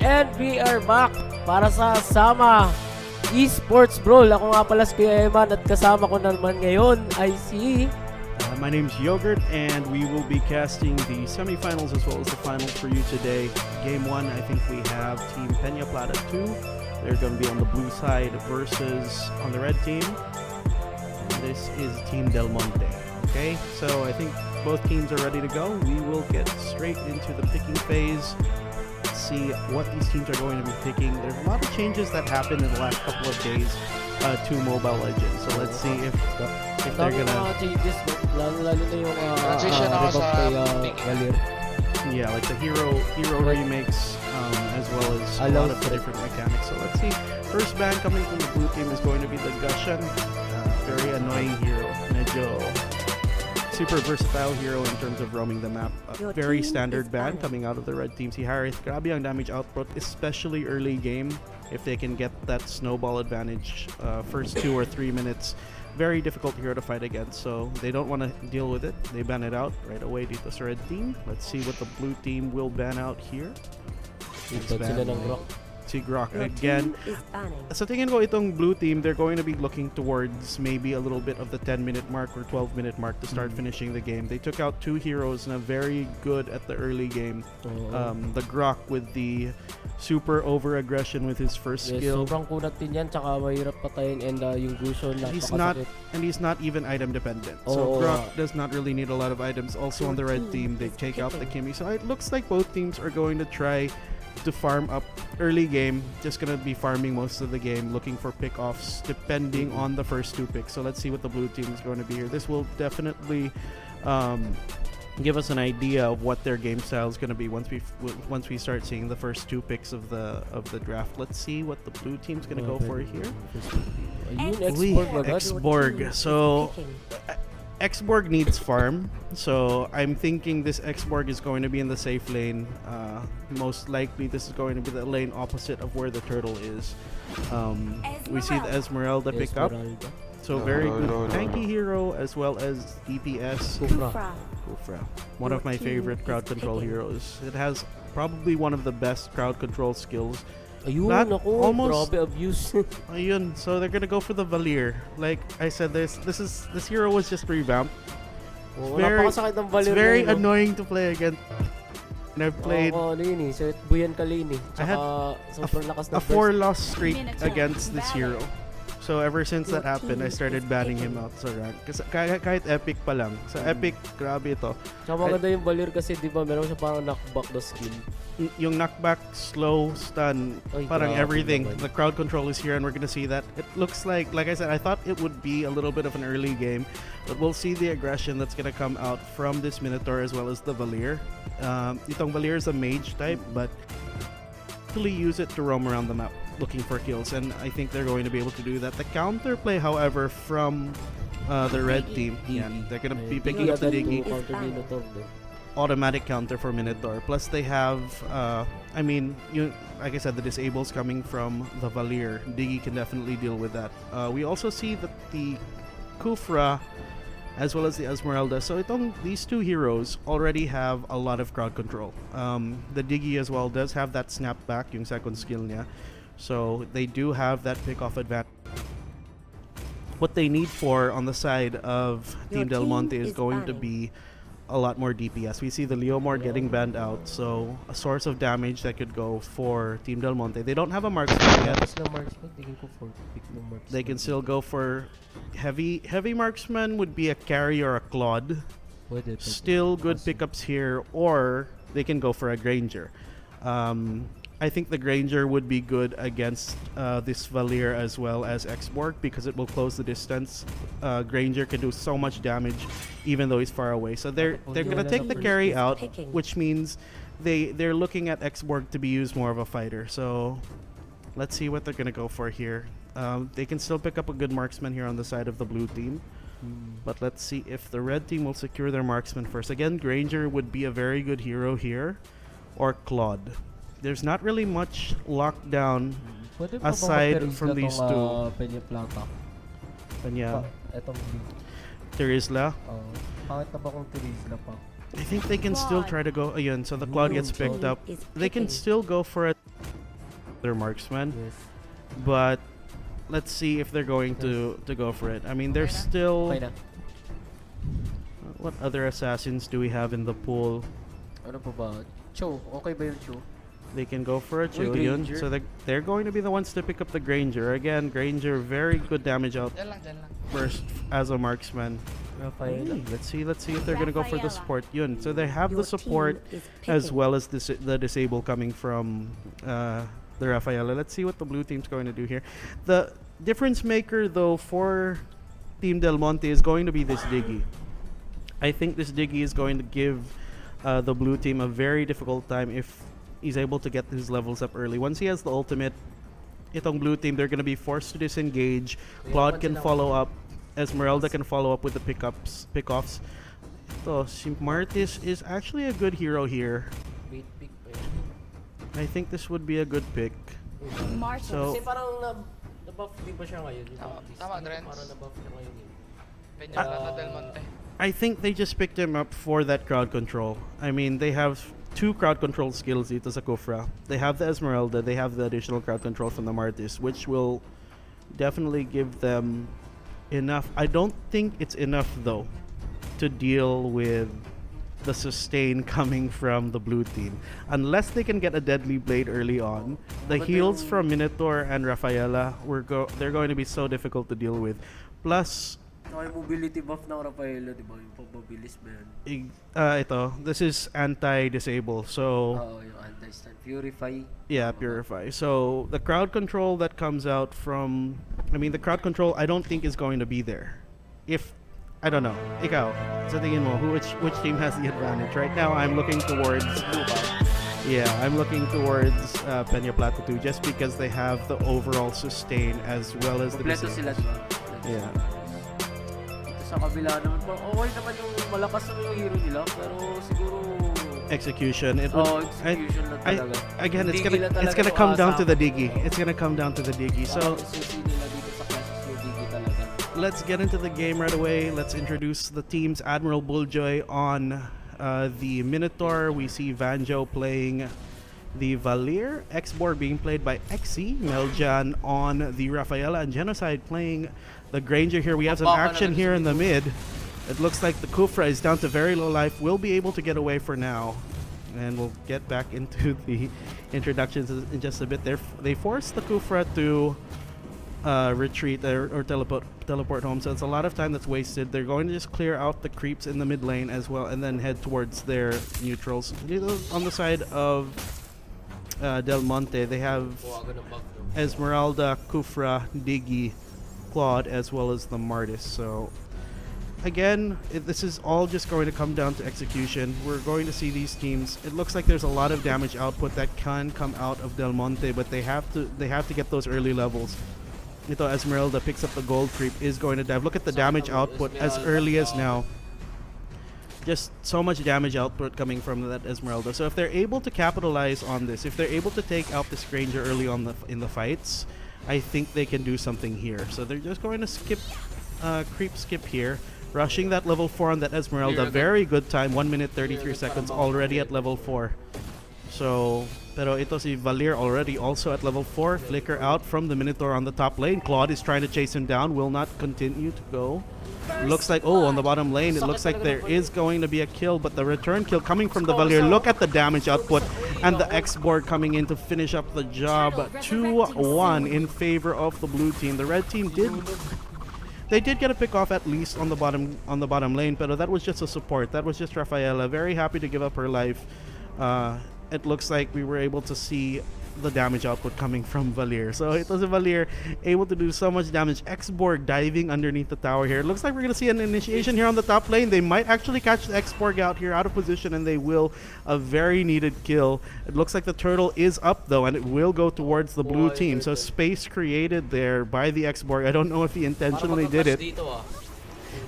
And we are back para sa Sama Esports Brawl. Ako nga pala si Kuya Eman at kasama ko naman ngayon ay si... My name's Yogurt, and we will be casting the semifinals as well as the finals for you today. Game 1, I think we have Team Peñaplata 2. They're going to be on the blue side versus on the red team. And this is Team Del Monte. Okay, so I think both teams are ready to go. We will get straight into the picking phase. Let's see what these teams are going to be picking. There's a lot of changes that happened in the last couple of days to Mobile Legends. So let's see if they're gonna changes, lalo na yung Transition ako sa Valir. yeah, like the hero remakes, as well as a lot of the different mechanics. So let's see. First ban coming from the blue team is going to be the Gushan. Very annoying hero. Medyo super versatile hero in terms of roaming the map. Very standard ban coming out of the red team. Si Harith, grabe ang damage output, especially early game. If they can get that snowball advantage, first 2 or 3 minutes, very difficult hero to fight against. So they don't want to deal with it. They ban it out right away dito sa red team. Let's see what the blue team will ban out here. Si Grok again. Sa tingin ko itong blue team, they're going to be looking towards maybe a little bit of the 10-minute mark or 12-minute mark to start finishing the game. They took out 2 heroes na very good at the early game. The Grok with the super over-aggression with his first skill. Sobrang kunat din yan, tsaka mahirap patayin, and yung Gusion He's not even item dependent. So Grok does not really need a lot of items. Also on the red team, they take out the Kimmy. So it looks like both teams are going to try to farm up early game, just gonna be farming most of the game, looking for pickoffs depending on the first 2 picks. So let's see what the blue team is going to be here. This will definitely give us an idea of what their game style is going to be once we start seeing the first 2 picks of the draft. Let's see what the blue team's going to go for here. Xborg. So Xborg needs farm, so I'm thinking this Xborg is going to be in the safe lane. Most likely this is going to be the lane opposite of where the turtle is. We see the Esmeralda pick up, so very good tanky hero as well as DPS. Kufra, one of my favorite crowd control heroes. It has probably one of the best crowd control skills. Ayun, almost grabe abuse. Ayun, so they're gonna go for the Valir. Like I said, this hero was just revamped. It's very annoying to play against. And I've played I had a 4-loss streak against this hero. So ever since that happened, I started banning him out sa rank. Kasi kahit epic pa lang. Sa epic, grabe ito. Tsaka maganda yung Valir kasi di ba meron siya parang knockback the skill. Yung knockback, slow, stun, parang everything. The crowd control is here and we're gonna see that. It looks like I said, I thought it would be a little bit of an early game. But we'll see the aggression that's gonna come out from this Minotaur as well as the Valir. Itong Valir is a mage type, but actually use it to roam around the map looking for kills, and I think they're going to be able to do that. The counterplay, however, from the red team, they're going to be picking up the Diggy. Automatic counter for Minotaur. Plus they have, like I said, the disables coming from the Valir. Diggy can definitely deal with that. We also see that the Kufra as well as the Esmeralda. So these 2 heroes already have a lot of crowd control. The Diggy as well does have that snapback, yung second skill niya. So they do have that pick-off advantage. What they need for on the side of Team Del Monte is going to be a lot more DPS. We see the Leomord getting banned out, so a source of damage that could go for Team Del Monte. They don't have a marksman yet. They can still go for heavy marksman. Would be a carry or a Claude. Still good pickups here, or they can go for a Granger. I think the Granger would be good against this Valir as well as Xborg because it will close the distance. Granger can do so much damage even though he's far away. So they're gonna take the carry out, which means they're looking at Xborg to be used more of a fighter. So let's see what they're gonna go for here. They can still pick up a good marksman here on the side of the blue team. But let's see if the red team will secure their marksman first. Again, Granger would be a very good hero here, or Claude. There's not really much lockdown aside from these 2. Terizla. I think they can still try to go. Ayun, so the Claude gets picked up. They can still go for it. their marksman. Yes. But let's see if they're going to go for it. I mean, there's still... Okay na. What other assassins do we have in the pool? Ano pa ba? Cho, okay ba yung Cho? They can go for a Uy, Julian. Granger. So they're going to be the ones to pick up the Granger. Again, Granger, very good damage out Diyan lang. first as a marksman. Rafael. Let's see if they're going to go for the support. Yun. So they have Your the support team is as picking. well as the disable coming from the Rafaela. Let's see what the blue team's going to do here. The difference maker though for Team Del Monte is going to be this Diggy. I think this Diggy is going to give the blue team a very difficult time if he's able to get his levels up early. Once he has the ultimate, itong blue team, they're going to be forced to disengage. Claude can follow up. Esmeralda can follow up with the pickoffs. So, si Martis is actually a good hero here. Wait, pick pa yun. I think this would be a good pick. Marshall. So, Kasi parang na-buff din ba siya ngayon? Yung Tama, Baptiste? tama, Drenz. Parang na-buff siya ngayon yun. Peñaplata Del Monte. I think they just picked him up for that crowd control. I mean, they have 2 crowd control skills dito sa Kufra. They have the Esmeralda, they have the additional crowd control from the Martis, which will definitely give them enough. I don't think it's enough though to deal with the sustain coming from the blue team. Unless they can get a deadly blade early on, the heals from Minotaur and Rafaela they're going to be so difficult to deal with. Plus, Saka yung mobility buff ng Rafaela, di ba? Yung pagmabilis ba yun? this is anti-disable, so Oo, yung anti-stun. Purify. yeah, purify. So the crowd control that comes out from, the crowd control I don't think is going to be there. If I don't know, ikaw, sa tingin mo, which team has the advantage? Right now, I'm looking towards yeah, I'm looking towards Peñaplata too, just because they have the overall sustain as well as the Kompleto disable. sila, di ba? Yeah. Dito sa kabila naman, okay naman yung malakas naman yung hero nila, pero siguro... Execution. It would, execution na talaga. again, it's Diggy lang gonna talaga come down to yung the Diggy. It's gonna come down to the Diggy. So susi nila dito sa classes yung Diggy talaga. let's get into the game right away. Let's introduce the teams. Admiral Bulljoy on the Minotaur. We see Vanjo playing the Valir. Xborg being played by Xe. Meljan on the Rafaela. And Genocide playing the Granger here. We have some action here in the mid. It looks like the Kufra is down to very low life. We'll be able to get away for now. And we'll get back into the introductions in just a bit. They force the Kufra to retreat or teleport home. So it's a lot of time that's wasted. They're going to just clear out the creeps in the mid lane as well and then head towards their neutrals. On the side of Del Monte, they have Esmeralda, Kufra, Diggy, Claude, as well as the Martis. So again, this is all just going to come down to execution. We're going to see these teams. It looks like there's a lot of damage output that can come out of Del Monte, but they have to get those early levels. Ito, Esmeralda picks up the gold creep, is going to dive. Look at the damage output as early as now. Just so much damage output coming from that Esmeralda. So if they're able to capitalize on this, if they're able to take out this Granger early on in the fights, I think they can do something here. So they're just going to skip, creep skip here. Rushing that level 4 on that Esmeralda. Very good time. 1 minute 33 seconds already at level 4. So, pero ito si Valir already also at level 4. Flicker out from the Minotaur on the top lane. Claude is trying to chase him down. Will not continue to go. Looks like, on the bottom lane, it looks like there is going to be a kill, but the return kill coming from the Valir. Look at the damage output and the X-Board coming in to finish up the job. 2-1 in favor of the blue team. The red team they did get a pick off at least on the bottom lane, but that was just a support. That was just Rafaela. Very happy to give up her life. It looks like we were able to see the damage output coming from Valir. So it was a Valir able to do so much damage. X-Borg diving underneath the tower here. It looks like we're going to see an initiation here on the top lane. They might actually catch the X-Borg out here out of position, and they will. A very needed kill. It looks like the turtle is up though, and it will go towards the blue team. So space created there by the X-Borg. I don't know if he intentionally did it.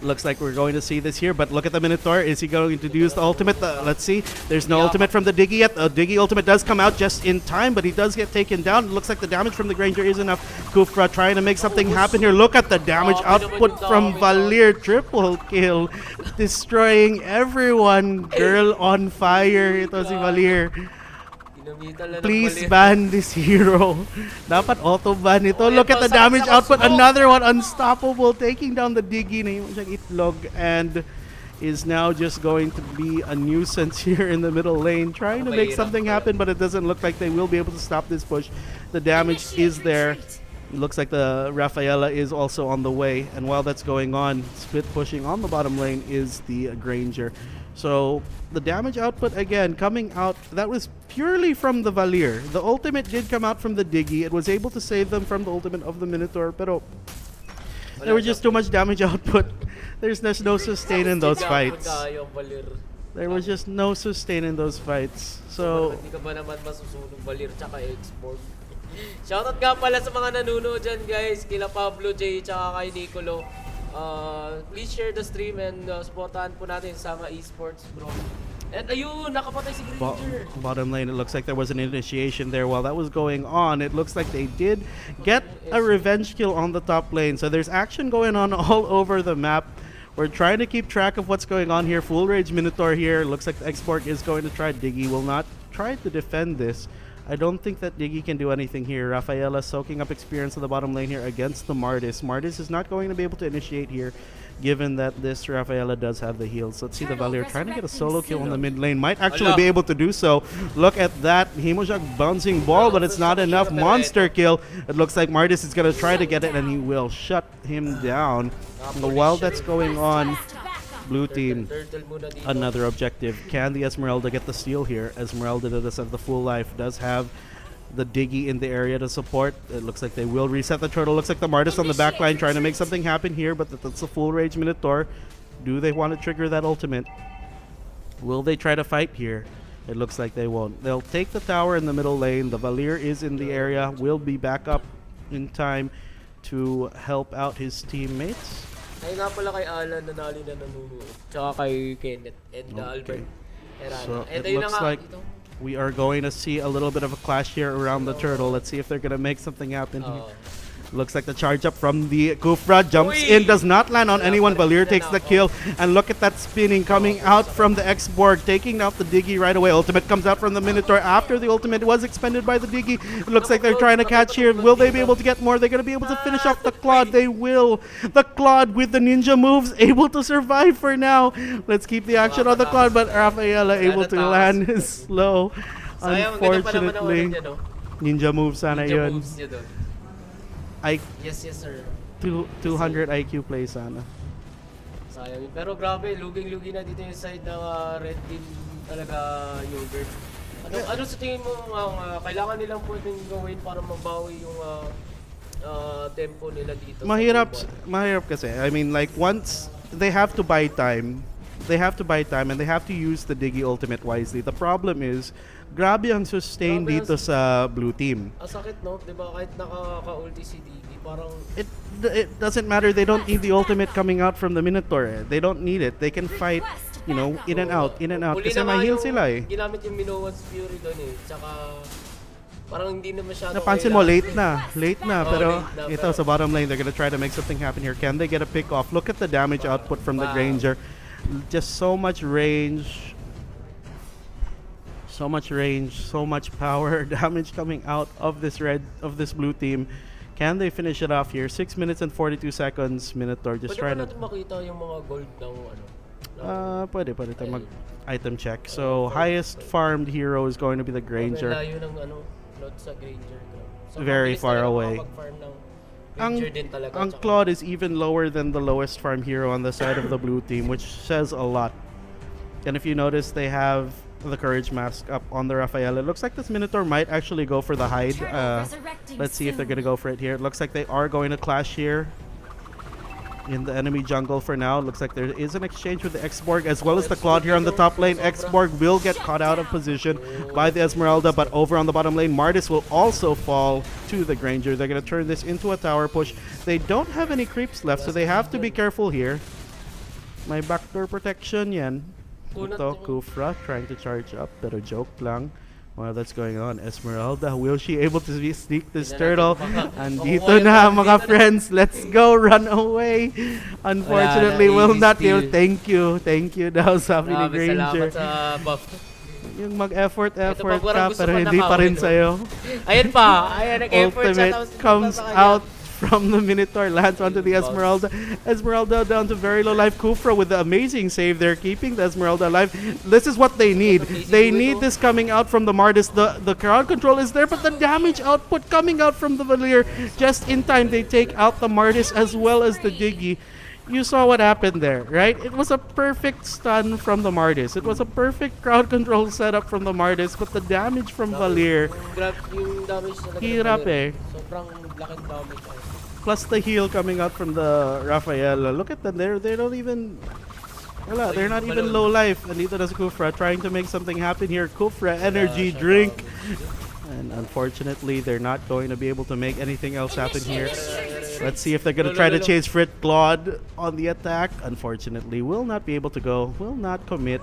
Looks like we're going to see this here, but look at the Minotaur. Is he going to use the ultimate? Let's see. There's no ultimate from the Diggy yet. The Diggy ultimate does come out just in time, but he does get taken down. It looks like the damage from the Granger is enough. Kufra trying to make something happen here. Look at the damage output from Valir. Triple kill. Destroying everyone. Girl on fire. Ito si Valir. Ginamitan lang ng Please balir. ban this hero. Dapat auto-ban ito. Oh, Look ito, at the sakit damage sa output. smoke. Another one. Unstoppable. Taking down the Diggy na yung siyang itlog. And is now just going to be a nuisance here in the middle lane. Trying to make something happen, but it doesn't look like they will be able to stop this push. The damage is there. It looks like the Rafaela is also on the way. And while that's going on, split pushing on the bottom lane is the Granger. So the damage output again coming out, that was purely from the Valier. The ultimate did come out from the Diggy. It was able to save them from the ultimate of the Minotaur, pero there was just too much damage output. There's no sustain in those fights. There was just no sustain in those fights. So hindi ka ba naman masusunog Valir tsaka Export? Shoutout nga pala sa mga nanunood dyan guys, kila Pablo J tsaka kay Nicolo. Please share the stream and supportahan po natin sa mga Esports bro. And ayun, nakapatay si Granger. Bottom lane, it looks like there was an initiation there. While that was going on, it looks like they did get a revenge kill on the top lane. So there's action going on all over the map. We're trying to keep track of what's going on here. Full Rage Minotaur here. Looks like the Export is going to try. Diggy will not try to defend this. I don't think that Diggy can do anything here. Rafaela soaking up experience on the bottom lane here against the Martis. Martis is not going to be able to initiate here, given that this Rafaela does have the heals. Let's see the Valier trying to get a solo kill on the mid lane. Might actually be able to do so. Look at that. Himojak bouncing ball, but it's not enough. Monster kill. It looks like Martis is going to try to get it, and he will shut him down. While that's going on, blue team, another objective. Can the Esmeralda get the steal here? Esmeralda does have the full life, does have the Diggy in the area to support. It looks like they will reset the turtle. Looks like the Martis on the back line trying to make something happen here, but that's a full rage Minotaur. Do they want to trigger that ultimate? Will they try to fight here? It looks like they won't. They'll take the tower in the middle lane. The Valier is in the area, will be back up in time to help out his teammates. Ay nga pala kay Alan na nali na nanunood. Tsaka kay Kenneth and Albert. So And it looks like we are going to see a little bit of a clash here around the turtle. Let's see if they're going to make something happen here. Looks like the charge up from the Kufra jumps in, does not land on anyone. Valier takes the kill, and look at that spinning coming out from the X-Borg, taking out the Diggy right away. Ultimate comes out from the Minotaur after the ultimate was expended by the Diggy. It looks like they're trying to catch here. Will they be able to get more? They're going to be able to finish off the Claude. They will. The Claude with the ninja moves, able to survive for now. Let's keep the action on the Claude, but Rafaela able to land his slow. Unfortunately, ninja moves sana yun. Yes, sir. 200 IQ play sana. Sayang. Pero grabe, luging-lugi na dito yung side ng red team talaga, Yogurt. Ano sa tingin mo kailangan nilang pwedeng gawin para mabawi yung tempo nila dito? Mahirap kasi. I mean, like, once they have to buy time, and they have to use the Diggy ultimate wisely. The problem is, grabe ang sustain dito sa blue team. Sakit, no? Diba kahit nakaka-ulti si Diggy, parang... It doesn't matter. They don't need the ultimate coming out from the Minotaur. They don't need it. They can fight, you know, in and out. Kasi may heal sila eh. Ginamit yung Minowan's Fury doon eh. Tsaka... Parang hindi na masyado Napansin mo, late na. Pero ito sa bottom lane, they're gonna try to make something happen here. Can they get a pick off? Look at the damage output from the Granger. Just so much range. So much power damage coming out of this blue team. Can they finish it off here? 6 minutes and 42 seconds. Minotaur just trying to... Pwede ba natin makita yung mga gold ng Pwede tayo mag-item check. So, highest farmed hero is going to be the Granger. Layo ng load sa Granger. So, very far away. Ang Claude is even lower than the lowest farm hero on the side of the blue team, which says a lot. And if you notice, they have the Courage Mask up on the Rafaela. It looks like this Minotaur might actually go for the hide. Let's see if they're going to go for it here. It looks like they are going to clash here in the enemy jungle for now. It looks like there is an exchange with the X-Borg as well as the Claude here on the top lane. X-Borg will get caught out of position by the Esmeralda, but over on the bottom lane, Martis will also fall to the Granger. They're going to turn this into a tower push. They don't have any creeps left, so they have to be careful here. May backdoor protection yan. Ito, Kufra trying to charge up, pero joke lang. While that's going on, Esmeralda, will she able to sneak this turtle? Andito na mga friends, let's go, run away. Unfortunately, will not be able. Thank you daw sabi ni Granger. Salamat sa buff. Yung mag-effort pa, ka parang gusto pero pa hindi pa rin nakaulo. sa'yo. Ayan pa. Ayan, nag-effort siya. Ultimate Tapos comes sa kanya. out from the Minotaur, lands onto the Esmeralda. Esmeralda down to very low life. Kufra with the amazing save. They're keeping the Esmeralda alive. This is what they need. They need this coming out from the Mardis. The crowd control is there, but the damage output coming out from the Valier just in time. They take out the Mardis as well as the Diggy. You saw what happened there, right? It was a perfect stun from the Mardis. It was a perfect crowd control setup from the Mardis, but the damage from Valier, Yung damage talaga. hirap eh. Sobrang laking damage. Plus the heal coming out from the Rafaela. Look at them. They don't even. They're not even low life. Andito na si Kufra trying to make something happen here. Kufra energy drink. And unfortunately, they're not going to be able to make anything else happen here. Let's see if they're going to try to chase Frit Claude on the attack. Unfortunately, will not be able to go. Will not commit.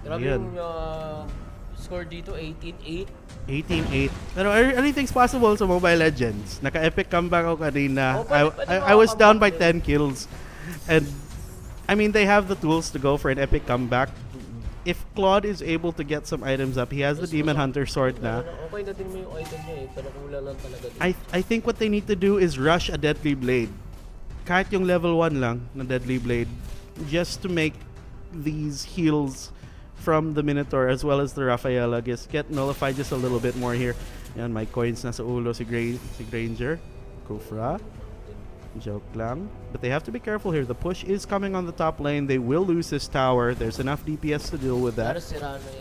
Grabe Ayan. yung score dito, 18-8. 18-8. Pero anything's possible sa Mobile Legends. Naka-epic comeback ako kanina. I was down by 10 kills. And, I mean, they have the tools to go for an epic comeback. If Claude is able to get some items up, he has the Demon Hunter sword na. Okay na din mo yung item niya eh, pero kulang lang talaga din. I think what they need to do is rush a Deadly Blade. Kahit yung level 1 lang na Deadly Blade. Just to make these heals from the Minotaur as well as the Rafaela get nullified just a little bit more here. Yan, may coins na sa ulo si Granger. Kufra. Joke lang. But they have to be careful here. The push is coming on the top lane. They will lose this tower. There's enough DPS to deal with that. Pero sira na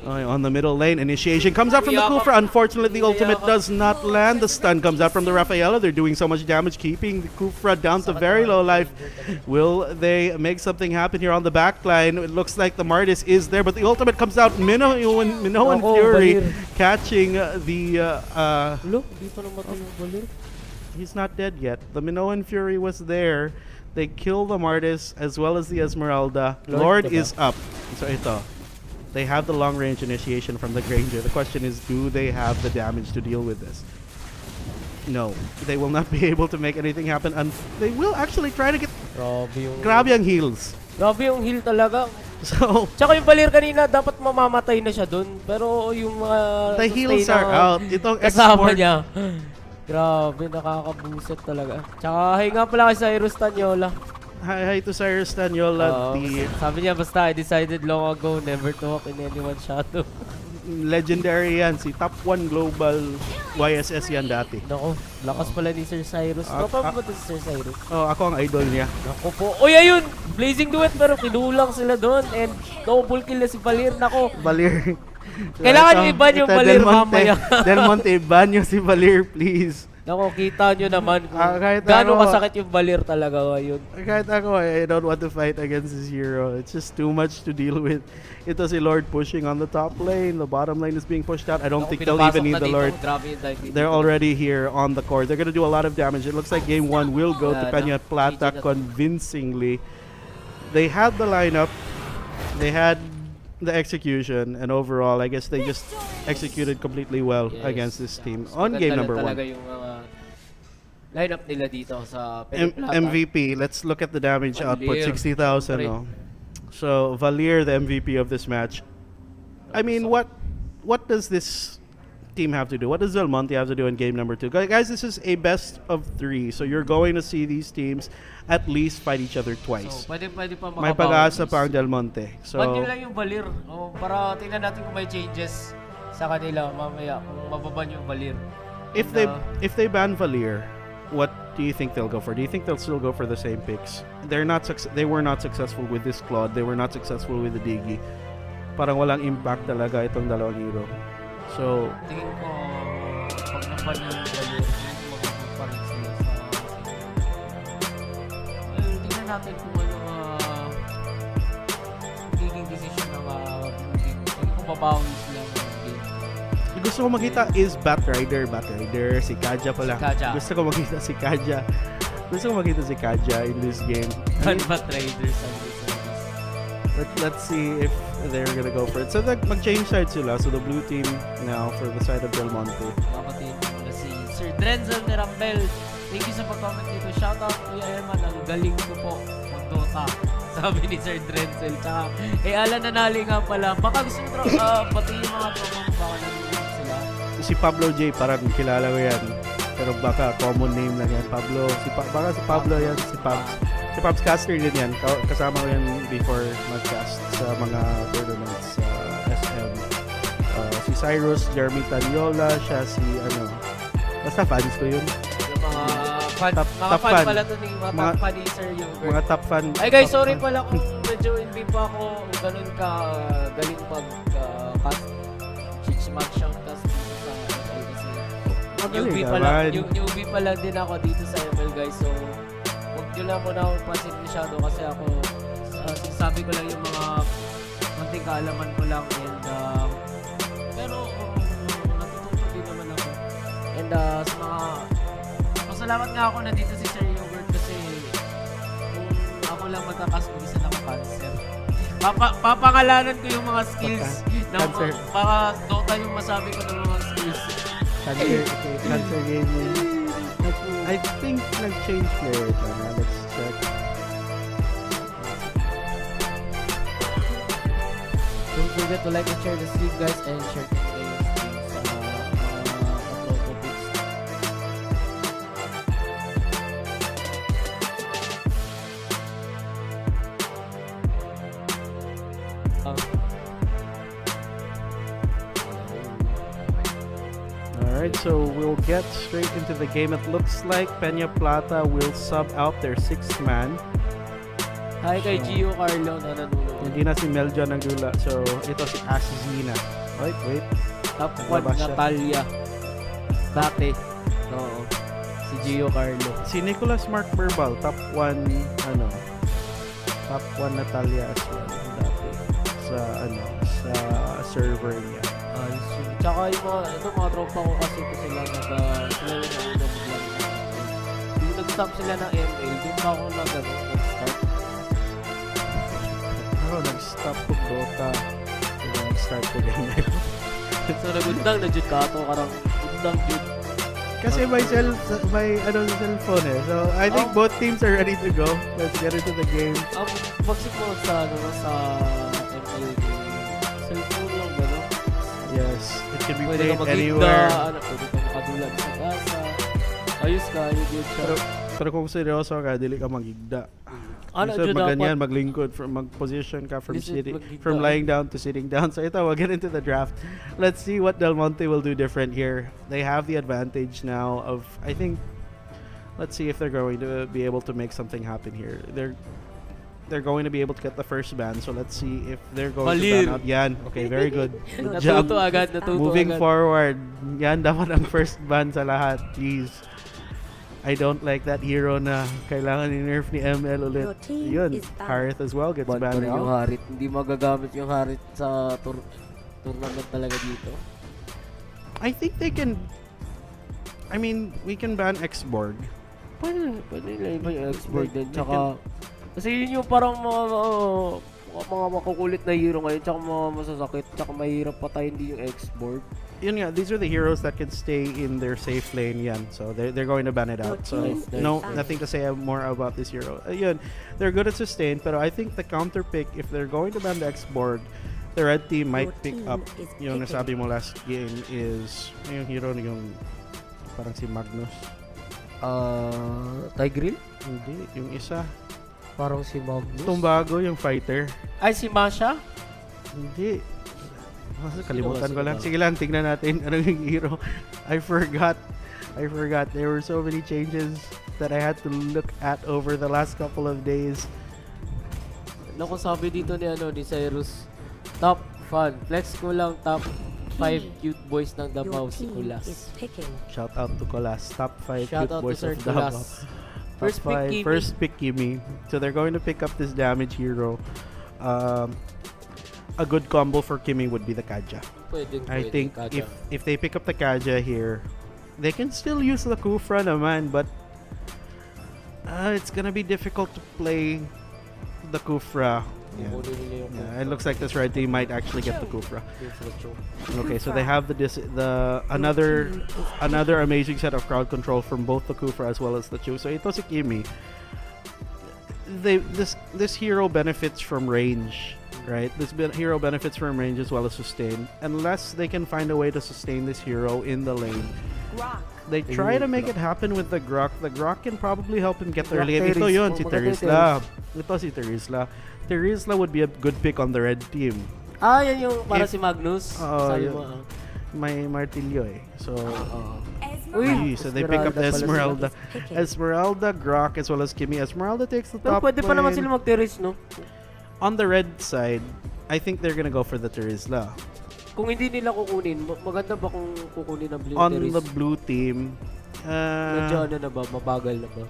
yan. On the middle lane, initiation comes out from the Kufra. Unfortunately, the ultimate does not land. The stun comes out from the Rafaela. They're doing so much damage, keeping the Kufra down to very low life. Will they make something happen here on the back line? It looks like the Mardis is there, but the ultimate comes out. Minoan Fury catching the... Look, di pa namatay yung Balir. He's not dead yet. The Minoan Fury was there. They kill the Mardis as well as the Esmeralda. Lord is up. So ito. They have the long range initiation from the Granger. The question is, do they have the damage to deal with this? No. They will not be able to make anything happen. And they will actually try to get... Grabe yung heals. Grabe yung heal talaga. So... Tsaka yung Balir kanina, dapat mamamatay na siya dun. Pero yung mga... the heals are out. Itong kasama export... niya. Grabe, nakakabuset talaga. Tsaka, hi nga pala kay Cyrus Tanyola. Hi to Cyrus Tanyola. Sabi niya, basta I decided long ago never to walk in anyone's shadow. Legendary yan. Si top 1 global YSS yan dati. Nako, lakas pala ni Sir Cyrus. Kapag ba ito si Sir Cyrus? Oh, ako ang idol niya. Nako po. Uy, ayun! Blazing Duet, pero kinulang sila doon. And double kill na si Balir. Nako. Balir. Kailangan nyo iban yung Balir mamaya. Del Monte, iban nyo si Balir, please. Nako, kita nyo naman kung kahit gaano ako, kasakit yung Balir talaga ngayon. Kahit ako, I don't want to fight against this hero. It's just too much to deal with. Ito si Lord pushing on the top lane. The bottom lane is being pushed out. I don't think they'll even need the Lord. They're already here on the core. They're going to do a lot of damage. It looks like game 1 will go to Peñaplata convincingly. They had the lineup. They had the execution, and overall, I guess they just executed completely well against this team on game number 1. Yung lineup nila dito sa Peñaplata. MVP. Let's look at the damage output. 60,000. Oh. So Valier, the MVP of this match. I mean, what does this team have to do? What does Del Monte have to do in game number 2? Guys, this is a best of 3, so you're going to see these teams at least fight each other twice. So, pwede pa may pag-asa pa ang Del Monte. So, ban nyo lang yung Balir. Para tingnan natin kung may changes sa kanila mamaya kung mababan yung Balir. If they ban Valier, what do you think they'll go for? Do you think they'll still go for the same picks? They were not successful with this Claude. They were not successful with the Diggy. Parang walang impact talaga itong dalawang hero. So, tingin ko pag naban yung Balir, magpapalit sila sa tingnan natin kung ano magiging decision ng kung babawi sila ng game. Gusto ko makita is Batrider, si Kaja pala. Gusto ko makita si Kaja. In this game. Batrider sa Let's see if they're gonna go for it. So mag-change side sila. So the blue team now for the side of Del Monte. Kapatid na si Sir Drenzel Nerambel. Thank you sa pag-comment dito. Shoutout Kuya Eman. Ang galing ko po mag-Dota sabi ni Sir Drenzel. Tsaka, Alan Nanali nga pala. Baka gusto mo pati yung mga tropa mo, baka nanonood sila. Si Pablo J, parang kilala ko yan. Pero baka common name lang yan. Pablo, baka si Pablo yan, si Pabs. Si Pabs Caster din yan. Kasama ko yan before mag-cast sa mga tournaments sa SM. Si Cyrus, Jeremy Taniola, siya si basta fans ko yun. Yung mga fan, Top fan fan. pala to ni mga top fan ni Sir Yogurt. Mga top fan. Ay guys, top sorry fan. pala kung medyo hindi pa ako ganun ka galing pag-cast. Smash shout cast dito sa ML kasi newbie pa lang, newbie pa lang din ako dito sa ML guys. So, huwag nyo lang muna ako pansin masyado kasi ako sinasabi ko lang yung mga konting kaalaman ko lang and pero natututo din naman ako. And sa mga pasalamat nga ako na dito si Sir Yogurt kasi kung ako lang magkakas kung isa na ako cancer. Papangalanan ko yung mga skills ng Cancer. para Dota yung masabi ko ng mga skills. Cancer gaming. I think nag-change player ito. Let's check. Don't forget to like and share the stream guys and share the stream sa upload topics. Alright, so we'll get straight into the game. It looks like Peñaplata will sub out their 6th man. Hi kay Gio Carlo na nanonood. Hindi na si Meljo nagdula. So, ito si Azina. Wait. Top 1 Naglabas siya. Natalia. Dati. Oo. Si Gio Carlo. Si Nicholas Mark Verbal, top 1 Natalia as well. Dati sa sa server niya. Ayos yun. Tsaka yung mga tropa ko kasi ito sila sila yung nauna biglang yung nag-stop sila ng ML, doon pa ako nag-start. Nag-stop ko Dota. Nag-start ko ML. So nagundang na jud ka ato karang undang jud. Kasi may cellphone eh. So I think both teams are ready to go. Let's get into the game. Pagsik mo sa sa ML cellphone lang ba no? Yes, it can be Pwede ka played magigda, anywhere. pwede ka makadulag sa gasa. Ayos ka, yun siya. Pero kung seryoso ka, dili ka magigda. Jud Maganyan, maglingkod, mag-position ka from magigda. lying down to sitting down. So ito, we'll get into the draft. Let's see what Del Monte will do different here. They have the advantage now of, I think, let's see if they're going to be able to make something happen here. They're going to be able to get the first ban. So let's see if they're going to ban out. Yan. Okay, very good. Good job. Natuto Moving agad. forward. Yan dapat ang first ban sa lahat. Please. I don't like that hero na kailangan ni-nerf ni ML ulit. Yun. Harith as well gets Ban pa banned rin yung out. Harit. Hindi magagamit yung Harit sa tournament talaga dito. I think they can... I mean, we can ban X-Borg. Pwede nila iba yung export din. Tsaka, kasi yun yung parang mga makukulit na hero ngayon. Tsaka mga masasakit. Tsaka mahirap patayin din yung export. Yun nga, these are the heroes that can stay in their safe lane. Yan. So they're going to ban it out. So nothing to say more about this hero. Yun, they're good at sustain, pero I think the counter pick, if they're going to ban the X-Borg, the red team might pick up yung nasabi mo last game is yung hero yung parang si Magnus. Tigreal? Hindi, yung isa. Parang si Magnus. Tumbago yung fighter. Ay, si Masha? Hindi. Kalimutan ko lang. Sige lang, tingnan natin ano yung hero. I forgot. There were so many changes that I had to look at over the last couple of days. Naku, sabi dito ni Cyrus, top fan. Flex ko lang top 5 cute boys ng Davao si Kulas. Shout out to Colas. Top 5 Shout cute out boys to Sir of Davao. Kulas. First pick Kimi. So they're going to pick up this damage hero. A good combo for Kimi would be the Kaja. I think Kaja. if they pick up the Kaja here, they can still use the Kufra naman, but it's gonna be difficult to play the Kufra. Yeah, it looks like this red team might actually get the Kufra. Okay, so they have another amazing set of crowd control from both the Kufra as well as the Chu. So ito si Kimi. this hero benefits from range, right? Hero benefits from range as well as sustain. Unless they can find a way to sustain this hero in the lane, they try to make it happen with the Grok. The Grok can probably help him get early. And ito yun, si Terizla. Ito si Terizla. Terizla would be a good pick on the red team. Yan yung para si Magnus. Sabi mo. May Martillo eh. So, so they Esmeralda pick up the pala Esmeralda. Esmeralda, Grok, as well as Kimmy. Esmeralda takes the Pero top pwede pa naman lane. sila mag-terrace, no? On the red side, I think they're gonna go for the Terizla. Kung hindi nila kukunin, maganda ba kung kukunin ng blue On terrace? the blue team, Medyo ano na ba? Mabagal na ba?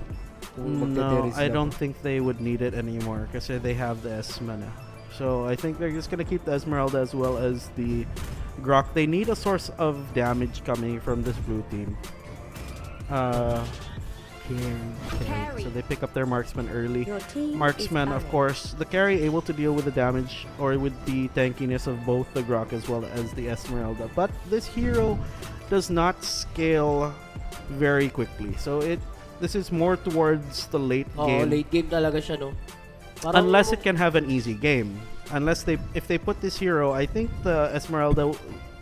Kung no, magte-terrace I lang. don't think they would need it anymore kasi they have the Esmana. So I think they're just gonna keep the Esmeralda as well as the Grok. They need a source of damage coming from this blue team. Carry. So they pick up their marksman early. Marksman, of course, the carry able to deal with the damage or with the tankiness of both the Grok as well as the Esmeralda. But this hero does not scale very quickly. So this is more towards the late game. Late game talaga siya, no? Parang Unless it can have an easy game. If they put this hero, I think the Esmeralda,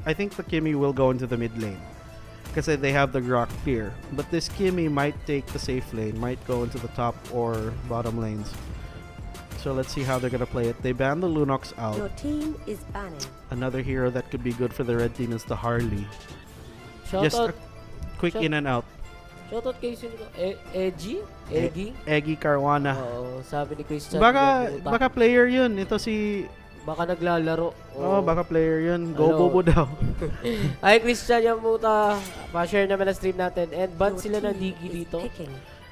I think the Kimmy will go into the mid lane. Because they have the Grok clear. But this Kimmy might take the safe lane, might go into the top or bottom lanes. So let's see how they're going to play it. They ban the Lunox out. Your team is banning. Another hero that could be good for the red team is the Harley. Just shoutout. a quick in and out. Shoutout kay sino ko? Eggy? Eggy Caruana. Oo, sabi ni Christian. Baka player yun. Ito si... Baka naglalaro. baka player yun. Go Ano? Bobo daw. Ay, Christian Yamuta. Pa-share naman na stream natin. And ban Your sila ng team Digi is dito. picking.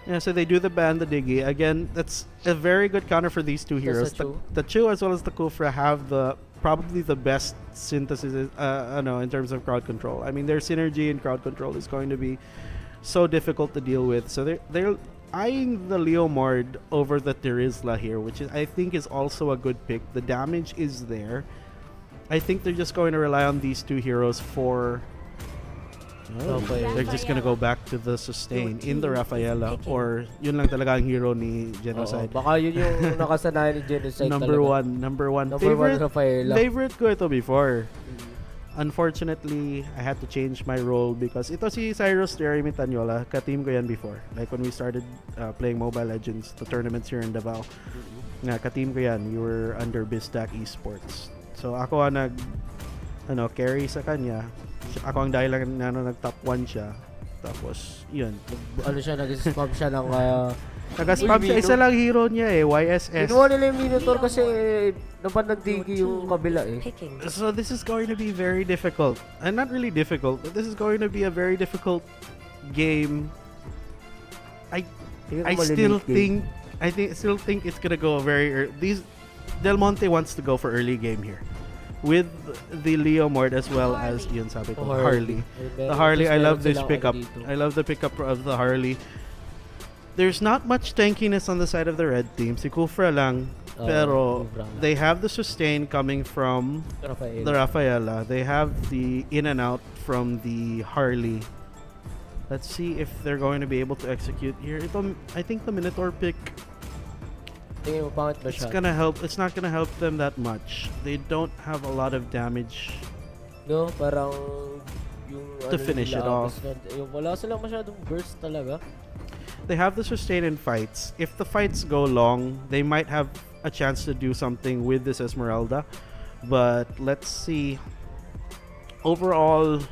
Yeah, so they do the ban, the Diggy. Again, that's a very good counter for these two heroes. The Chu as well as the Kufra have probably the best synthesis in terms of crowd control. I mean, their synergy in crowd control is going to be so difficult to deal with. So they're eyeing the Leomord over the Terizla here, which I think is also a good pick. The damage is there. I think they're just going to rely on these two heroes for... they're just gonna go back to the sustain in the Rafaela, or yun lang talaga ang hero ni Genocide. Baka yun yung nakasanayan ni Genocide Number talaga. one. Number one, Rafaela. Favorite ko ito before. Unfortunately, I had to change my role because ito si Cyrus Jeremy Tanyola, ka-team ko yan before. Like when we started playing Mobile Legends, the tournaments here in Davao. Ka-team ko yan. We were under Bistac Esports. So ako ang carry sa kanya. Ako ang dahil lang nag-top 1 siya. Tapos, yun. Nag-spam siya ng... Nag-spam siya. Isa lang hero niya YSS. Kinuha nila yung Minotaur kasi naman nagdigi yung kabila So this is going to be very difficult. And not really difficult, but this is going to be a very difficult game. I still think it's gonna go very early. Del Monte wants to go for early game here. With the Leomord as well as yun sabi ko, Harley. The Harley, I love this pickup. I love the pickup of the Harley. There's not much tankiness on the side of the red team. Si Kufra lang. Pero they have the sustain coming from the Rafaela. They have the in and out from the Harley. Let's see if they're going to be able to execute here. I think the Minotaur pick, it's gonna help. It's not gonna help them that much. They don't have a lot of damage. No, parang yung to finish it off. Yung wala silang masyadong burst talaga. They have the sustain in fights. If the fights go long, they might have a chance to do something with this Esmeralda. But let's see. Overall,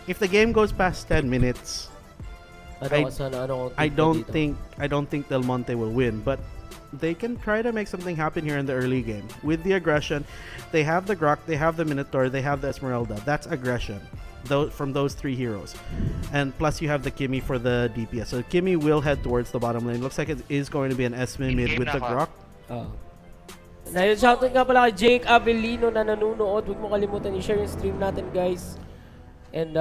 if the game goes past 10 minutes, I don't think Del Monte will win. But they can try to make something happen here in the early game. With the aggression, they have the Grok, they have the Minotaur, they have the Esmeralda. That's aggression from those three heroes. And plus you have the Kimmy for the DPS. So Kimmy will head towards the bottom lane. Looks like it is going to be an Esme mid with the Grok. Dahil shoutout nga pala kay Jake Avelino na nanunood. Huwag mo kalimutan i-share yung stream natin, guys. And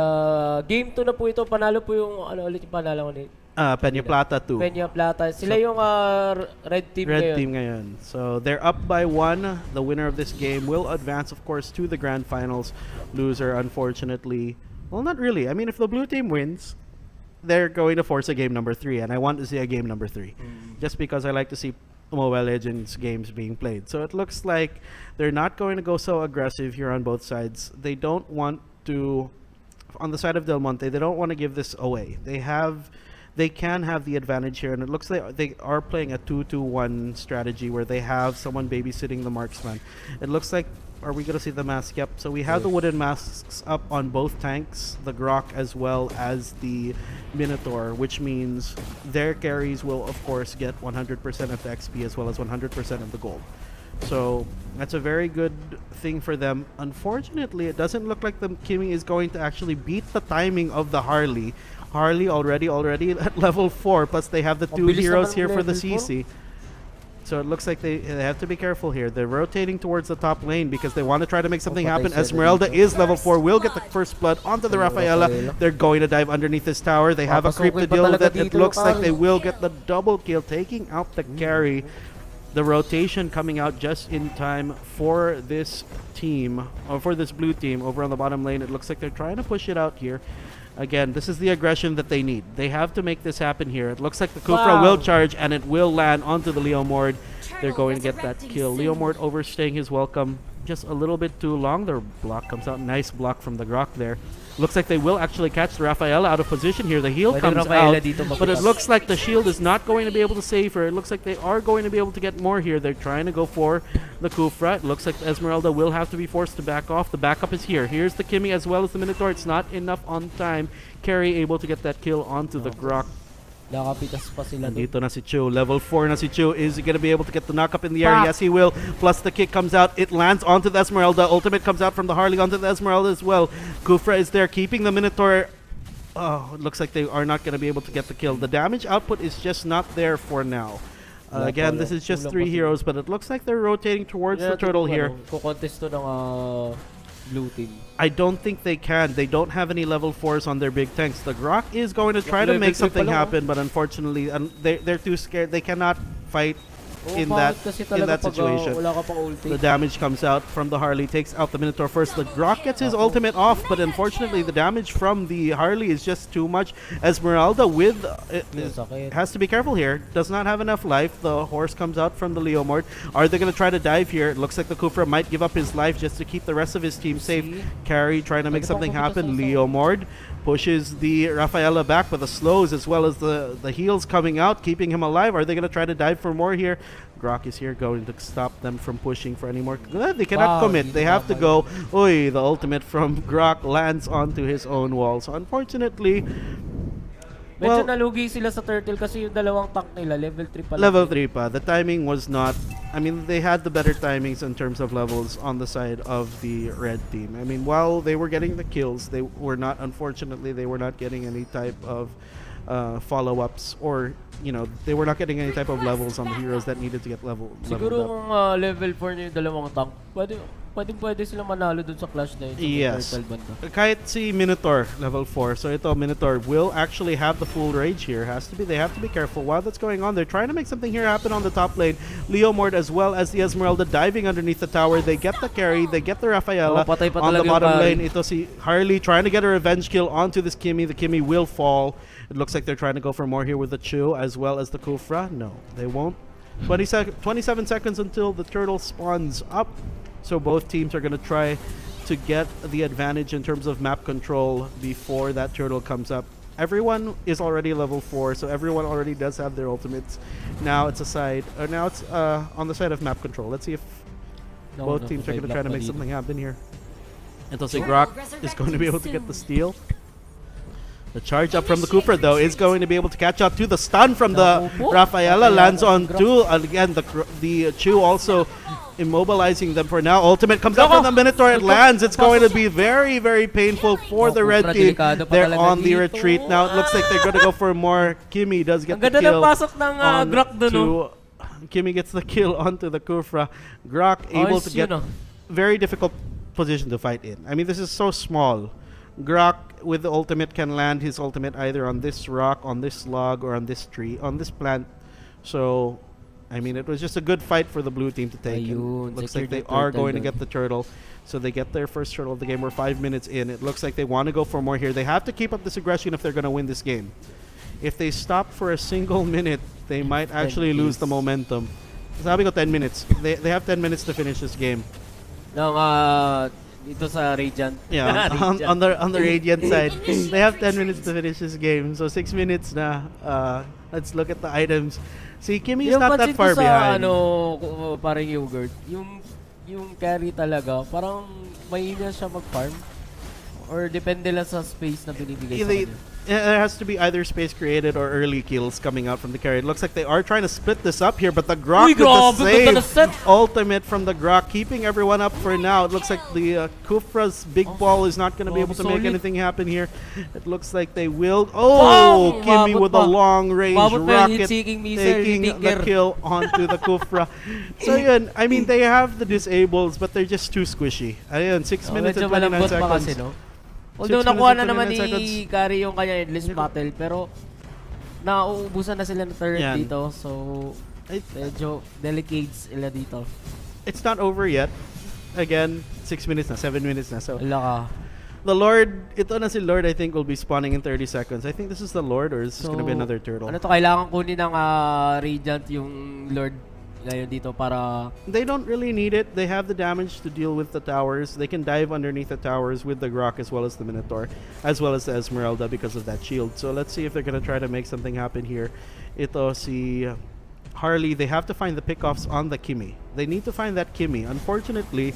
game 2 na po ito. Panalo po yung ulit yung panalo ko ni Peñaplata 2. Peñaplata. Sila yung red team ngayon. So they're up by 1. The winner of this game will advance, of course, to the grand finals. Loser, unfortunately, well, not really. I mean, if the blue team wins, they're going to force a game number 3, and I want to see a game number 3. Just because I like to see Mobile Legends games being played. So it looks like they're not going to go so aggressive here on both sides. They don't want to, on the side of Del Monte, they don't want to give this away. They can have the advantage here, and it looks like they are playing a 2-2-1 strategy where they have someone babysitting the marksman. It looks like, are we going to see the mask? Yep. So we have the wooden masks up on both tanks, the Grok as well as the Minotaur, which means their carries will, of course, get 100% of the XP as well as 100% of the gold. So that's a very good thing for them. Unfortunately, it doesn't look like the Kimmy is going to actually beat the timing of the Harley. Harley already at level 4, plus they have the 2 heroes here for the CC. So it looks like they have to be careful here. They're rotating towards the top lane because they want to try to make something happen. Esmeralda is level 4, will get the first blood onto the Rafaela. They're going to dive underneath this tower. They have a creep to deal with it. It looks like they will get the double kill, taking out the carry. The rotation coming out just in time for this team, or for this blue team over on the bottom lane. It looks like they're trying to push it out here. Again, this is the aggression that they need. They have to make this happen here. It looks like the Kufra will charge, and it will land onto the Leomord. They're going to get that kill. Leomord overstaying his welcome just a little bit too long. Their block comes out. Nice block from the Grok there. Looks like they will actually catch the Rafaela out of position here. The heal comes out, but it looks like the shield is not going to be able to save her. It looks like they are going to be able to get more here. They're trying to go for the Kufra. It looks like Esmeralda will have to be forced to back off. The backup is here. Here's the Kimmy as well as the Minotaur. It's not enough on time. Carry able to get that kill onto the Grok. Nakapitas pa sila Dito na si Chu. Level 4 na si Chu. Is he going to be able to get the knock up in the air? Yes, he will. Plus the kick comes out. It lands onto the Esmeralda. Ultimate comes out from the Harley onto the Esmeralda as well. Kufra is there keeping the Minotaur. Oh, it looks like they are not going to be able to get the kill. The damage output is just not there for now. Again, this is just 3 heroes, but it looks like they're rotating towards the turtle here. Kukontest to ng blue team. I don't think they can. They don't have any level 4s on their big tanks. The Grok is going to try to make something happen, but unfortunately, they're too scared. They cannot fight in that situation. The damage comes out from the Harley, takes out the Minotaur first. The Grok gets his ultimate off, but unfortunately the damage from the Harley is just too much. Esmeralda with has to be careful here. Does not have enough life. The horse comes out from the Leomord. Are they going to try to dive here? It looks like the Kufra might give up his life just to keep the rest of his team safe. Carry trying to make something happen. Leomord pushes the Rafaela back with the slows as well as the heals coming out, keeping him alive. Are they going to try to dive for more here? Grok is here going to stop them from pushing for any more. They cannot commit. They have to go. Oy, the ultimate from Grok lands onto his own wall. So unfortunately, medyo nalugi sila sa turtle kasi yung dalawang tank nila level 3 pa lang. Level 3 pa. The timing was not, I mean, they had the better timings in terms of levels on the side of the red team. I mean, while they were getting the kills, they were not, unfortunately, they were not getting any type of follow-ups, or you know, they were not getting any type of levels on the heroes that needed to get leveled Siguro up. kung level 4 niyo yung dalawang tank, pwede sila manalo dun sa clash na yun. Yes. Kahit si Minotaur level 4. So ito, Minotaur will actually have the full rage here. They have to be careful while that's going on. They're trying to make something here happen on the top lane. Leomord as well as the Esmeralda diving underneath the tower. They get the carry, they get the Rafaela on the bottom lane. Ito si Harley trying to get a revenge kill onto this Kimmy. The Kimmy will fall. It looks like they're trying to go for more here with the Chu as well as the Kufra. No, they won't. 27 seconds until the turtle spawns up. So both teams are going to try to get the advantage in terms of map control before that turtle comes up. Everyone is already level 4, so everyone already does have their ultimates. Now it's on the side of map control. Let's see if both teams are going to try to make something happen here. Entonces Grok is going to be able to get the steal. The charge up from the Cooper, though, is going to be able to catch up to the stun from the Rafaela. Lands on two. Again, the Chu also immobilizing them for now. Ultimate comes out from the Minotaur. It lands. It's going to be very, very painful for the red team. They're on the retreat now. It looks like they're going to go for more. Kimmy does get the kill. Kimmy gets the kill onto the Kufra. Grok able to get very difficult position to fight in. I mean, this is so small. Grok with the ultimate can land his ultimate either on this rock, on this log, or on this tree, on this plant. So I mean, it was just a good fight for the blue team to take. Ayun, And looks secured like they the are turtle going to dun. get the turtle. So they get their first turtle of the game. We're 5 minutes in. It looks like they want to go for more here. They have to keep up this aggression if they're going to win this game. If they stop for a single minute, they might actually lose the momentum. Sabi ko 10 minutes. They have 10 minutes to finish this game. Nung, dito sa Radiant. Yeah, on the Radiant side, they have 10 minutes to finish this game. So 6 minutes na. Let's look at the items. See, Kimi is Yung not that pansin ko far sa, behind. parang yogurt, yung carry talaga, parang mahina siya mag-farm. Or depende lang sa space na binibigay sa kanya. There has to be either space created or early kills coming out from the carry. It looks like they are trying to split this up here, but the Grok Uy, with grabe, the ganda na save. set. Ultimate from the Grok, keeping everyone up for now. It looks like the Kufra's big ball is not going to be able to make solid. anything happen here. It looks like they will. Oh, Wow, Kimi umabot with a pa. long range Umabot pa yung rocket heat-seeking missile, taking the Tinker. kill onto the Kufra. So yun, I mean, they have the disables, but they're just too squishy. Ayun, 6 minutes and Medyo 29 malambot pa seconds. kasi, no? Although 6 nakuha minutes na and naman 29 ni seconds. Kari yung kanya endless battle, pero nauubusan na sila ng turret Yan. dito, so medyo delicate sila dito. It's not over yet. Again, 6 minutes na, 7 minutes na. So Wala ka. the Lord, ito na si Lord, I think will be spawning in 30 seconds. I think this is the Lord, or is this gonna be another turtle? Ano to, kailangan kunin ng Radiant yung Lord ngayon dito para They don't really need it. They have the damage to deal with the towers. They can dive underneath the towers with the Grok as well as the Minotaur, as well as the Esmeralda because of that shield. So let's see if they're gonna try to make something happen here. Ito si Harley, they have to find the pickoffs on the Kimi. They need to find that Kimi. Unfortunately,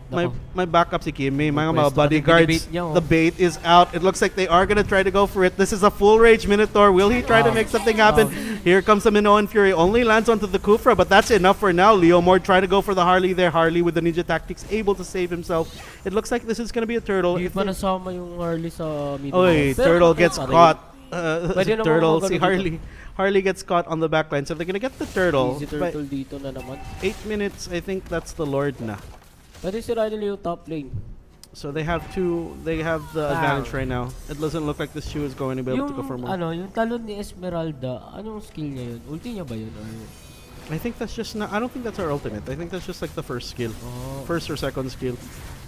my backup si Kimi, mga Pwesto bodyguards, na niya, oh. the bait is out. It looks like they are gonna try to go for it. This is a full rage Minotaur. Will he try to make something happen? Here comes the Minoan Fury. Only lands onto the Kufra, but that's enough for now. Leo Moore trying to go for the Harley there. Harley with the ninja tactics, able to save himself. It looks like this is gonna be a turtle. Hindi If pa they- nasama yung Harley sa middle. Oy, Pero turtle okay gets pa rin. caught. Pwede naman Turtle, magano si dito. Harley gets caught on the backline. So they're gonna get the turtle. Easy By turtle dito na naman. 8 minutes, I think that's the Lord na. Pwede sira nila yung top lane. So they have the advantage right now. It doesn't look like this shoe is going to be able to go for more. Yung talon ni Esmeralda, anong skill niya yun? Ulti niya ba yun? Or I think that's just not, I don't think that's our ultimate. I think that's just like the first skill. First or second skill.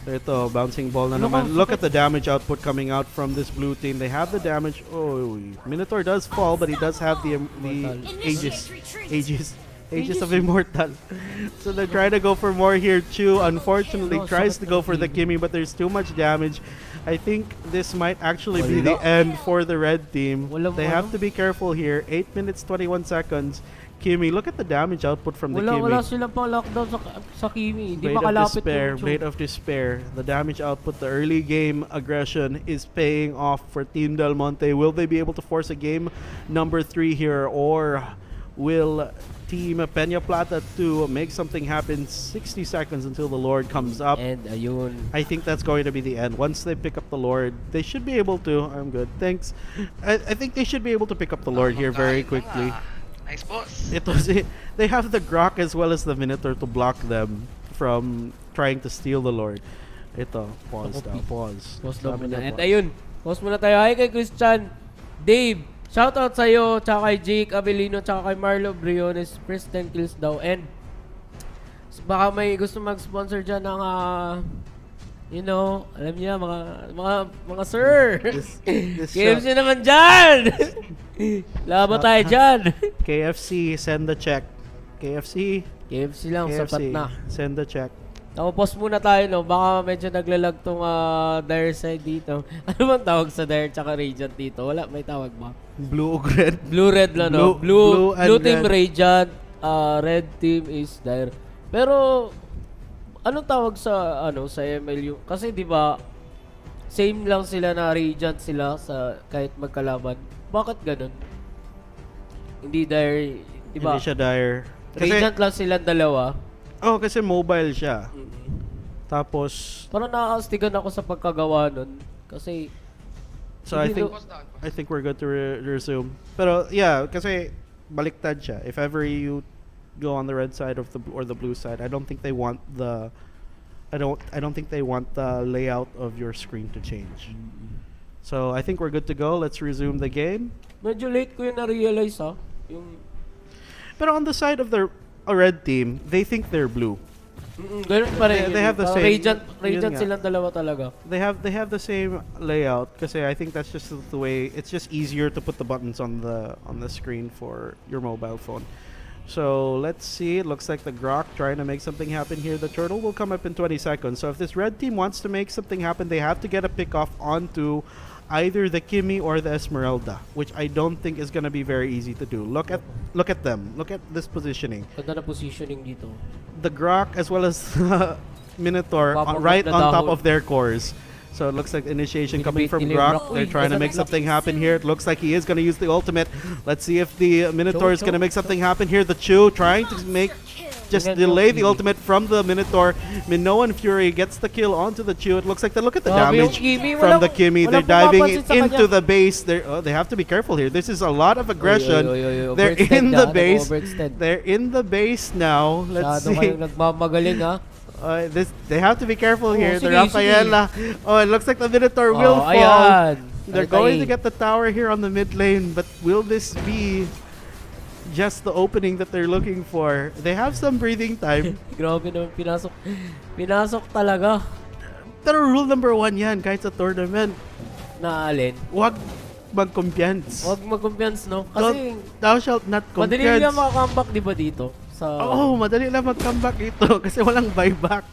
Ito, bouncing ball na naman. Look at the damage output coming out from this blue team. They have the damage. Oh, Minotaur does fall, but he does have the Aegis of Immortal. So they're trying to go for more here. Chu, unfortunately, tries to go for the Kimi, but there's too much damage. I think this might actually be the end for the red team. They have to be careful here. 8 minutes, 21 seconds. Kimi, look at the damage output from the Kimi. wala silang pang lockdown sa Kimi. Hindi Blade of makalapit Despair, yung Blade of Despair. The damage output, the early game aggression is paying off for Team Del Monte. Will they be able to force a game number 3 here, or will Team Peñaplata to make something happen? 60 seconds until the Lord comes up. And ayun. I think that's going to be the end. Once they pick up the Lord, they should be able to. I'm good. Thanks. I think they should be able to pick up the Lord here very quickly. Nice boss. They have the Grok as well as the Minotaur to block them from trying to steal the Lord. Ito, pause daw, pause. Pause daw Sabi muna. niya, And ayun, pause muna tayo. Hi kay Christian, Dave, shoutout sa'yo, tsaka kay Jake Abelino, tsaka kay Marlo Briones, first 10 kills daw. And baka may gusto mag-sponsor dyan ng you know, alam niya, mga sir. This KFC naman dyan! Laba tayo dyan! KFC, send the check. KFC, KFC lang, KFC, sapat na. send the check. Ako, pause muna tayo, no? Baka medyo naglalag tong dire side dito. Ano bang tawag sa dire tsaka Radiant dito? Wala, may tawag ba? Blue or red? Blue-red lang, no? Blue and Blue team red. Radiant, red team is dire. Pero, anong tawag sa, sa MLU? Kasi, di ba, same lang sila na Radiant sila sa kahit magkalaban. Bakit ganun? Hindi dire, di ba? Hindi siya dire. Radiant lang sila dalawa. Kasi mobile siya. Tapos, Parang nakakastigan ako sa pagkagawa nun. Kasi, so I hindi think we're good to resume. Pero yeah, kasi baliktad siya. If ever you go on the red side of the blue side, I don't think they want the layout of your screen to change. So I think we're good to go. Let's resume the game. medyo late ko yun na-realize, Yung But on the side of the red team, they think they're blue. Ganun pa rin. They have the same. Radiant yun nga. silang dalawa talaga. They have the same layout kasi I think that's just the way. It's just easier to put the buttons on the screen for your mobile phone. So let's see. It looks like the Grok trying to make something happen here. The turtle will come up in 20 seconds. So if this red team wants to make something happen, they have to get a pick off onto either the Kimi or the Esmeralda, which I don't think is going to be very easy to do. Look at them. Look at this positioning. Ganda na positioning dito. The Grok as well as Minotaur right on top of their cores. So it looks like initiation coming from Grok. They're trying to make something happen here. It looks like he is going to use the ultimate. Let's see if the Minotaur is going to make something happen here. The Chu trying to delay the ultimate from the Minotaur. Minoan Fury gets the kill onto the Chu. It looks like look at the damage from the Kimi. They're diving into the base. They have to be careful here. This is a lot of aggression. They're in the base. They're in the base now. Let's see. Nagmamagaling ha. They have to be careful here. The Rafaela. Oh, it looks like the Minotaur will fall. Ayan. They're going to get the tower here on the mid lane, but will this be just the opening that they're looking for? They have some breathing time. Grabe naman, pinasok talaga. Pero rule number 1 yan, kahit sa tournament. Na alin? Huwag mag-compiance. Huwag mag-compiance, no? Kasi Thou shalt not compiance. madali lang maka-comeback, di ba, dito? Madali lang mag-comeback ito kasi walang buyback.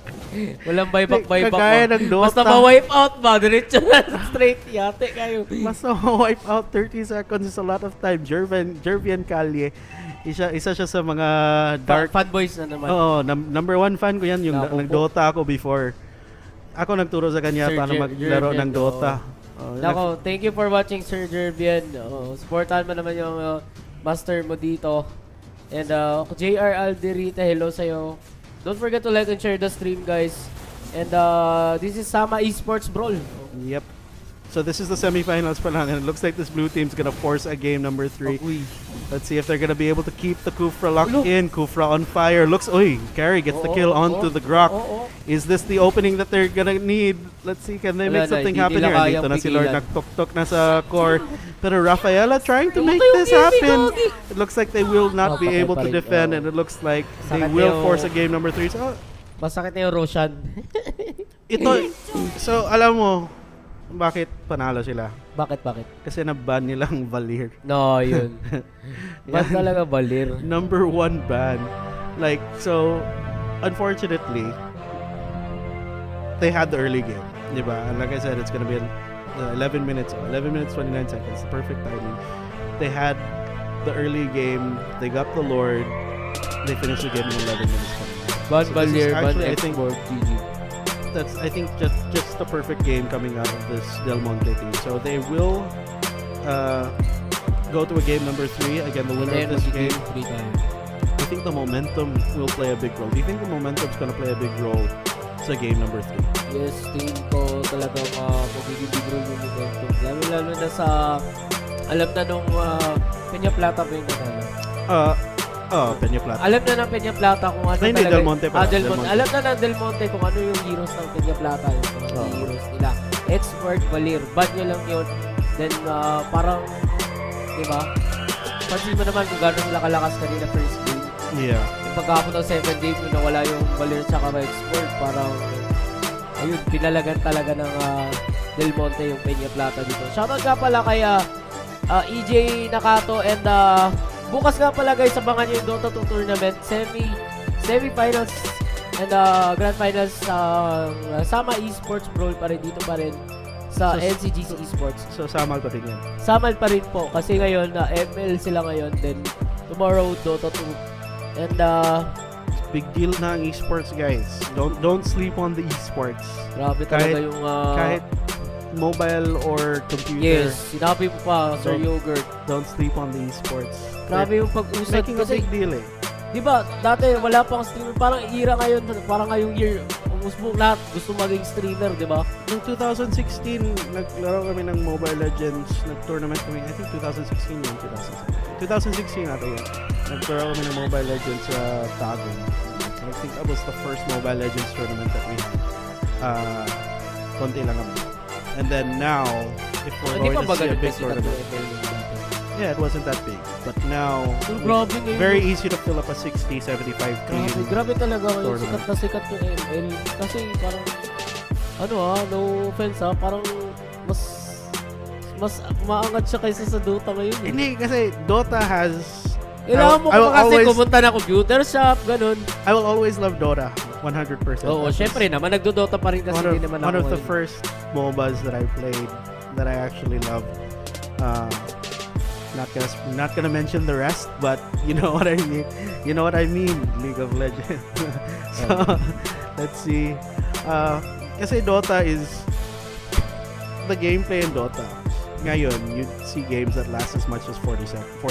Walang buyback. Kagaya ng Dota. Basta ma-wipe out ba, diretso na straight yate kayo. Basta ma-wipe out 30 seconds is a lot of time. Jervian Calye, isa siya sa mga dark fanboys na naman. Oo, number 1 fan ko yan. Yung nag-Dota ako before. Ako nagturo sa kanya paano maglaro ng Dota. Nako, thank you for watching, Sir Jervian. Supportahan mo naman yung master mo dito. And JR Alderita, hello sa'yo. Don't forget to like and share the stream, guys. And this is Sama Esports Brawl. Yep. So this is the semifinals pa lang, and it looks like this blue team's gonna force a game number 3. Let's see if they're gonna be able to keep the Kufra locked in. Kufra on fire. Carry gets the kill onto the Grok. Is this the opening that they're gonna need? Let's see, can they make something happen here? Dito na si Lord, nagtok-tok na sa core. Pero Rafaela trying to make this happen. It looks like they will not be able to defend, and it looks like they will force a game number 3. So, masakit na yung Roshan. So alam mo, bakit panalo sila? Bakit? Kasi na-ban nilang Valir. No, yun. Ban talaga Valir. Number 1 ban. Like, so, unfortunately, they had the early game. Diba? And like I said, it's gonna be 11 minutes, 29 seconds. Perfect timing. They had the early game. They got the Lord. They finished the game in 11 minutes. Ban Valir, ban Export, GG. That's, I think, just the perfect game coming out of this Del Monte team. So they will go to a game number 3. Again, the winner of this game. I think the momentum will play a big role. Do you think the momentum is going to play a big role sa game number 3? Yes, tingin ko talagang magiging big role yung momentum. Lalo na sa, alam na nung Peñaplata pa yung natalo. Peñaplata. Alam na ng Peñaplata kung ano talaga. Del Monte pa. Del Monte. Alam na ng Del Monte kung ano yung heroes ng Peñaplata. Yung heroes nila. Export, Valir. Bad nyo lang yun. Then, parang, di ba? Pansin mo naman kung gano'n sila kalakas kanina first game. Yeah. Yung pagkapon ng 7 game, nung nawala yung Valir tsaka Export, parang, ayun, pinalagan talaga ng Del Monte yung Peñaplata dito. Shoutout nga pala kay EJ Nakato and bukas nga pala guys, abangan nyo yung Dota 2 tournament, semi-finals and grand finals Sama Esports Brawl pa rin dito pa rin sa Ncgc Esports. So Samal pa rin yan. Samal pa rin po kasi ngayon ML sila ngayon, then tomorrow Dota 2. And big deal na ang esports, guys. Don't sleep on the esports. Grabe talaga yung kahit mobile or computer. Yes, sinabi mo pa, Sir Yogurt. Don't sleep on the esports. Grabe yung pag-usad making a big deal eh. Di ba, dati wala pang streamer, parang era ngayon, parang ngayong year, almost lahat gusto maging streamer, di ba? Noong 2016, naglaro kami ng Mobile Legends, nag-tournament kami, I think 2016 yun, 2016 ata yun. Naglaro kami ng Mobile Legends sa Tagum. I think that was the first Mobile Legends tournament that we had. Konti lang kami. And then now, if we're going to see a big tournament, yeah, it wasn't that big. But now, Grabe ngayon. very easy to fill up a 60, 75 Grabe, team. grabe talaga yung tournament. sikat na sikat yung ML. Kasi parang, no offense parang mas maangat siya kaysa sa Dota ngayon. Hindi, kasi Dota has... Kailangan mo I will pa kasi always- pumunta na computer shop, ganun. I will always love Dota, 100%. Oo, syempre naman, nagdo-Dota pa rin kasi one hindi naman ako. of the ngayon. first MOBAs that I played that I actually loved. Not gonna mention the rest, but you know what I mean. You know what I mean, League of Legends. So let's see. Kasi Dota is the gameplay in Dota. Ngayon, you see games that last as much as 40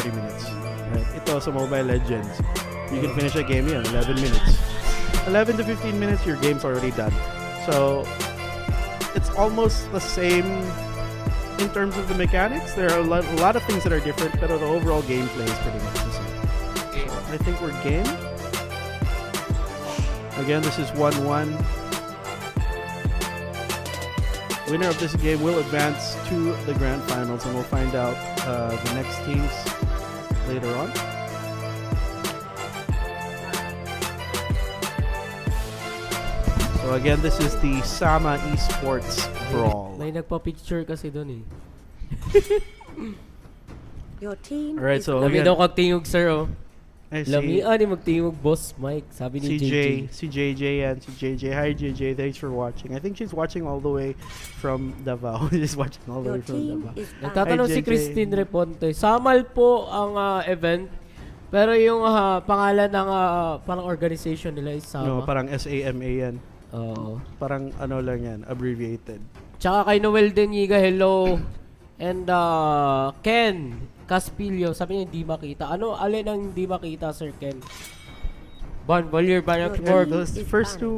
minutes. Right? Ito sa Mobile Legends, you can finish a game in 11 minutes. 11 to 15 minutes, your game's already done. So it's almost the same in terms of the mechanics. There are a lot of things that are different, but the overall gameplay is pretty much the same. Okay. I think we're game. Again, this is 1-1. Winner of this game will advance to the grand finals, and we'll find out the next teams later on. So again, this is the Sama Esports Brawl. May nagpa-picture kasi doon eh. Your team Alright, is so Lami again, daw kagtingog, sir, oh. I Lami, see ni magtingog, boss Mike. Sabi ni JJ. si JJ and si JJ. Hi JJ, thanks for watching. I think she's watching all the way from Davao. She's watching all the your way from team Davao. is banned. Nagtatanong Hi, si JJ. Christine Reponte. Samal po ang event. Pero yung pangalan ng parang organization nila is Sama. No, parang SAMA yan. Oo. Parang ano lang yan, abbreviated. Tsaka kay Noel Deniga, hello. And Ken Caspillo, sabi niya hindi makita. Alin ang hindi makita, Sir Ken? Van Valier, Banyak Your Sport. team Those is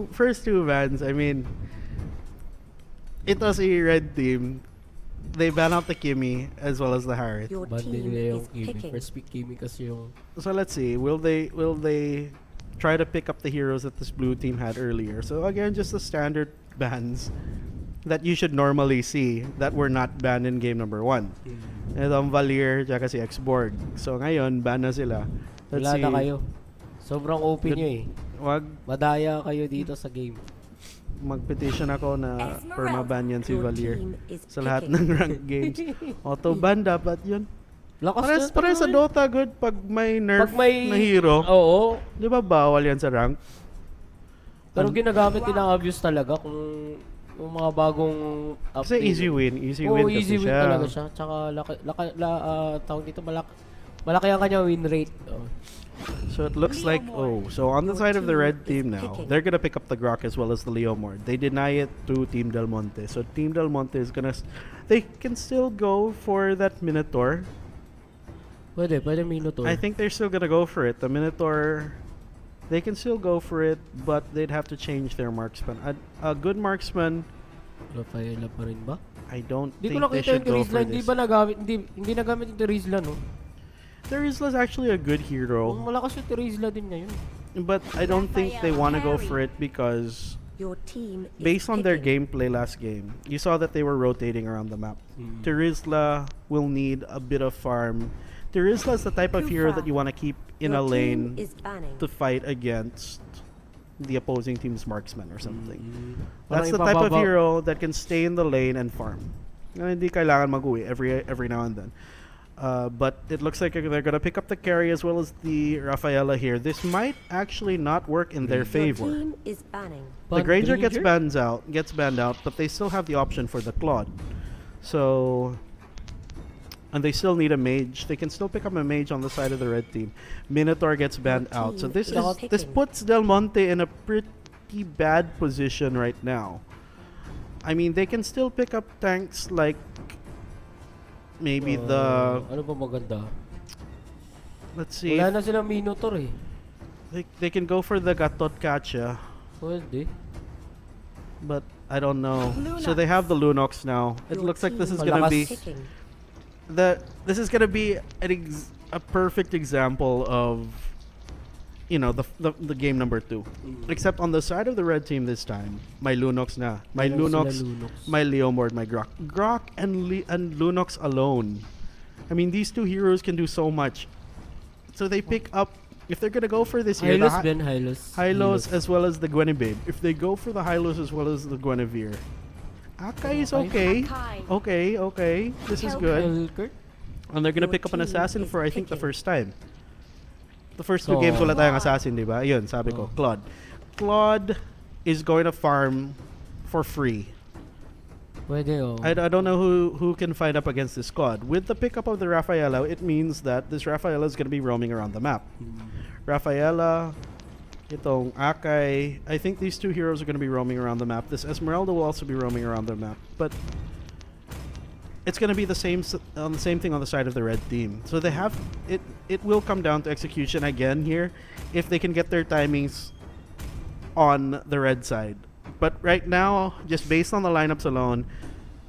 first two vans, I mean, ito si Red Team, they ban out the Kimi as well as the Harriet. Your Ban din team nila yung is Kimi. picking. First pick Kimi kasi yung... So let's see, will they try to pick up the heroes that this blue team had earlier? So again, just the standard bans that you should normally see that were not banned in game number 1. Ito ang Valier, tsaka si Xborg. So ngayon, ban na sila. Let's Wala see. na kayo. Sobrang open Good. nyo eh. Wag Madaya kayo dito sa game. mag-petition ako na permaban yan si Your Valier team is sa lahat picking. ng ranked games. Auto-ban dapat yun. Lakas Pares sa Dota good pag may nerf Pag may... na hero. Oo. Di ba bawal yan sa rank? Pero ginagamit din ang obvious talaga kung yung mga bagong Kasi easy win. Easy win kasi easy win siya. talaga siya. Tsaka tawag dito malaki ang kanya win rate. Oh. So it looks like, so on the Your side of the team red is team now, picking. they're gonna pick up the Grok as well as the Leomord. They deny it to Team Del Monte. So Team Del Monte is gonna, they can still go for that Minotaur. Pwede Minotaur. I think they're still gonna go for it. The Minotaur, they can still go for it, but they'd have to change their marksman. A good marksman, Rafaela pa rin ba? I don't Hindi ko think they nakita should yung go Terizla. for Hindi this. ba nagamit? Hindi nagamit yung Terizla, no? Terizla's actually a good hero, Malakas yung Terizla din ngayon. but I don't think they want to go for it because Your team is based on their picking. gameplay last game, you saw that they were rotating around the map. Mm. Terizla will need a bit of farm. Terizla is the type of hero that you want to keep in Your a team lane is banning. to fight against the opposing team's marksman or something. That's Parang the type of ipababaw- hero that can stay in the lane and farm. Hindi kailangan mag-uwi every now and then. But it looks like they're gonna pick up the carry as well as the Rafaela here. This might actually not work in their Your favor. team is banning. The Granger gets Granger? banned out, but they still have the option for the Claude. So, and they still need a mage. They can still pick up a mage on the side of the red team. Minotaur gets banned out. So team this is this picking. puts Del Monte in a pretty bad position right now. I mean, they can still pick up tanks like maybe the Ano ba maganda? let's see. Wala na silang Minotaur eh. They can go for the Gatot Kacha, Pwede. but I don't know. So they have the Lunox now. It Your looks like this is team gonna Malakas. be picking. this is gonna be a perfect example of the game number 2. Except on the side of the red team this time, my Lunox na. My Wala Lunox, sila Lunox. my Leomord, my Grok. Grok and Lunox alone I mean, these two heroes can do so much. So they pick up, if they're gonna go for this here, Hylos Ben, Hylos. Hylos as well as the Guinevere. If they go for the Hylos as well as the Guinevere, Akai is okay. Akai. Okay. This is good. Helker? And they're gonna Your pick up an team assassin is for I think the picking. first time. The first two games wala tayong assassin, di ba? Yun, sabi ko, Claude. Claude is going to farm for free. Pwede I don't know who can fight up against this squad. With the pickup of the Rafaela, it means that this Rafaela is going to be roaming around the map. Rafaela, itong Akai, I think these two heroes are going to be roaming around the map. This Esmeralda will also be roaming around the map. But it's going to be the same thing on the side of the red team. So they have it. It will come down to execution again here, if they can get their timings on the red side. But right now, just based on the lineups alone,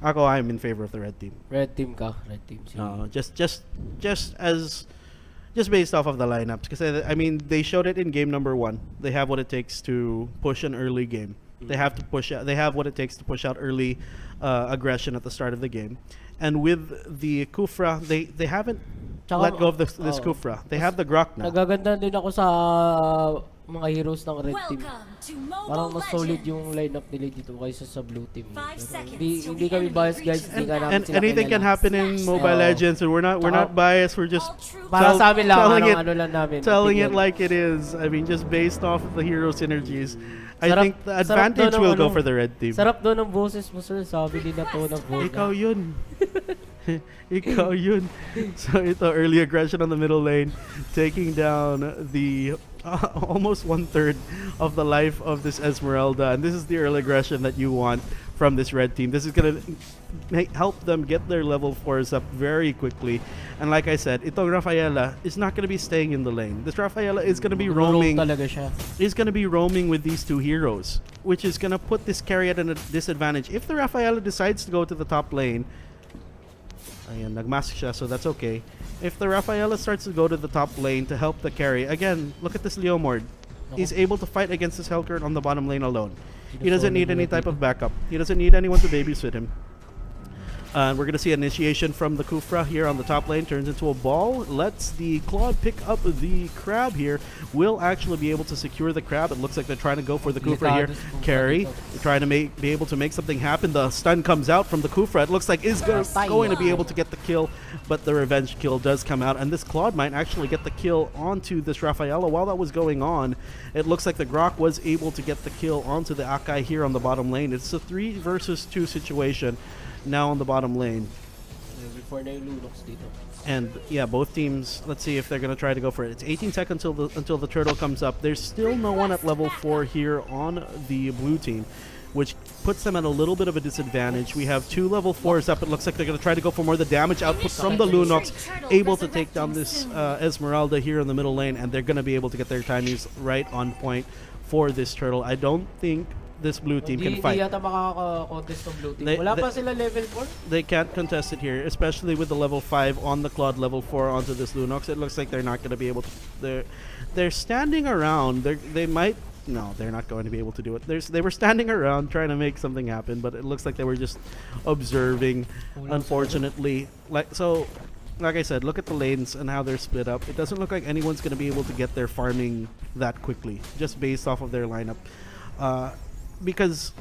I'm in favor of the red team. Red team ka. Red team. No, just based off of the lineups. Because I mean, they showed it in game number 1. They have what it takes to push an early game. They have to push out. They have what it takes to push out early aggression at the start of the game. And with the Kufra, they haven't let go of this Kufra. They have the Grok now. Nagaganda din ako sa mga heroes ng red team. Parang mas solid yung lineup nila dito kaysa sa blue team. Hindi kami biased, guys. Hindi ka namin And sila anything can kilala. happen in Mobile Legends. And we're not biased. We're just Para sa amin lang, telling ano lang namin. telling it Opinion. like it is. I mean, just based off of the hero synergies. I Sarap- think the sarap advantage doon ng will go ano, for the red team. Sarap doon ng boses mo, sir. Sabi nila to ng vote. Ikaw yun. Ikaw yun. So ito, early aggression on the middle lane, taking down the almost 1/3 of the life of this Esmeralda. And this is the early aggression that you want from this red team. This is going to help them get their level 4s up very quickly. And like I said, itong Rafaela is not going to be staying in the lane. This Rafaela is going to be roaming. Talaga siya. Is going to be roaming with these two heroes, which is going to put this carry at a disadvantage. If the Rafaela decides to go to the top lane, ayan, nagmask siya, so that's okay. If the Rafaela starts to go to the top lane to help the carry, again, look at this Leomord. He's able to fight against this Helcurt on the bottom lane alone. He doesn't need any type of backup. He doesn't need anyone to babysit him. We're going to see initiation from the Kufra here on the top lane. Turns into a ball. Lets the Claude pick up the crab here. Will actually be able to secure the crab. It looks like they're trying to go for the Kufra here. Carry. They're trying to be able to make something happen. The stun comes out from the Kufra. It looks like is going to be able to get the kill. But the revenge kill does come out. And this Claude might actually get the kill onto this Rafaela. While that was going on, it looks like the Grok was able to get the kill onto the Akai here on the bottom lane. It's a 3 versus 2 situation now on the bottom lane. Before na yung Lunox dito. And yeah, both teams, let's see if they're going to try to go for it. It's 18 seconds until the turtle comes up. There's still no one at level 4 here on the blue team, which puts them at a little bit of a disadvantage. We have 2 level 4s up. It looks like they're going to try to go for more of the damage output from the Lunox, able to take down this Esmeralda here in the middle lane, and they're going to be able to get their timings right on point for this turtle. I don't think this blue team can fight. Hindi yata makaka-contest ng blue team. Wala pa sila level 4? They can't contest it here, especially with the level 5 on the Claude, level 4 onto this Lunox. It looks like they're not going to be able to. They're standing around. They might. No, they're not going to be able to do it. They were standing around trying to make something happen, but it looks like they were just observing. Unfortunately, like I said, look at the lanes and how they're split up. It doesn't look like anyone's going to be able to get their farming that quickly, just based off of their lineup. Because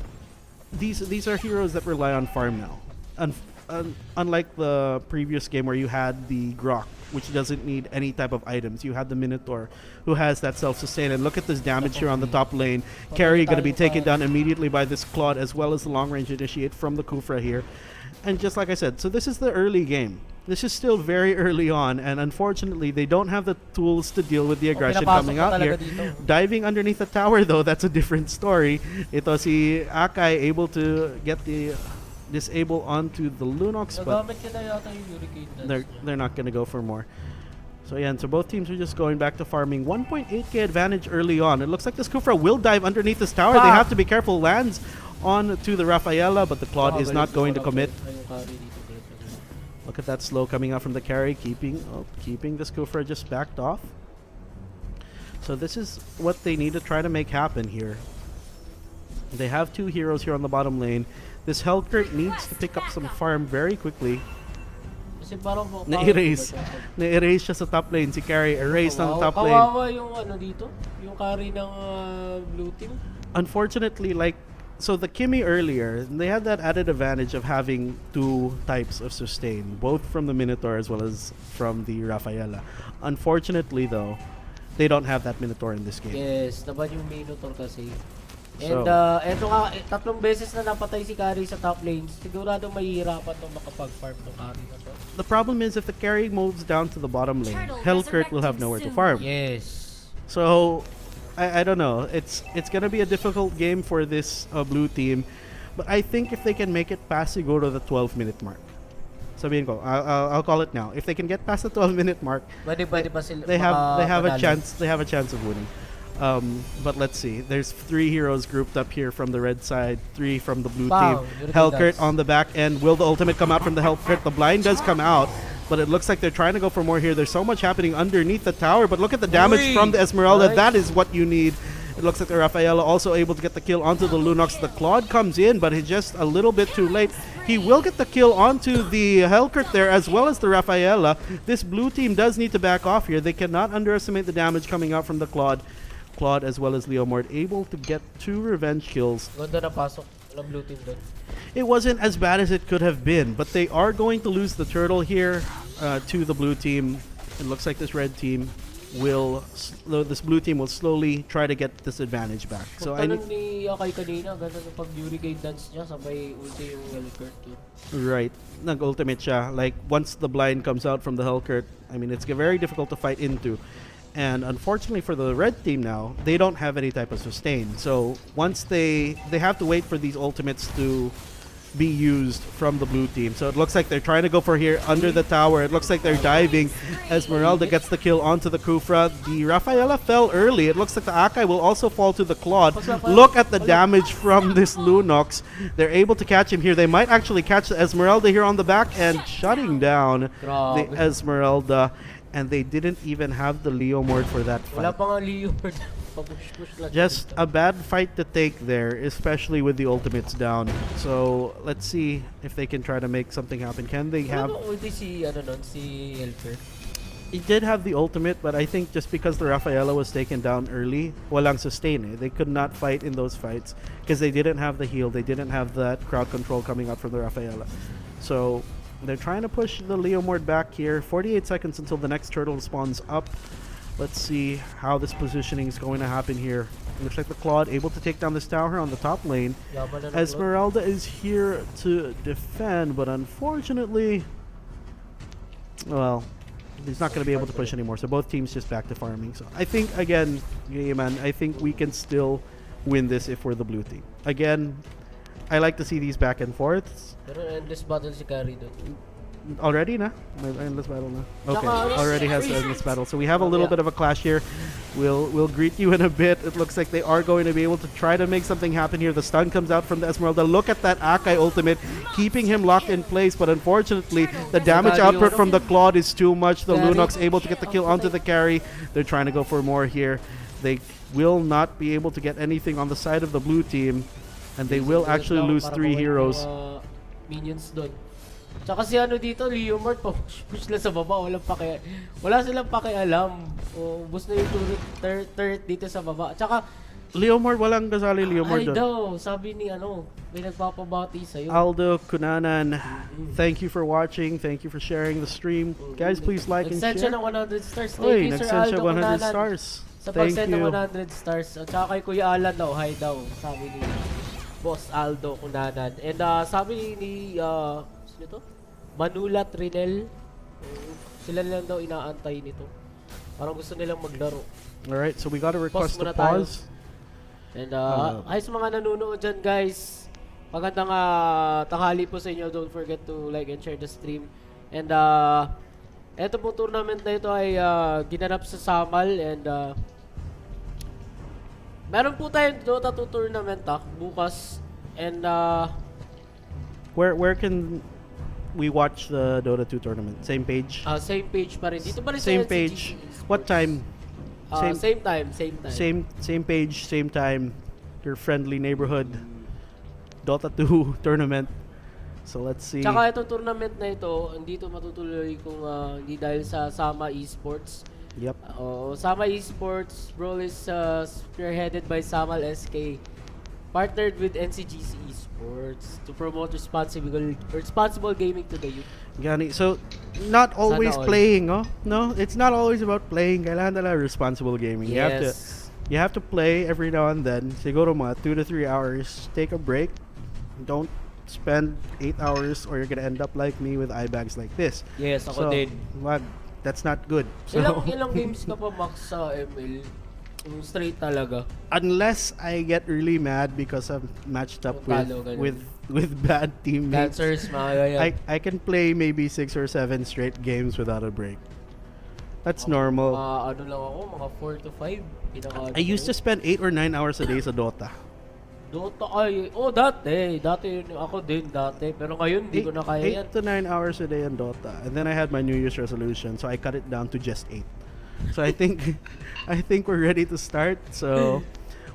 these are heroes that rely on farm now. Unlike the previous game where you had the Grok, which doesn't need any type of items. You had the Minotaur, who has that self-sustain. And look at this damage here on the top lane. Carry going to be taken down immediately by this Claude, as well as the long-range initiate from the Kufra here. And just like I said, so this is the early game. This is still very early on, and unfortunately, they don't have the tools to deal with the aggression coming out here. Diving underneath the tower, though, that's a different story. Ito si Akai able to get the disable onto the Lunox, but they're not going to go for more. So yeah, and so both teams are just going back to farming. 1.8k advantage early on. It looks like this Kufra will dive underneath this tower. They have to be careful. Lands on to the Rafaela, but the Claude is not going to commit. Look at that slow coming out from the carry, keeping this Kufra just backed off. So this is what they need to try to make happen here. They have 2 heroes here on the bottom lane. This Helcurt needs to pick up some farm very quickly. Kasi parang Na-erase. Na-erase siya sa top lane. Si Carry erased on the top lane. Kawawa yung ano dito, yung carry ng blue team. Unfortunately, like, so the Kimi earlier, they had that added advantage of having two types of sustain, both from the Minotaur as well as from the Rafaela. Unfortunately, though, they don't have that Minotaur in this game. Yes, naman yung Minotaur kasi. So- And eto nga, tatlong beses na napatay si Carry sa top lane. Sigurado mahihirapan itong makapag-farm ng Carry na to. The problem is if the carry moves down to the bottom lane, Hellkurt will have nowhere to farm. Yes. So, I don't know. It's gonna be a difficult game for this blue team, but I think if they can make it past go to the 12-minute mark. Sabihin ko, I'll call it now. If they can get past the 12-minute mark, Pwede ba sila they have a panalo? chance. They have a chance of winning. But let's see. There's 3 heroes grouped up here from the red side, 3 from the blue Wow, team. beautiful Hellkurt guys. on the back end. Will the ultimate come out from the Hellkurt? The blind does come out, but it looks like they're trying to go for more here. There's so much happening underneath the tower, but look at the damage Oi, from the Esmeralda. nice. That is what you need. It looks like the Rafaela also able to get the kill onto the Lunox. The Claude comes in, but he's just a little bit too late. He will get the kill onto the Hellkurt there as well as the Rafaela. This blue team does need to back off here. They cannot underestimate the damage coming out from the Claude. Claude as well as Leomord able to get 2 revenge kills. Ganda na pasok ng blue team doon. It wasn't as bad as it could have been, but they are going to lose the turtle here to the blue team. It looks like this red team this blue team will slowly try to get this advantage back. So I Pagtanong ni Akay kanina, ganda ng pag-hurricane dance niya, sabay ulti yung Hellkurt yun. right, nag-ultimate siya. Like once the blind comes out from the Hellkurt, I mean it's very difficult to fight into. And unfortunately for the red team now, they don't have any type of sustain. So once they have to wait for these ultimates to be used from the blue team. So it looks like they're trying to go for here under the tower. It looks like they're diving. Esmeralda gets the kill onto the Kufra. The Rafaela fell early. It looks like the Akai will also fall to the Claude. Look at the damage from this Lunox. They're able to catch him here. They might actually catch the Esmeralda here on the back and shutting down the Grabe. Esmeralda. And they didn't even have the Leomord for that Wala fight. pa nga Leo. Papush-push lang. Just a bad fight to take there, especially with the ultimates down. So let's see if they can try to make something happen. Can they have? Ano ulti si Hellkurt? He did have the ultimate, but I think just because the Rafaela was taken down early, walang sustain. They could not fight in those fights because they didn't have the heal. They didn't have that crowd control coming out from the Rafaela. So they're trying to push the Leomord back here. 48 seconds until the next turtle spawns up. Let's see how this positioning is going to happen here. Looks like the Claude able to take down this tower on the top lane. Yaman na ng Esmeralda is here to defend, but unfortunately, well, he's not going to be able to push anymore. So both teams just back to farming. So I think, again, man, I think we can still win this if we're the blue team. Again, I like to see these back and forths. Pero endless battle si Carry doon. Already na? May endless battle na? Okay, Tsaka, already has the endless battle. So we have a little Yeah. bit of a clash here. We'll greet you in a bit. It looks like they are going to be able to try to make something happen here. The stun comes out from the Esmeralda. Look at that Akai ultimate, keeping him locked in place. But unfortunately, the damage output from the Claude is too much. The Lunox able to get the kill onto the carry. They're trying to go for more here. They will not be able to get anything on the side of the blue team. And they will actually lose 3 heroes. Minions doon. Tsaka si dito, Leomord, push lang sa baba, wala silang pakialam. Ubus na yung turret dito sa baba. Tsaka, Leomord, walang kasali Leomord ay doon. daw, sabi ni may nagpapabati sa'yo. Aldo Kunanan, thank you for watching. Thank you for sharing the stream. Guys, please like and Nagsend siya share. ng 100 stars. Thank Oy, you, Sir nagsend siya Aldo 100 Kunanan. stars. Sa Thank pag-send ng you. 100 stars. At saka kay Kuya Alan daw, hi daw. Sabi ni Boss Aldo Kunanan. And sabi ni, sino to? Manulat Rinel. Sila lang daw inaantay nito. Parang gusto nilang maglaro. Alright, so we got a request to muna tayo. pause. And ay sa mga nanonood dyan guys, magandang tanghali po sa inyo. Don't forget to like and share the stream. And eto pong tournament na ito ay ginanap sa Samal. And meron po tayong Dota 2 tournament bukas. And Where can we watch the Dota 2 tournament? Same page? same page pa rin. Dito pa rin sa Same Ncgc page. Esports. What time? Same time. Same page, same time. Your friendly neighborhood Dota 2 tournament. So let's see. Tsaka itong tournament na ito, hindi ito matutuloy kung hindi dahil sa Sama Esports. Yep. Sama Esports, Brawl is spearheaded by Samal SK, partnered with Ncgc Esports to promote responsible gaming to the youth. Gani. So, not always Sana all. playing, oh? No, it's not always about playing. Kailangan talaga responsible gaming. Yes. You have to play every now and then. Siguro mga 2 to 3 hours. Take a break. Don't spend 8 hours or you're gonna end up like me with eye bags like this. Yes, ako So, din. wag. That's not good. So, Ilang games ka pa max sa ML? Yung straight talaga. unless I get really mad because I'm matched up with Talo, ganun. with bad teammates, Dancers, mga ganyan. I can play maybe 6 or 7 straight games without a break. That's normal. Ano lang ako, mga 4 to 5. I used to spend 8 or 9 hours a day sa Dota. Dota ay, dati yun, ako din dati, pero ngayon hindi ko na kaya yan. 8 to 9 hours a day on Dota, and then I had my New Year's resolution, so I cut it down to just 8. So I think we're ready to start. So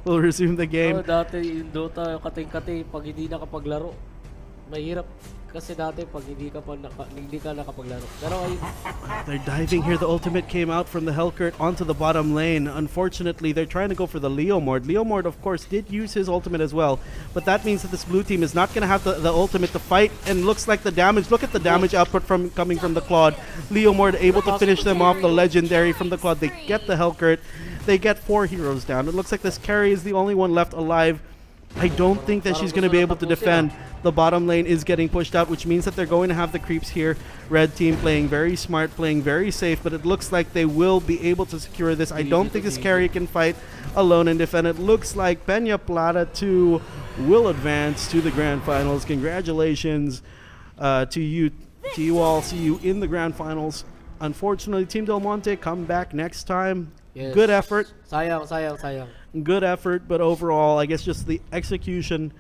we'll resume the game. Dati yung Dota, kating-kati, pag hindi nakapaglaro, mahirap. Kasi dati pag hindi ka nakapaglaro. Pero ayun, They're diving here. The ultimate came out from the Hellcurt onto the bottom lane. Unfortunately, they're trying to go for the Leomord. Leomord, of course, did use his ultimate as well. But that means that this blue team is not going to have the ultimate to fight. And looks like the damage. Look at the damage output coming from the Claude. Leomord able to finish them off. The legendary from the Claude. They get the Hellcurt. They get 4 heroes down. It looks like this carry is the only one left alive. I don't think that she's going to be able to defend. The bottom lane is getting pushed out, which means that they're going to have the creeps here. Red team playing very smart, playing very safe, but it looks like they will be able to secure this. I don't think this carry can fight alone and defend. It looks like Peñaplata 2 will advance to the grand finals. Congratulations to you all. See you in the grand finals. Unfortunately, Team Del Monte come back next time. yes. Good effort. Sayang. Good effort, but overall, I guess just the execution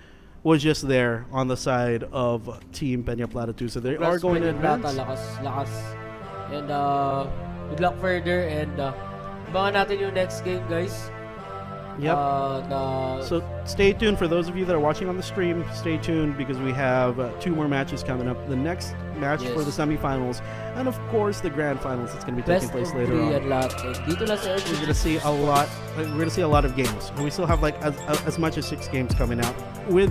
was just there on the side of Team Peñaplata 2. So they are going to advance. Lakas. And good luck further and abangan natin yung next game, guys. Yep. The So stay tuned for those of you that are watching on the stream. Stay tuned because we have 2 more matches coming up. The next match for the semifinals, and of course the grand finals that's going to be taking best place of later 3 on. yan lahat. Dito lang sa We're gonna see a lot. We're gonna see a lot of games, and we still have like as much as 6 games coming out. With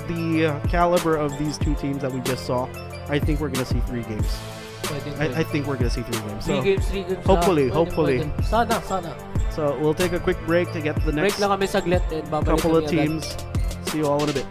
the caliber of these 2 teams that we just saw, I think we're gonna see 3 games. I think we're gonna see 3 games. So 3 games. hopefully. Pwede. Sana. So we'll take a quick break to get the Break next lang kami saglit and babalik couple of kami agad. teams. See you all in a bit.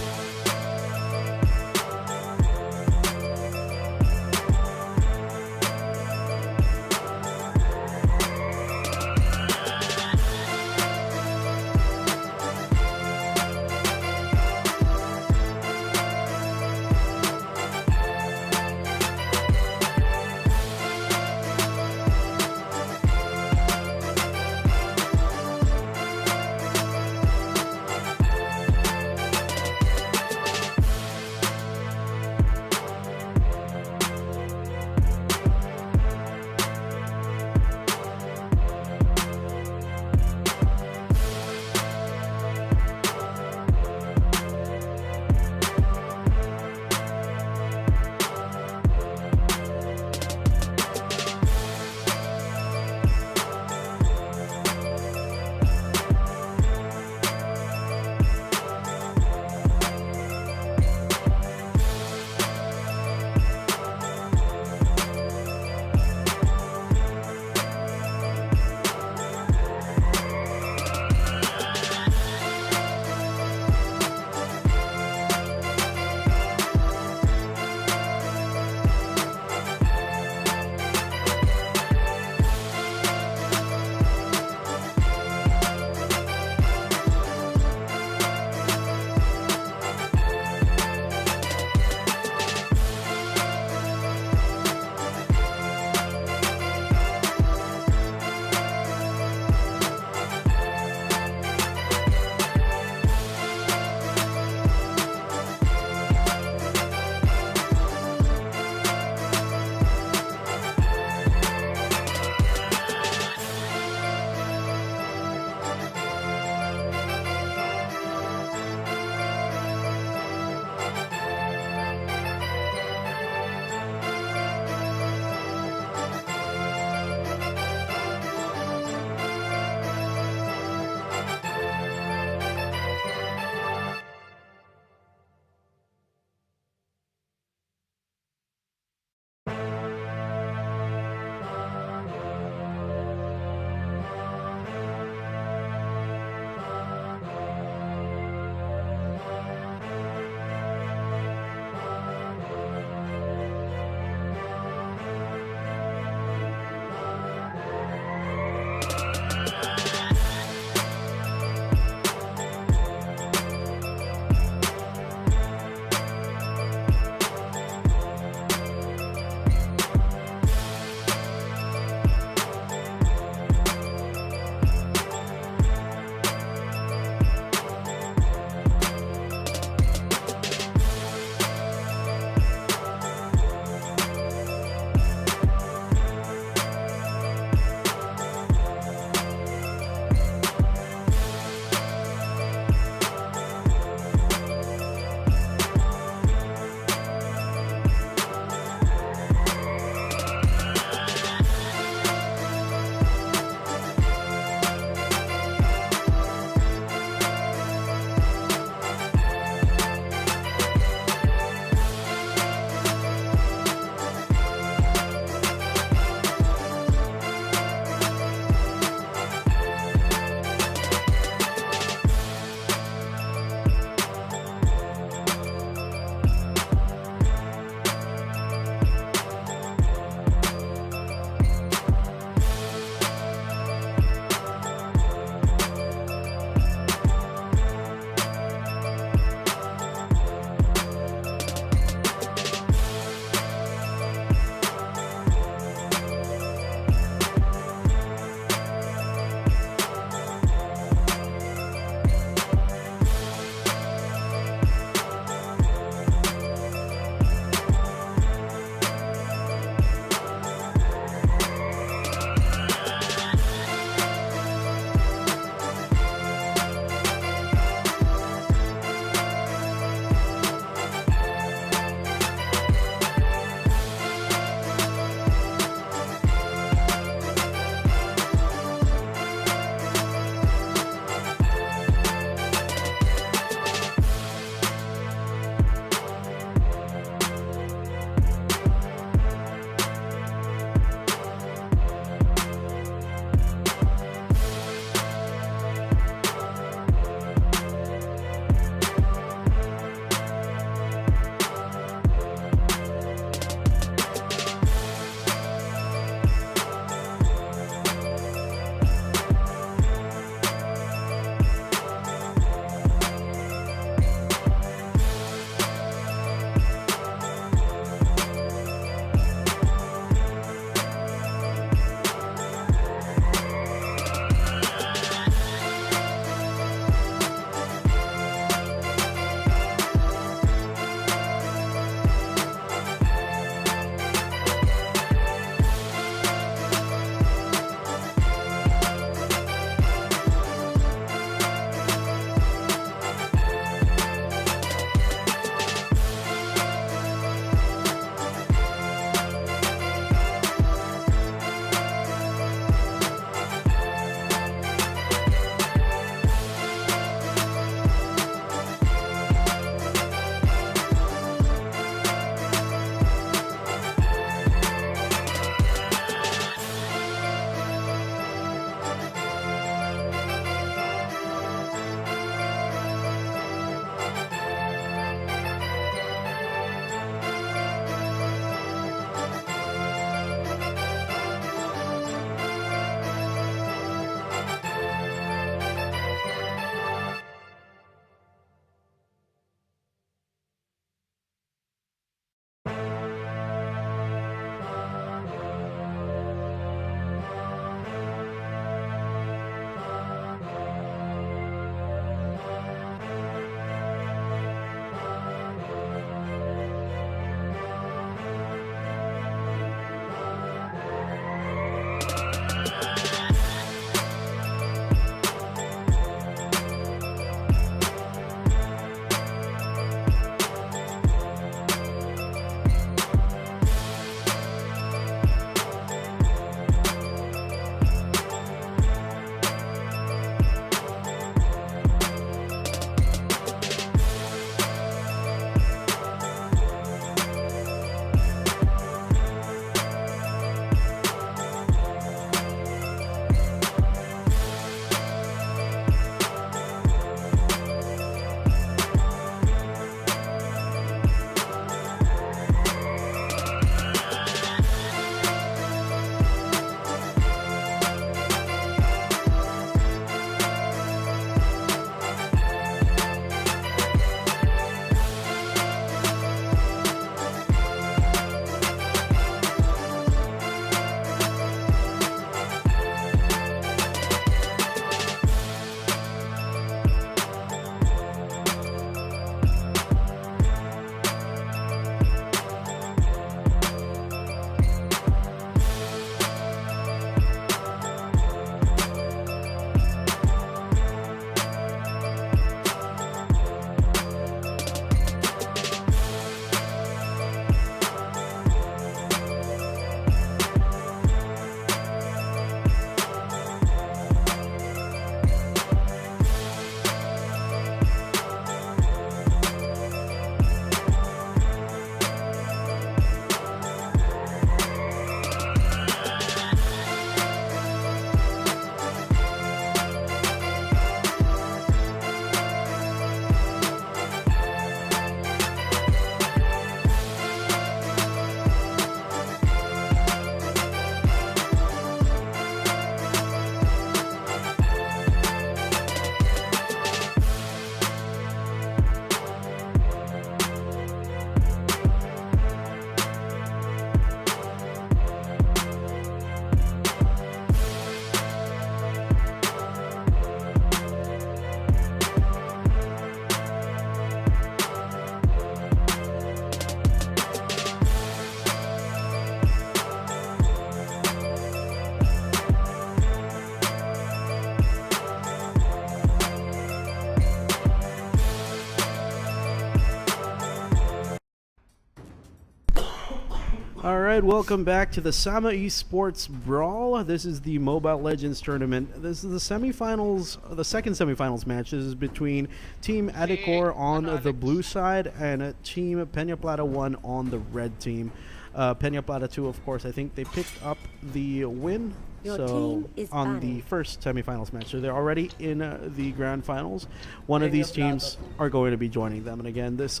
right, welcome back to the Sama Esports Brawl. This is the Mobile Legends tournament. This is the semifinals, the second semifinals match. This is between Team Adecor on the blue side and Team Peñaplata 1 on the red team. Peñaplata 2, of course, I think they picked up the win. Your So team is on the banning. first semifinals match, so they're already in the grand finals. One of these teams are going to be joining them. And again, this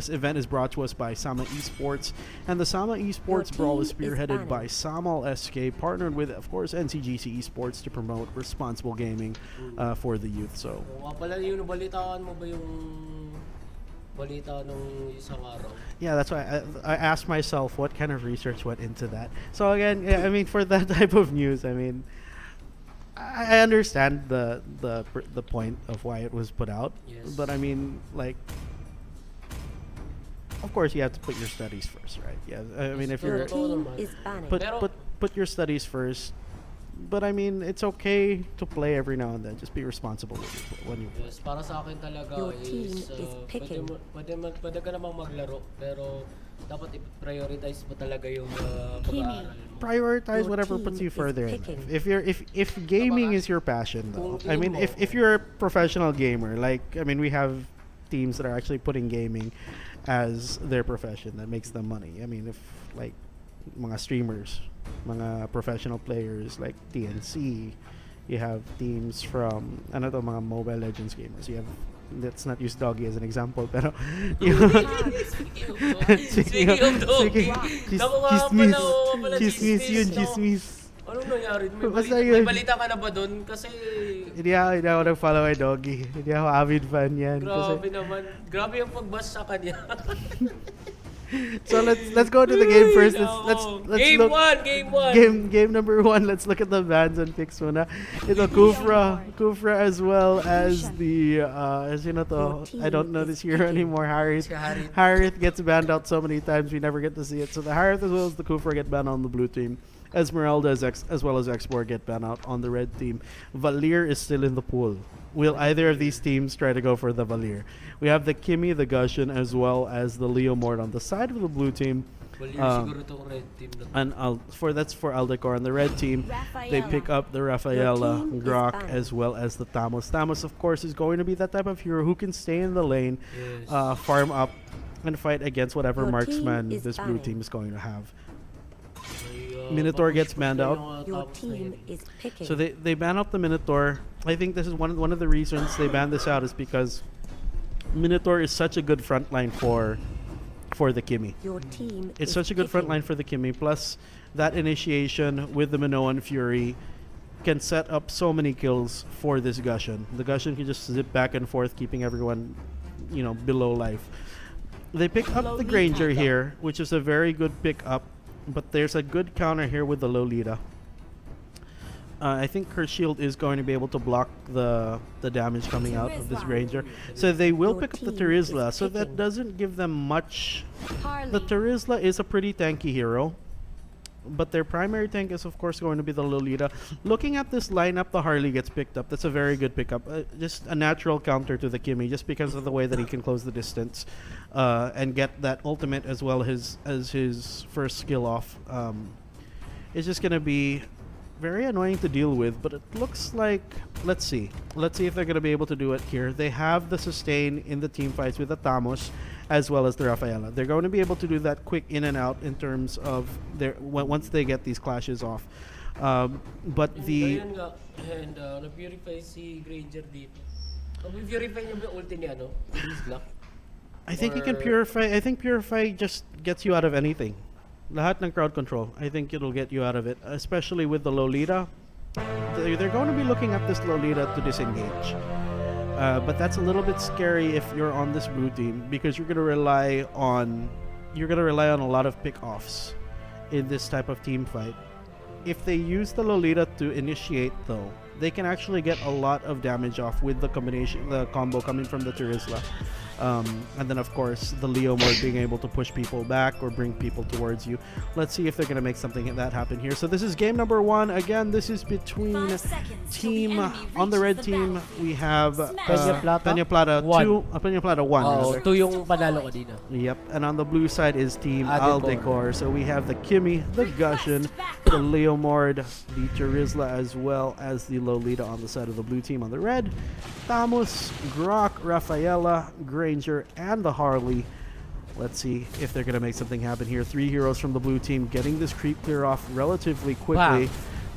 event is brought to us by Sama Esports, and the Sama Esports Brawl is team is spearheaded by banning. Samal SK, partnered with, of course, Ncgc Esports to promote responsible gaming for the youth. So Oo nga pala, yung balitaan mo ba yung balita nung isang araw? yeah, that's why I asked myself what kind of research went into that. So again, yeah, I mean, for that type of news, I mean, I understand the point of why it was put out, Yes. but I mean, like, of course, you have to put your studies first, right? Yeah, I mean, if Your you're team is banning. put your studies first, but I mean, it's okay to play every now and then. Just be responsible when you play. Yes, para sa akin talaga Your team is, is picking. pwede ka namang maglaro, pero dapat i-prioritize mo talaga yung pag-aaral mo. Prioritize Your whatever team puts you is further in picking. life. If gaming is your passion, though, Kung I mean, tingin mo, if you're a professional gamer, like, I mean, we have teams that are actually putting gaming as their profession that makes them money. I mean, if like mga streamers, mga professional players like TNC, you have teams from mga Mobile Legends gamers. You have, let's not use Doggy as an example, pero Speaking of Doggy, naku nga pala, oo nga pala, chismis yun, no? chismis. Anong nangyari? Basta May yun. balita ka na ba dun? Kasi Hindi ako nag-follow kay Doggy. Hindi ako avid fan yan. grabe naman. Grabe yung pag-bash sa kanya. So let's go to the game first. Let's Game look. 1! Game 1! Game number 1. Let's look at the bans and picks muna. Ito Kufra as well as the sino to? I don't know this hero anymore. Harith. Si Harith. Harith gets banned out so many times we never get to see it. So the Harith as well as the Kufra get banned on the blue team. Esmeralda as well as Export get banned out on the red team. Valir is still in the pool. Will either of these teams try to go for the Valir? We have the Kimi, the Gushin, as well as the Leomord on the side of the blue team. Valir siguro tong red team na to. And that's for Adecor. On the red team, they pick up the Rafaela, team is Grok, banned. as well as the Tamos. Tamos, of course, is going to be that type of hero who can stay in the lane, Yes. farm up, and fight against whatever Your marksman team is this blue banning. team is going to have. May, Minotaur gets papush-push banned na out. yung mga Your tapos na team yun. is picking. So they ban out the Minotaur. I think this is one of the reasons they banned this out is because Minotaur is such a good frontline for the Kimi. Your team It's is such a good picking. frontline for the Kimi. Plus, that initiation with the Minoan Fury can set up so many kills for this Gushin. The Gushin can just zip back and forth, keeping everyone, below life. They pick up the Granger here, which is a very good pickup, but there's a good counter here with the Lolita. I think her shield is going to be able to block the damage coming out of this Granger. So they will Your pick up the team is Terizla, so that picking. doesn't give them much. The Terizla is a pretty tanky hero, but their primary tank is, of course, going to be the Lolita. Looking at this lineup, the Harley gets picked up. That's a very good pickup. Just a natural counter to the Kimi, just because of the way that he can close the distance and get that ultimate as well as his first skill off. It's just going to be very annoying to deal with, but it looks like, let's see if they're going to be able to do it here. They have the sustain in the team fights with the Tamos as well as the Rafaela. They're going to be able to do that quick in and out in terms of once they get these clashes off. But the Ayun nga, and na-purify si Granger dito. Pag-purify niya ba yung ulti ni Terizla? I think you can Or- purify. I think purify just gets you out of anything. Lahat ng crowd control. I think it'll get you out of it, especially with the Lolita. They're going to be looking at this Lolita to disengage. But that's a little bit scary if you're on this blue team because you're gonna rely on a lot of pick-offs in this type of team fight. If they use the Lolita to initiate, though, they can actually get a lot of damage off with the combo coming from the Terizla. And then, of course, the Leo mode being able to push people back or bring people towards you. Let's see if they're going to make something that happen here. So this is game number 1. Again, this is between team on the red team. We have Peñaplata 2, Peñaplata 1. Oo, rather. 2 yung panalo kanina. Yep, and on the blue side is team Adecor. Adecor. So we have the Kimmy, the Gushin, the Leomord, the Turizla, as well as the Lolita on the side of the blue team. On the red, Tamus, Grok, Rafaela, Granger, and the Harley. Let's see if they're going to make something happen here. 3 heroes from the blue team getting this creep clear off relatively quickly.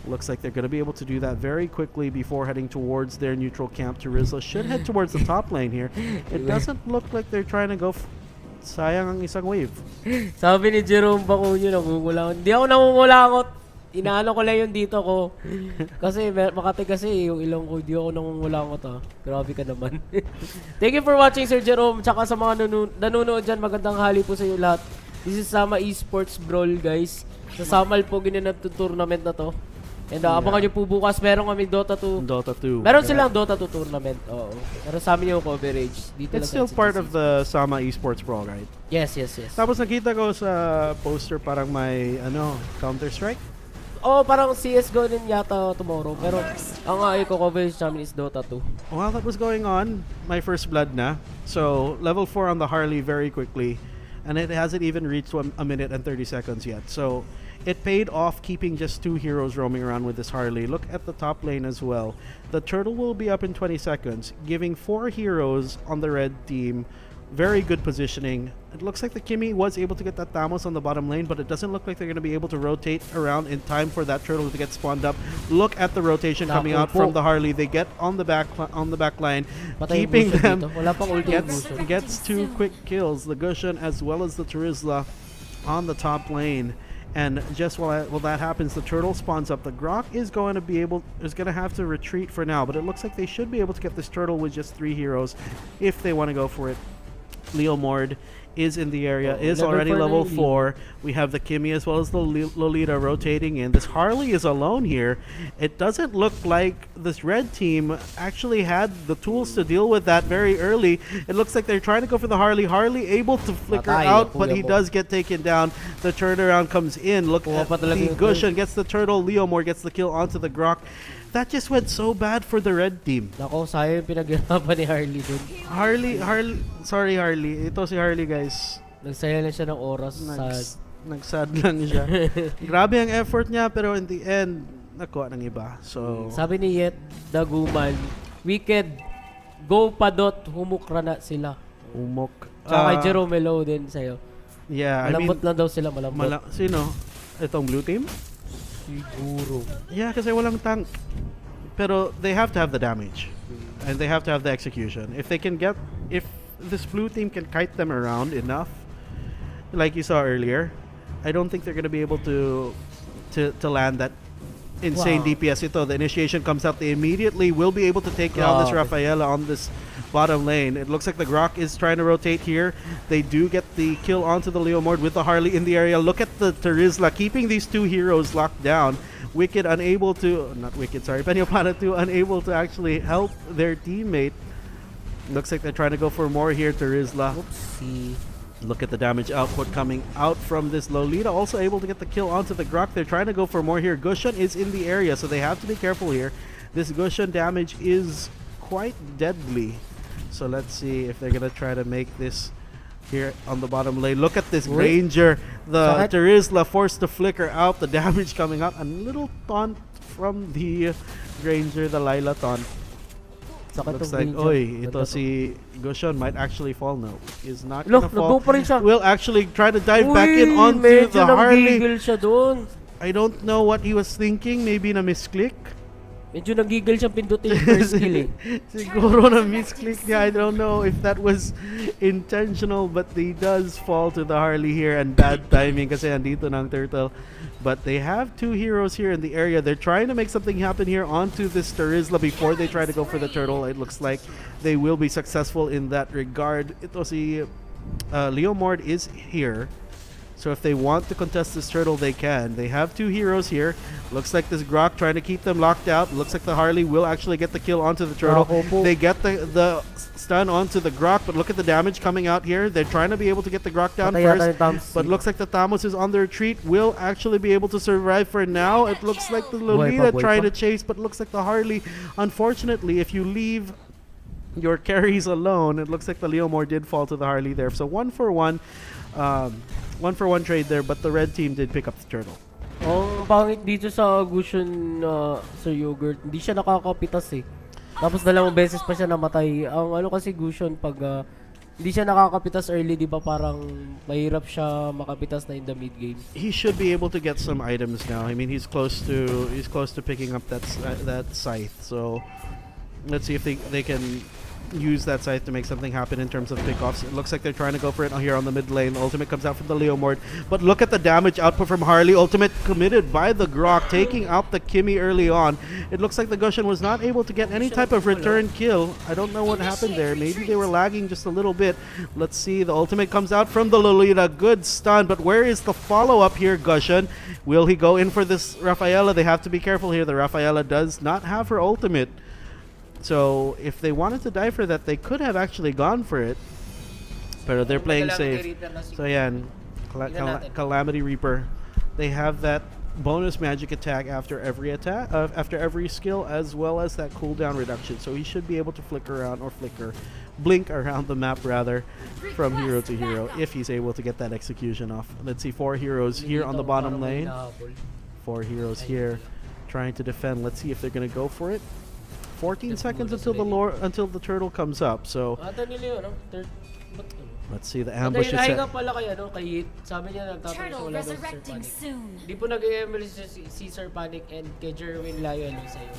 Looks like they're going to be able to do that very quickly before heading towards their neutral camp. Turizla should head towards the top lane here. It doesn't look like they're trying to go... Sayang ang isang wave. Sabi ni Jerome Bacunyo, nangungulangot. Hindi ako nangungulangot. Inaano ko lang yung dito ko. Kasi Makati kasi yung ilong ko, hindi ako nangungulangot ah. Grabe ka naman. Thank you for watching, Sir Jerome. Tsaka sa mga nanonood dyan, magandang hali po sa iyo lahat. This is Sama Esports Brawl, guys. Sa Samal po ginanap to tournament na to. And abangan nyo po bukas, meron kami Dota 2. Dota 2. Meron silang Dota 2 tournament. Oo. Pero sa amin yung coverage. Dito It's lang still part of the Sama Esports Brawl, right? Yes. Tapos nakita ko sa poster parang may Counter-Strike. Oh, parang CSGO din yata tomorrow. Pero ang i-coverage namin is Dota 2. While that was going on, my first blood na. So, level 4 on the Harley very quickly. And it hasn't even reached 1 minute and 30 seconds yet. So, it paid off keeping just 2 heroes roaming around with this Harley. Look at the top lane as well. The turtle will be up in 20 seconds, giving 4 heroes on the red team very good positioning. It looks like the Kimmy was able to get that Thamos on the bottom lane, but it doesn't look like they're going to be able to rotate around in time for that turtle to get spawned up. Look at the rotation coming out from the Harley. They get on the back line, keeping them. Gets 2 quick kills. The Gushin as well as the Turizla on the top lane. And just while that happens, the turtle spawns up. The Grok is going to have to retreat for now, but it looks like they should be able to get this turtle with just 3 heroes if they want to go for it. Leomord is in the area, is already level 4. We have the Kimmy as well as the Lolita rotating in. This Harley is alone here. It doesn't look like this red team actually had the tools to deal with that very early. It looks like they're trying to go for the Harley. Harley able to flicker out, but he does get taken down. The turnaround comes in. Look at the Gushin gets the turtle. Leomord gets the kill onto the Grok. That just went so bad for the red team. Nako, sayang yung pinaghirapan ni Harley dun. Sorry Harley. Ito si Harley, guys. Nagsaya lang siya ng oras. Nagsad lang siya. Grabe ang effort niya, pero in the end, nakuha ng iba. So, sabi ni Yet Daguman, Wicked, go padot, humukra na sila. Umok. Tsaka kay Jerome Melo din sa'yo. Yeah, malambot lang daw sila, malambot. Sino? Itong blue team? Siguro. Yeah, kasi walang tank. Pero they have to have the damage. And they have to have the execution. If this blue team can kite them around enough, like you saw earlier, I don't think they're going to be able to land that insane DPS. The initiation comes out. They immediately will be able to take down this Rafaela on this bottom lane. It looks like the Grok is trying to rotate here. They do get the kill onto the Leomord with the Harley in the area. Look at the Turizla keeping these 2 heroes locked down. Peñaplata 2 unable to actually help their teammate. Looks like they're trying to go for more here, Turizla. Oopsie. Look at the damage output coming out from this Lolita. Also able to get the kill onto the Grok. They're trying to go for more here. Gushin is in the area, so they have to be careful here. This Gushin damage is quite deadly. So let's see if they're going to try to make this here on the bottom lane. Look at this Granger. The Turizla forced to flicker out. The damage coming out. A little taunt from the Granger, the Lila taunt. Looks like, ito si Gushin might actually fall now. He's not gonna fall. Will actually try to dive back in onto the Harley. Siya dun. I don't know what he was thinking. Maybe na misclick. Medyo nagigil siya pindutin yung first kill eh. Siguro na misclick niya. I don't know if that was intentional, but he does fall to the Harley here, and bad timing kasi andito ng turtle. But they have 2 heroes here in the area. They're trying to make something happen here onto this Turizla before they try to go for the turtle. It looks like they will be successful in that regard. Ito si Leomord is here. So if they want to contest this turtle, they can. They have 2 heroes here. Looks like this Grok trying to keep them locked out. Looks like the Harley will actually get the kill onto the turtle. They get the stun onto the Grok, but look at the damage coming out here. They're trying to be able to get the Grok down first. But looks like the Tamos is on the retreat. Will actually be able to survive for now. It looks like the Lolita trying to chase, but looks like the Harley. Unfortunately, if you leave your carries alone, it looks like the Leomore did fall to the Harley there. So 1-for-1. 1-for-1 trade there, but the red team did pick up the turtle. Ang pangit dito sa Gusion Sir Yogurt, hindi siya nakakapitas eh. Tapos 2 beses pa siya namatay. Ang ano kasi Gusion pag hindi siya nakakapitas early, di ba parang mahirap siya makapitas na in the mid game. He should be able to get some items now. I mean, he's close to picking up that scythe. So let's see if they can use that scythe to make something happen in terms of pickoffs. It looks like they're trying to go for it here on the mid lane. Ultimate comes out from the Leomord, but look at the damage output from Harley. Ultimate committed by the Grok, taking out the Kimmy early on. It looks like the Gusion was not able to get any type of return kill. I don't know what happened there. Maybe they were lagging just a little bit. Let's see. The ultimate comes out from the Lolita. Good stun, but where is the follow-up here, Gusion? Will he go in for this Rafaela? They have to be careful here. The Rafaela does not have her ultimate. So if they wanted to die for that, they could have actually gone for it. But they're playing safe. So yeah, Calamity Reaper. They have that bonus magic attack after every attack, after every skill, as well as that cooldown reduction. So he should be able to blink around the map rather, from hero to hero if he's able to get that execution off. Let's see, 4 heroes here on the bottom lane. 4 heroes here trying to defend. Let's see if they're gonna go for it. 14 seconds until the turtle comes up. So let's see, the ambush is set. Pala kay kay Hit. Sabi niya nagtatanong siya wala daw Sir Panic. Hindi po nag-ML si Sir Panic and kay Jerwin Layo sa'yo.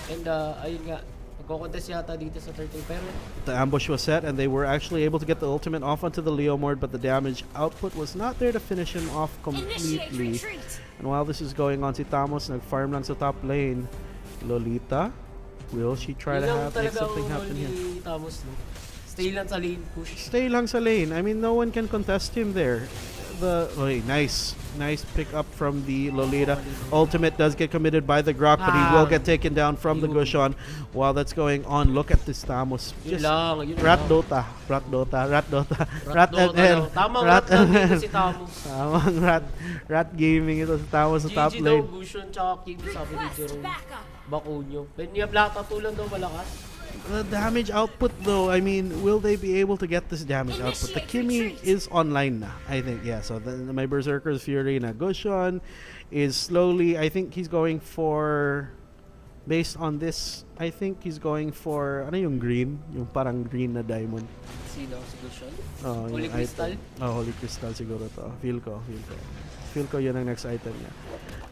And ayun nga, magko-contest yata dito sa turtle. Pero the ambush was set and they were actually able to get the ultimate off onto the Leomord, but the damage output was not there to finish him off completely. And while this is going on, si Tamos nag-farm lang sa top lane. Lolita, will she try to make something happen here? Tamos, no? Stay lang sa lane, push. Stay lang sa lane. I mean, no one can contest him there. Nice pick up from the Lolita. Ultimate does get committed by the Grok, but he will get taken down from the Gusion. While that's going on, look at this Tamos. Just Rat Dota. Tamang rat gaming si Tamos. Tamang rat gaming ito si Tamos sa top GG lane. daw, Gusion, tsaka Kimi, sabi ni Jerome. Bakunyo. Peñaplata tulang daw malakas. The damage output though, I mean, will they be able to get this damage output? The Kimmy is online na, I think. Yeah, so my Berserker's Fury na Gusion is slowly, I think he's going for, based on this, I think he's going for, ano yung green? Yung parang green na diamond. Sino? Si Gusion? Oh, Holy Crystal? Holy Crystal siguro to. Feel ko yun ang next item niya.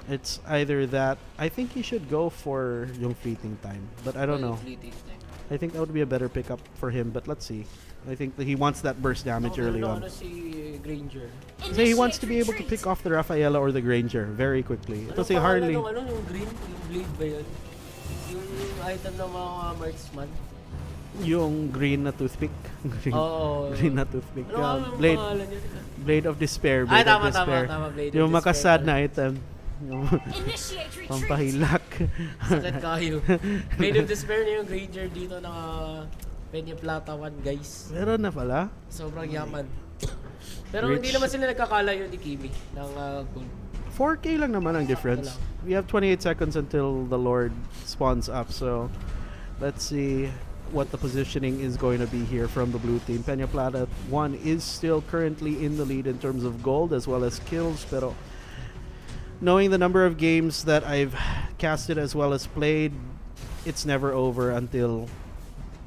It's either that, I think he should go for yung fleeting time, but I don't know. I think that would be a better pickup for him, but let's see. I think that he wants that burst damage early on. Si Granger. So he wants to be able to pick off the Rafaela or the Granger very quickly. Ito si Harley. Yung green? Yung blade ba yun? Yung item ng mga marksman? Yung green na toothpick. Green na toothpick. Blade of Despair. Tama. Blade yung of makasad na item. Pampahilak. Sakit kayo. Blade of Despair na yung Granger dito ng Peñaplata 1, guys. Meron na pala. Sobrang yaman. Pero hindi naman sila nagkakalayo ni Kimi ng gold. 4K lang naman ang difference. We have 28 seconds until the Lord spawns up. So let's see what the positioning is going to be here from the blue team. Peñaplata 1 is still currently in the lead in terms of gold as well as kills. Pero knowing the number of games that I've casted as well as played, it's never over until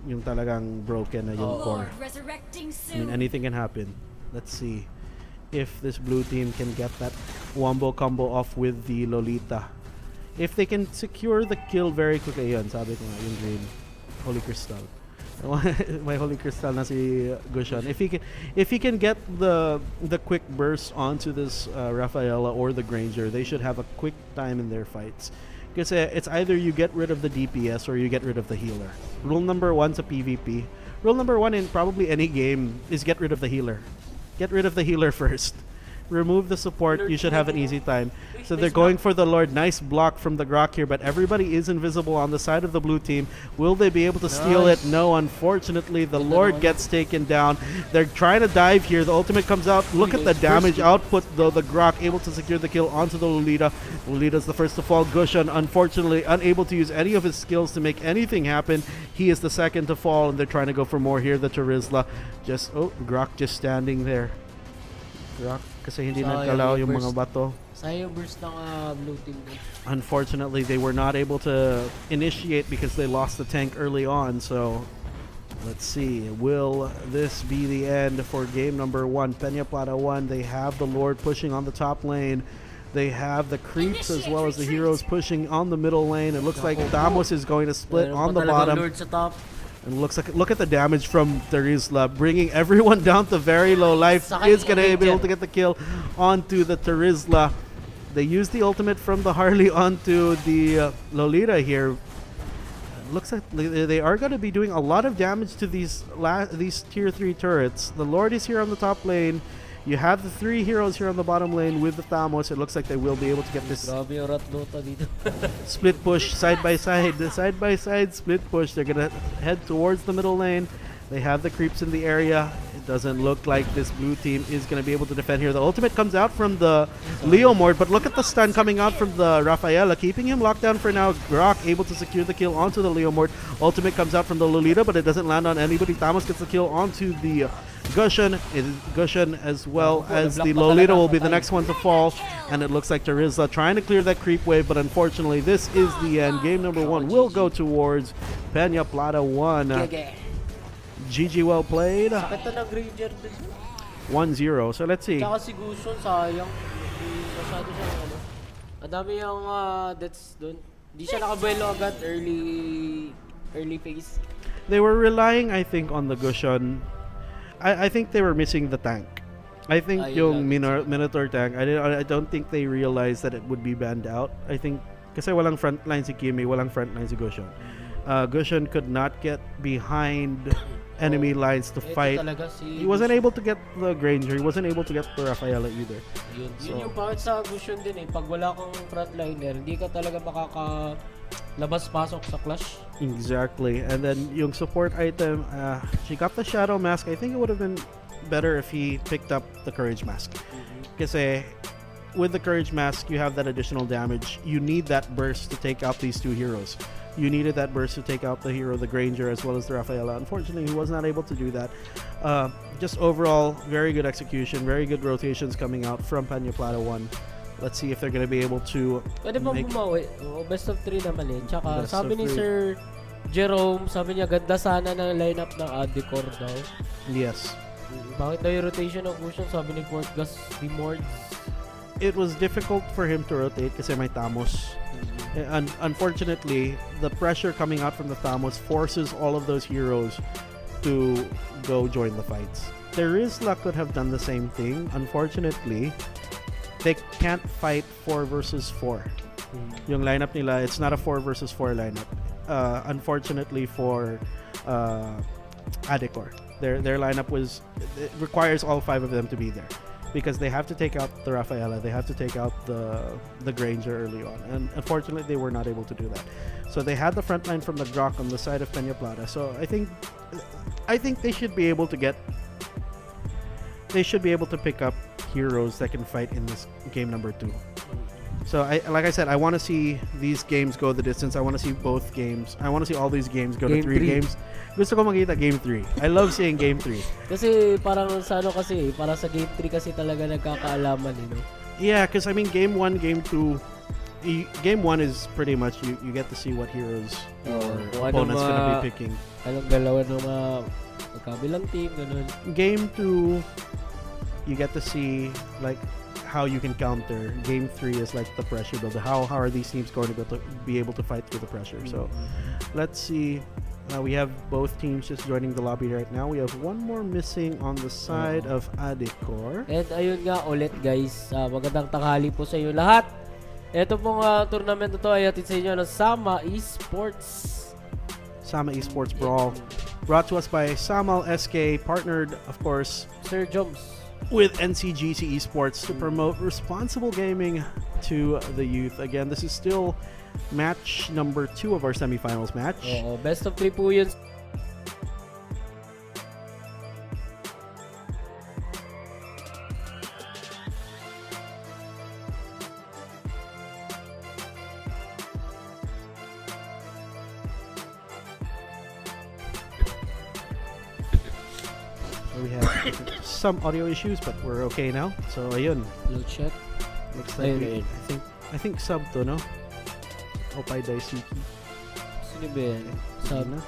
yung talagang broken na yung core. I mean, anything can happen. Let's see if this blue team can get that wombo combo off with the Lolita. If they can secure the kill very quickly, yun, sabi ko nga, yung green. Holy Crystal. My Holy Crystal na si Gusion. If he can get the quick burst onto this Rafaela or the Granger, they should have a quick time in their fights. Because it's either you get rid of the DPS or you get rid of the healer. Rule number 1 sa PvP. Rule number 1 in probably any game is get rid of the healer. Get rid of the healer first. remove the support, you should have an easy time. So they're going for the Lord. Nice block from the Grok here, but everybody is invisible on the side of the blue team. Will they be able to steal it? No, unfortunately, the Lord gets taken down. They're trying to dive here. The ultimate comes out. Look at the damage output, though. The Grok able to secure the kill onto the Lolita. Lolita's the first to fall. Gushan, unfortunately, unable to use any of his skills to make anything happen. He is the second to fall, and they're trying to go for more here. The Terizla Grok just standing there. Grok, kasi hindi nagkalaw yung mga bato. Sayang burst ng blue team. Unfortunately, they were not able to initiate because they lost the tank early on. So, let's see. Will this be the end for game number 1? Peñaplata 1. They have the Lord pushing on the top lane. They have the creeps as well as the heroes pushing on the middle lane. It looks like Thamos is going to split on the bottom. Lord sa top. And look at the damage from Terizla, bringing everyone down to very low life. Is going to be able to get the kill onto the Terizla. They use the ultimate from the Harley onto the Lolita here. Looks like they are going to be doing a lot of damage to these tier 3 turrets. The Lord is here on the top lane. You have the 3 heroes here on the bottom lane with the Thamos. It looks like they will be able to get this split push side by side split push. They're going to head towards the middle lane. They have the creeps in the area. It doesn't look like this blue team is going to be able to defend here. The ultimate comes out from the Leomord, but look at the stun coming out from the Rafaela, keeping him locked down for now. Grok able to secure the kill onto the Leomord. Ultimate comes out from the Lolita, but it doesn't land on anybody. Thamos gets the kill onto the Gushan. Gushan as well as the Lolita will be the next one to fall. And it looks like Terizla trying to clear that creep wave, but unfortunately this is the end. Game number 1 will go towards Peñaplata 1. GG, well played. 1-0. So let's see. Tsaka si Gushon, sayang. Masyado siya ang dami yung deaths dun. Di siya nakabuelo agad early phase. They were relying, I think, on the Gushan. I think they were missing the tank. I think yung Minotaur tank, I don't think they realized that it would be banned out. I think, kasi walang frontline si Kimi, walang frontline si Gushan. Gushan could not get behind enemy lines to fight. He wasn't able to get the Granger. He wasn't able to get the Rafaela either. Yun yung bakit sa Gushon din eh. Pag wala kang frontliner, hindi ka talaga makaka-labas-pasok sa clash. Exactly. And then yung support item, she got the Shadow Mask. I think it would have been better if he picked up the Courage Mask. Kasi with the Courage Mask, you have that additional damage. You need that burst to take out these 2 heroes. You needed that burst to take out the hero, the Granger, as well as the Rafaela. Unfortunately, he was not able to do that. Just overall, very good execution, very good rotations coming out from Peñaplata 1. Let's see if they're going to be able to Pwede bang bumawi? Best of 3 naman eh. Tsaka sabi ni Sir Jerome, sabi niya ganda sana ng lineup ng Adecor daw. Yes. Bakit daw yung rotation ng Gushon? Sabi ni Portgas, Remords. It was difficult for him to rotate kasi may Thamos. And unfortunately, the pressure coming out from the Thamos forces all of those heroes to go join the fights. Terizla could have done the same thing. Unfortunately, they can't fight 4 versus 4. Yung lineup nila, it's not a 4 versus 4 lineup. Unfortunately for Adecor, their lineup it requires all 5 of them to be there. Because they have to take out the Rafaela, they have to take out the Granger early on, and unfortunately they were not able to do that. So they had the front line from the Grok on the side of Peñaplata. So I think they should be able to pick up heroes that can fight in this game number 2. So like I said, I want to see these games go the distance. I want to see both games. I want to see all these games go to 3 games. Gusto ko makita game 3. I love seeing game 3. Kasi parang sa para sa game 3 kasi talaga nagkakaalaman eh, no? Yeah, because I mean game 1, game 2, game 1 is pretty much you get to see what heroes or opponents gonna be picking. Anong galawan ng mga magkabilang team, ganun. Game 2, you get to see like how you can counter. Game 3 is like the pressure build. How are these teams going to be able to fight through the pressure? So let's see. We have both teams just joining the lobby right now. We have one more missing on the side of Adecor. And ayun nga ulit guys, magandang tanghali po sa inyo lahat. Ito pong tournament na to ay hatid sa inyo ng Sama Esports. Sama Esports Brawl. Brought to us by Samal SK, partnered of course Sir Joms. with NCGC Esports to promote responsible gaming to the youth. Again, this is still match number 2 of our semifinals match. Oo, best of 3 po yun. We have some audio issues, but we're okay now. So ayun, Load check. looks like Ayun, I think sub to, no? Opay Daisuki. Sino ba yan? Sub. na.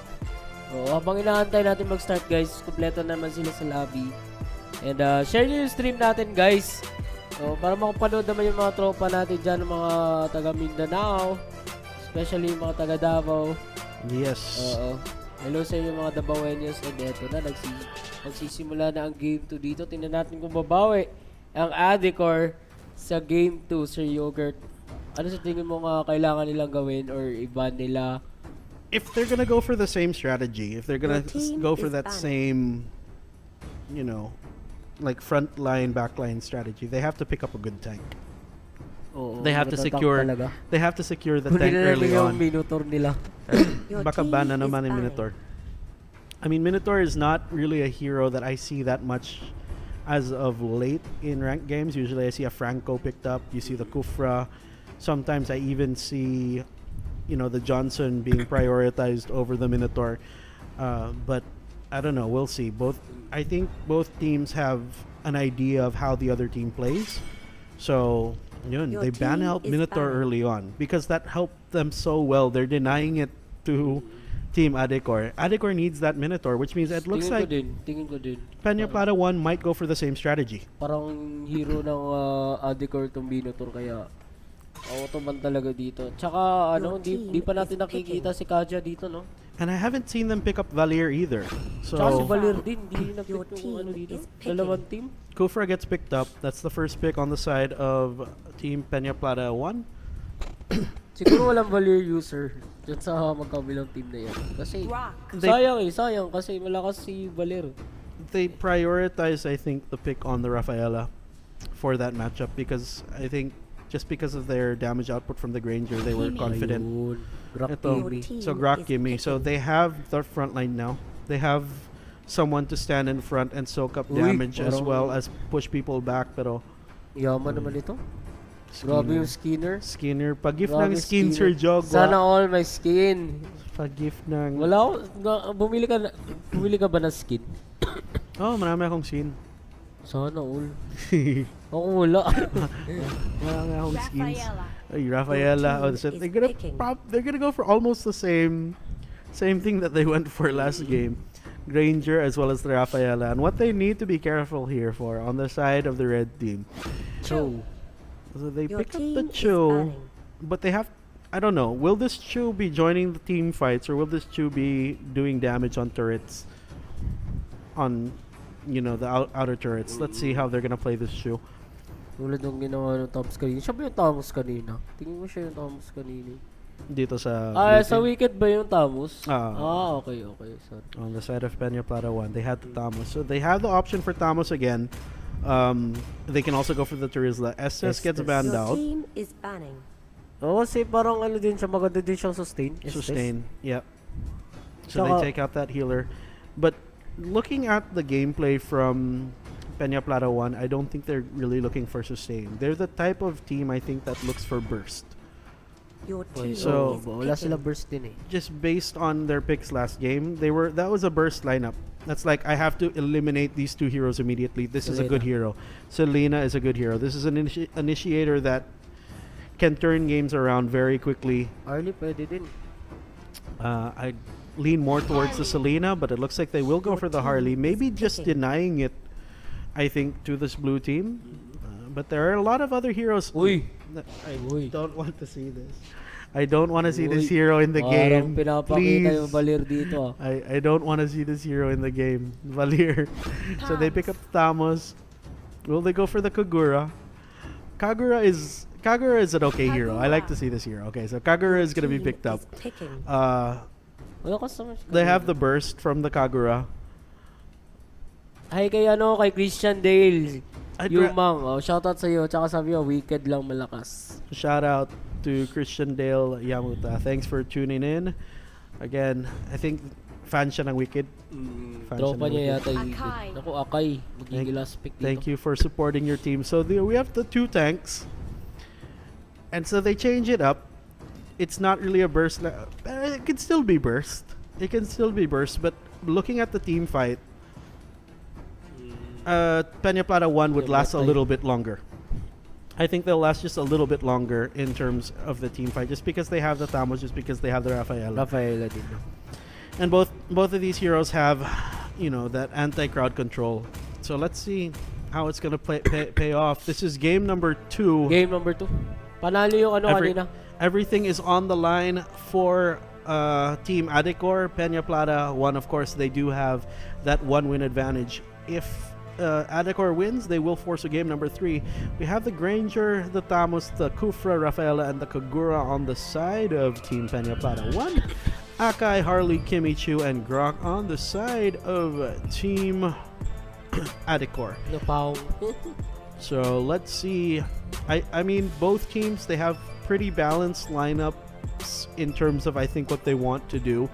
Oo, habang inaantay natin mag-start guys, kumpleto naman sila sa lobby. And share nyo yung stream natin guys. So, para makapanood naman yung mga tropa natin dyan, mga taga Mindanao. Especially yung mga taga Davao. Yes. Oo. Hello sa inyo mga Dabawenyos. And eto na, magsisimula na ang game 2 dito. Tingnan natin kung babawi ang Adecor sa game 2, Sir Yogurt. Ano sa tingin mo nga kailangan nilang gawin or iba nila? If they're gonna go for the same strategy, if they're gonna Your team go for is that banned. same, you know, like front line, back line strategy, they have to pick up a good tank. Oo, They have to matatak secure talaga. They have to secure the Kunin tank na lang early yung on. Minotaur nila. Your Baka team ban na is naman ni banning. Minotaur. I mean, Minotaur is not really a hero that I see that much as of late in ranked games. Usually I see a Franco picked up, you see the Kufra. Sometimes I even see, you know, the Johnson being prioritized over the Minotaur. But I don't know, we'll see. I think both teams have an idea of how the other team plays. So, yun, Your they ban team out is Minotaur banned. early on because that helped them so well. They're denying it to Team Adecor. Adecor needs that Minotaur, which means it looks like Tingin ko din. Peñaplata 1 might go for the same strategy. Parang hero ng Adecor tong Minotaur kaya auto man talaga dito. Tsaka ano, Your di pa team natin is nakikita picking. si Kaja dito, no? And I haven't seen them pick up Valier either. Tsaka si So Valir din, di Your na-pick yung team ano dito. is picking. Dalawang team. Kufra gets picked up. That's the first pick on the side of Team Peñaplata 1. Siguro walang Valir user dyan sa magkabilang team na yan. Kasi sayang kasi malakas si Valir. They prioritize, I think, the pick on the Rafaela for that matchup because I think just because of their damage output from the Granger, they were confident. Ayun. Grok Ito. TV. Team So Grok is gimme. So picking. they have their front line now. They have someone to stand in front and soak up Uy, damage as parang- well as push people back. Pero Yaman naman ito. Grabe yung Skinner. Skinner. Pag-gift Grabe ng skin, Sir Jog. Sana all may skin. Pag-gift ng... Wala ako, bumili ka ba ng skin? Oh, marami akong skin. Sana all. Ako wala. Marami akong skins. Ay, Your Rafaela. team Oh, so is they're picking. gonna go for almost the same thing that they went for last game. Granger as well as the Rafaela. And what they need to be careful here for on the side of the red team. Cho. So they Your pick up team the is Cho, banning. but they have, I don't know, will this Cho be joining the team fights or will this Cho be doing damage on turrets? On, you know, the outer turrets. Let's see how they're gonna play this Cho. Tulad ng ginawa ng Thomas kanina. Siya ba yung Thomas kanina? Tingin mo siya yung Thomas kanina. Dito sa Sa blue team. Wicked ba yung Thomas? Ah. Okay. Sorry. On the side of Peñaplata 1, they had the Tamos. So they have the option for Tamos again. They can also go for the Turizla. SS gets Estes. banned Your out. team is banning. Oo, kasi parang ano din siya, maganda din siyang sustain. Sustain. Yep. So Tsaka- they take out that healer. But looking at the gameplay from Peñaplata 1, I don't think they're really looking for sustain. They're the type of team I think that looks for burst. Your team So, is wala sila picking. burst din eh. Just based on their picks last game, that was a burst lineup. That's like I have to eliminate these two heroes immediately. This is a good hero. Selena is a good hero. This is an initiator that can turn games around very quickly. Arlie pwede din. I lean more towards the Selena, but it looks like they will go for the Harley. Maybe just denying it, I think, to this blue team. But there are a lot of other heroes. Uy! I Uy. don't want to see this. I don't want to see this Uy. hero in the Parang game. pinapakita yung Please. Valir dito ah. I don't want to see this hero in the game. Valier. So they pick up Tamos. Will they go for the Kagura? Kagura is an okay hero. I like to see this hero. Okay, so Kagura is gonna be Team picked up. is picking. Wala ka sa mas. They have the burst from the Kagura. Hi kay kay Christian Dale. I'd ra- Yumang, shoutout sa iyo. Tsaka sabi mo, wicked lang malakas. Shout out to Christian Dale Yamuta. Thanks for tuning in. Again, I think fan siya ng Wicked. Fan siya Tropa ng niya Wicked. yata yung wicked. Akay. Naku, Akay. Magiging last pick dito. Thank you for supporting your team. So we have the 2 tanks. And so they change it up. It's not really a burst. It can still be burst. It can still be burst. But looking at the team fight, Peñaplata 1 would last a little bit longer. I think they'll last just a little bit longer in terms of the team fight, just because they have the Thamos, just because they have the Rafaela. Rafaela din. And both of these heroes have, that anti-crowd control. So let's see how it's gonna pay off. This is game number 2. Game number 2. Panalo yung kanina. Everything is on the line for Team Adecor. Peñaplata 1, of course, they do have that 1-win advantage. If Adecor wins, they will force a game number 3. We have the Granger, the Thamos, the Kufra, Rafaela, and the Kagura on the side of Team Peñaplata 1. Akai, Harley, Kimichu, and Grok on the side of Team Adecor. Napaw. So let's see. I mean, both teams, they have pretty balanced lineups in terms of, I think, what they want to do.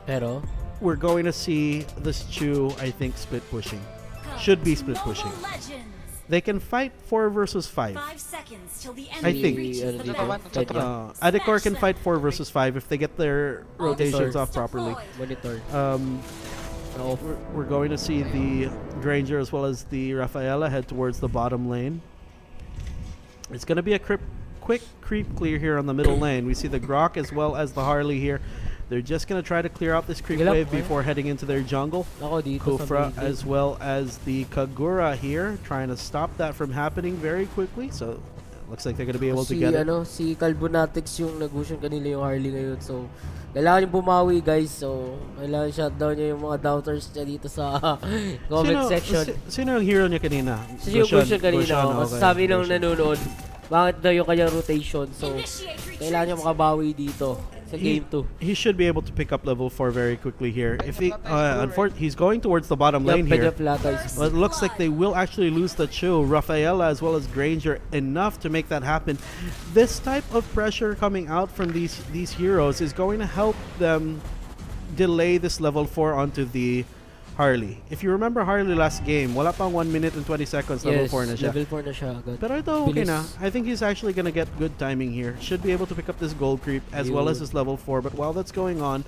Pero, We're going to see this Chu, I think, split pushing. Should be split pushing. They can fight 4 versus 5. 5 seconds till the I enemy think. reaches the Dito, battle. pwede yan. Adecor can fight 4 versus 5 if they get their rotations off properly. Monitor. We're going to see the Granger as well as the Rafaela head towards the bottom lane. It's going to be a quick creep clear here on the middle lane. We see the Grok as well as the Harley here. They're just going to try to clear out this creep Gilap, wave before heading into their jungle. Ako dito sa Kufra mid lane. as well as the Kagura here, trying to stop that from happening very quickly. So looks like they're going to be able to get it. Si Calbonatics yung nag-gusion kanila yung Harley ngayon. So, kailangan yung bumawi, guys. So, kailangan shutdown niya yung mga doubters niya dito sa comment section. Sino yung hero niya kanina? Si yung gusion kanina. Gushan, Kasi okay. sabi ng Gushan. nanonood, bakit daw yung kanyang rotation. So, kailangan niya makabawi dito sa game 2. He should be able to pick up level 4 very quickly here. If he, he's going towards the bottom lane here. But it looks like they will actually lose the Chu. Rafaela as well as Granger enough to make that happen. This type of pressure coming out from these heroes is going to help them delay this level 4 onto the Harley. If you remember Harley last game, wala pang 1 minute and 20 seconds, level 4 na siya. Level 4 na siya agad. Pero ito okay Bilis. na. I think he's actually gonna get good timing here. Should be able to pick up this gold creep as well as his level 4. But while that's going on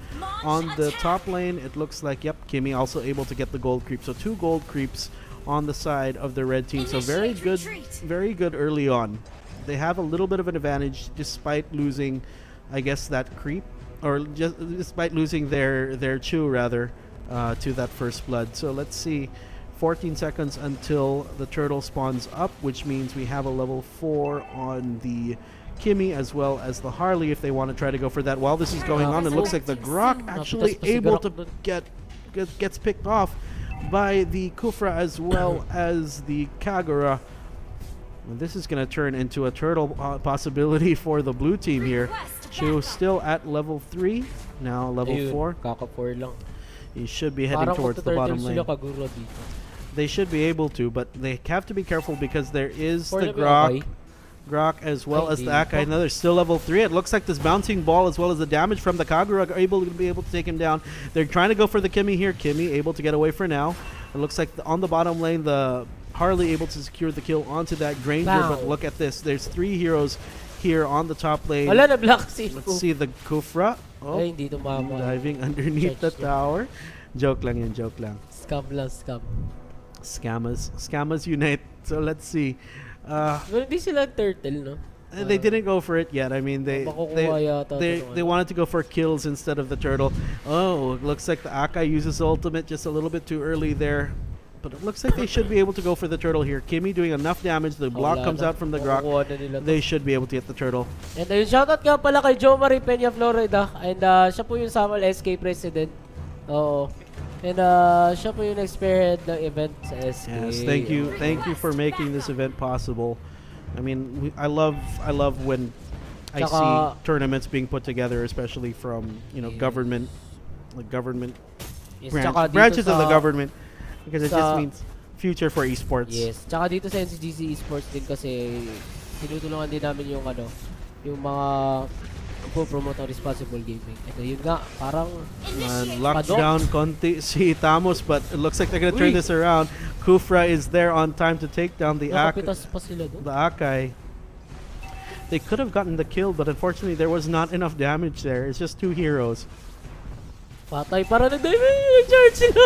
the top lane, it looks like, yep, Kimmy also able to get the gold creep. So 2 gold creeps on the side of the red team. So very good early on. They have a little bit of an advantage despite losing, I guess, that creep. Or just despite losing their Chu rather. To that first blood. So let's see, 14 seconds until the turtle spawns up, which means we have a level 4 on the Kimmy as well as the Harley if they want to try to go for that. While this is going on, it looks like the Grok actually able to gets picked off by the Kufra as well as the Kagura. And this is going to turn into a turtle possibility for the blue team here. Chu still at level 3, now level 4. Kaka 4 lang. He should be heading towards the bottom lane. They should be able to, but they have to be careful because there is the Grok as well as the Akai. Now they're still level 3. It looks like this bouncing ball as well as the damage from the Kagura are able to take him down. They're trying to go for the Kimmy here. Kimmy able to get away for now. It looks like on the bottom lane, the Harley able to secure the kill onto that Granger. But look at this. There's 3 heroes here on the top lane. Wala na block si Let's see the Kufra. Oh, ay, hindi tumama. diving underneath the tower. Joke lang yun, joke lang. Scam lang, scam. Scammers unite. So let's see. Well, hindi sila turtle, no? They didn't go for it yet. I mean, they wanted to go for kills instead of the turtle. Oh, it looks like the Akai uses ultimate just a little bit too early there. But it looks like they should be able to go for the turtle here. Kimmy doing enough damage. The block comes out from the Grok. They should be able to get the turtle. And ayun, shoutout nga pala kay Jo Marie Peña Florida. And siya po yung Samuel SK President. Oo. And siya po yung nag-spearhead ng event sa SK. Yes, thank you for making this event possible. I mean, I love when I see tournaments being put together, especially from government Yes, tsaka dito branches of sa- the government, because it just sa- means future for esports. Yes. Tsaka dito sa Ncgc Esports din kasi tinutulungan din namin yung yung mga promote ng responsible gaming. Ito yun nga, parang And Padok. lockdown konti si Tamos, but it looks like they're gonna turn Uy. this around. Kufra is there on time to take down the nakapitas pa sila doon. Akai. They could have gotten the kill, but unfortunately there was not enough damage there. It's just 2 heroes. Patay para nag-diving charge sila.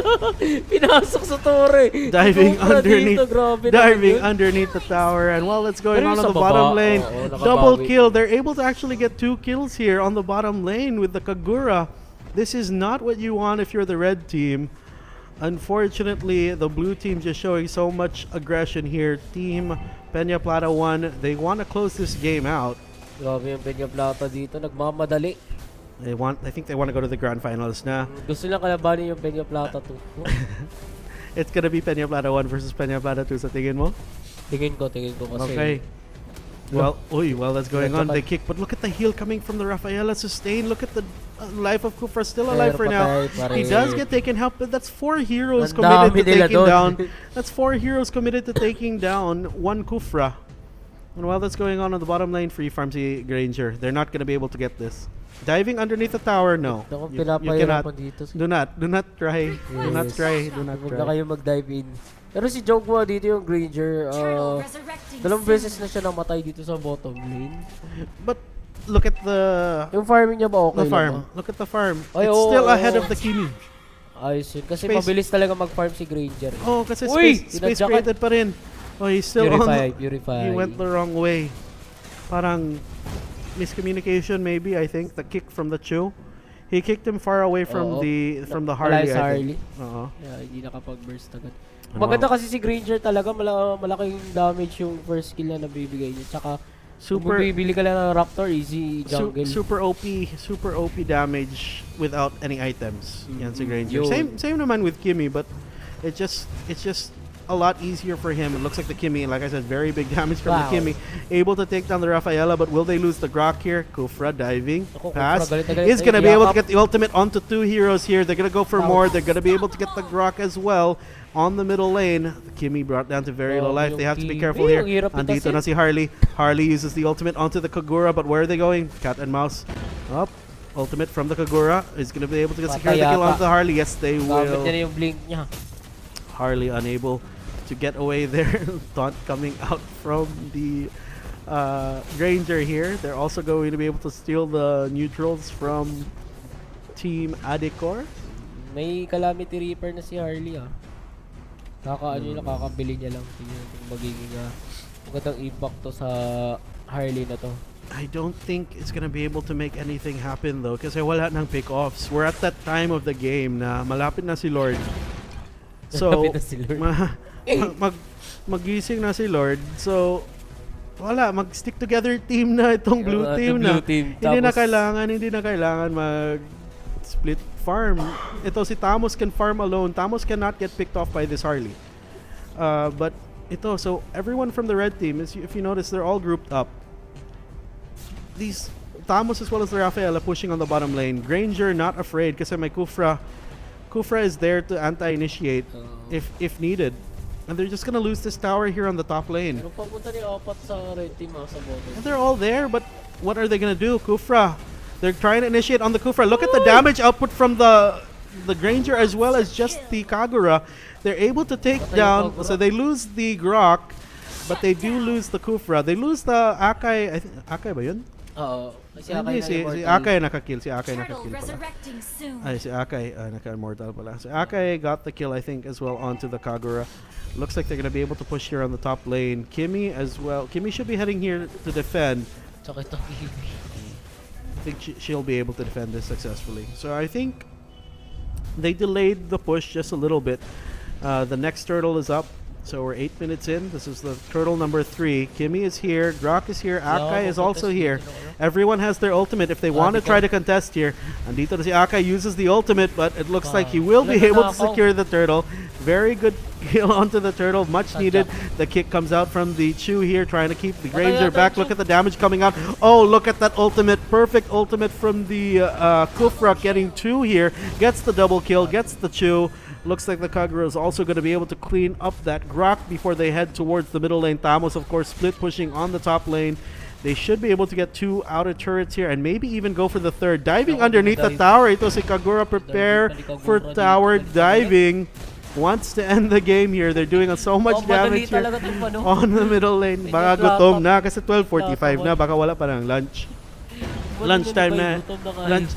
Pinasok sa torre. Diving Kumpra underneath, dito, grabe naman diving yun. underneath the tower, and while it's going Pero on yung the sa baba, bottom lane, oo, nakabawi. double kill. They're able to actually get 2 kills here on the bottom lane with the Kagura. This is not what you want if you're the red team. Unfortunately, the blue team just showing so much aggression here. Team Peñaplata 1, they want to close this game out. Grabe yung Peñaplata dito, nagmamadali. I think they want to go to the grand finals na. Gusto lang kalabanin yung Peñaplata 2. It's gonna be Peñaplata 1 versus Peñaplata 2 sa tingin mo? Tingin ko kasi. Okay. Well, that's going Yeah, on. tsaka- They kick, but look at the heal coming from the Rafaela sustain. Look at the life of Kufra still alive for Pero now. patay pa He rin. does get taken help, but that's 4 heroes Ang committed dami to nila taking doon. down. That's 4 heroes committed to taking down 1 Kufra. And while that's going on the bottom lane, free farm si Granger. They're not gonna be able to get this. Diving underneath the tower, no. Ako, You cannot. pinapahirapan dito. Do not try. Do not Yes. try. Do not Huwag na try. kayo mag-dive in. Pero si Jogwa dito yung Granger, dalawang beses na siya namatay dito sa bottom lane. But look at the Yung farming niya ba okay the farm. lang ba? Look at the farm. Ay, It's oo, still oo, ahead oo. of the Kimi. Ayos yun. Kasi Space- mabilis talaga mag-farm si Granger. Oh, kasi Uy! space Sinadyakan. created pa rin. Oh, he's still Purify. He went the wrong way. Parang miscommunication maybe, I think. The kick from the Chu. He kicked him far away from Oo. the Harley, Wala sa I think. Harley. Oo. Yeah, hindi nakapag-burst agad. Ano? Maganda kasi si Granger talaga, malaking damage yung first kill na nabibigay niya. Tsaka, Super kung bibili ka lang ng Raptor, easy jungle. super OP damage without any items. Yan si Granger. Yun. Same naman with Kimi, but it's just a lot easier for him. It looks like the Kimi, like I said, very big damage from the Wow. Kimi. Able to take down the Rafaela, but will they lose the Grok here? Kufra diving. Ako, Pass. Kufra, galit na galit. Is going to Ay, be able to yakap. get the ultimate onto 2 heroes here. They're going to go for Wow. more. They're going to be able to get the Grok as well on the middle lane. The Kimi brought down to very low Oh, life. yung They have to be Kimi. careful here. Ang hirap Andito itasin. na si Harley. Harley uses the ultimate onto the Kagura, but where are they going? Cat and mouse. Up. Ultimate from the Kagura is going to be able to secure the Patay kill yata. onto the Harley. Yes, they Gamit niya will. na yung blink niya. Harley unable to get away there. Taunt coming out from the Granger here. They're also going to be able to steal the neutrals from Team Adecor. May Calamity Reaper na si Harley ah. Nakakabili niya lang. Tingnan kung magiging magandang impact to sa Harley na to. I don't think it's gonna be able to make anything happen though kasi wala nang pick-offs. We're at that time of the game na malapit na si Lord. So, Malapit na si Lord. magising na si Lord. So, wala, mag-stick together team na itong blue The team blue na. team. Hindi na Tapos- kailangan mag-split farm. Ito si Tamos can farm alone. Tamos cannot get picked off by this Harley. But ito, so everyone from the red team, if you notice, they're all grouped up. These Tamos as well as the Rafaela pushing on the bottom lane. Granger not afraid kasi may Kufra. Kufra is there to anti-initiate if needed. And they're just gonna lose this tower here on the top lane. Pero papunta ni apat sa red team sa bottom. And they're all there, but what are they gonna do? Kufra. They're trying to initiate on the Kufra. Look at the damage output from the Granger as well as just the Kagura. They're able to take Patay yung down, Kagura. so they lose the Grok, but they do lose the Kufra. They lose the Akai. I think Akai ba yun? Oo. Si Hindi, Akai si na Akai nakakill. Si Akai Turtle nakakill pala. resurrecting soon. Ay, si Akai naka-immortal pala. So Akai got the kill, I think, as well onto the Kagura. Looks like they're gonna be able to push here on the top lane. Kimi as well. Kimi should be heading here to defend. Tsaka ito. I think she'll be able to defend this successfully. So I think they delayed the push just a little bit. The next turtle is up. So we're 8 minutes in. This is the turtle number 3. Kimi is here. Grok is here. Akai is also here. Everyone has their ultimate if they want to try to contest here. Andito na si Akai uses the ultimate, but it looks like he will be able to secure the turtle. Very good kill onto the turtle, much needed. The kick comes out from the Chew here, trying to keep the Granger back. Look at the damage coming out. Oh, look at that ultimate. Perfect ultimate from the Kufra, getting 2 here. Gets the double kill, gets the Chew. Looks like the Kagura is also going to be able to clean up that Grok before they head towards the middle lane. Tamos, of course, split pushing on the top lane. They should be able to get 2 outer turrets here and maybe even go for the third. Diving underneath the tower. Ito si Kagura, prepare for tower diving. Wants to end the game here. They're doing so much damage here on the middle lane. Baka gutom na kasi 12:45 na. Baka wala pa ng lunch. Lunchtime na.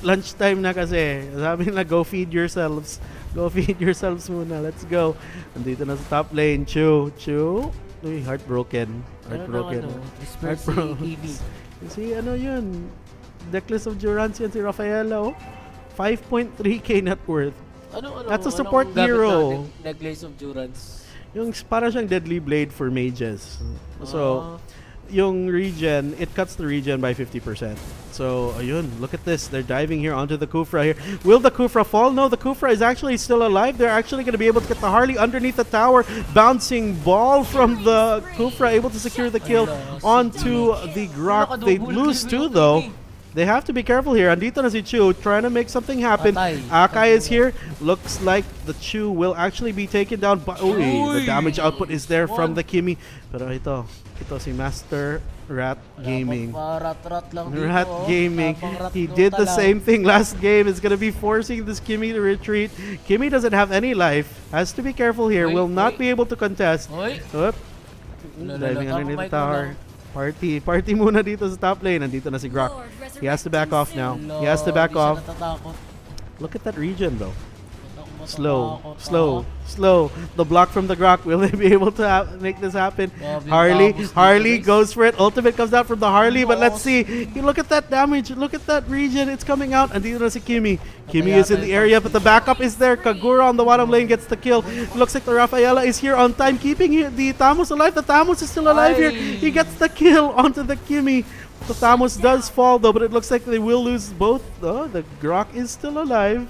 Lunchtime na kasi. Sabi nila, go feed yourselves. Go feed yourselves muna. Let's go. Andito na sa top lane. Chew. Uy, heartbroken. Heartbroken. Si ano yun? Necklace of Durance yan si Rafaela. 5.3k net worth. That's a support hero. Necklace of Durance. Yung para siyang deadly blade for mages. So, yung regen, it cuts the regen by 50%. So, ayun, look at this. They're diving here onto the Kufra here. Will the Kufra fall? No, the Kufra is actually still alive. They're actually going to be able to get the Harley underneath the tower. Bouncing ball from the Kufra, able to secure the kill onto the Grok. They lose 2 though. They have to be careful here. Andito na si Chew trying to make something happen. Akai is here. Looks like the Chew will actually be taken down. The damage output is there from the Kimi. Pero ito si Master Rat Gaming. Rat Gaming. He did the same thing last game. Is going to be forcing this Kimi to retreat. Kimi doesn't have any life. Has to be careful here. Will not be able to contest. Diving underneath the tower. Party muna dito sa top lane. Nandito na si Grok. He has to back off now. He has to back off. Look at that regen though. Slow. The block from the Grok. Will they be able to make this happen? Harley goes for it. Ultimate comes out from the Harley, but let's see. Look at that damage. Look at that regen. It's coming out. And dito na si Kimi. Kimi is in the area, but the backup is there. Kagura on the bottom lane gets the kill. Looks like the Rafaela is here on time, keeping the Tamos alive. The Tamos is still alive here. He gets the kill onto the Kimi. The Tamos does fall though, but it looks like they will lose both. The Grok is still alive.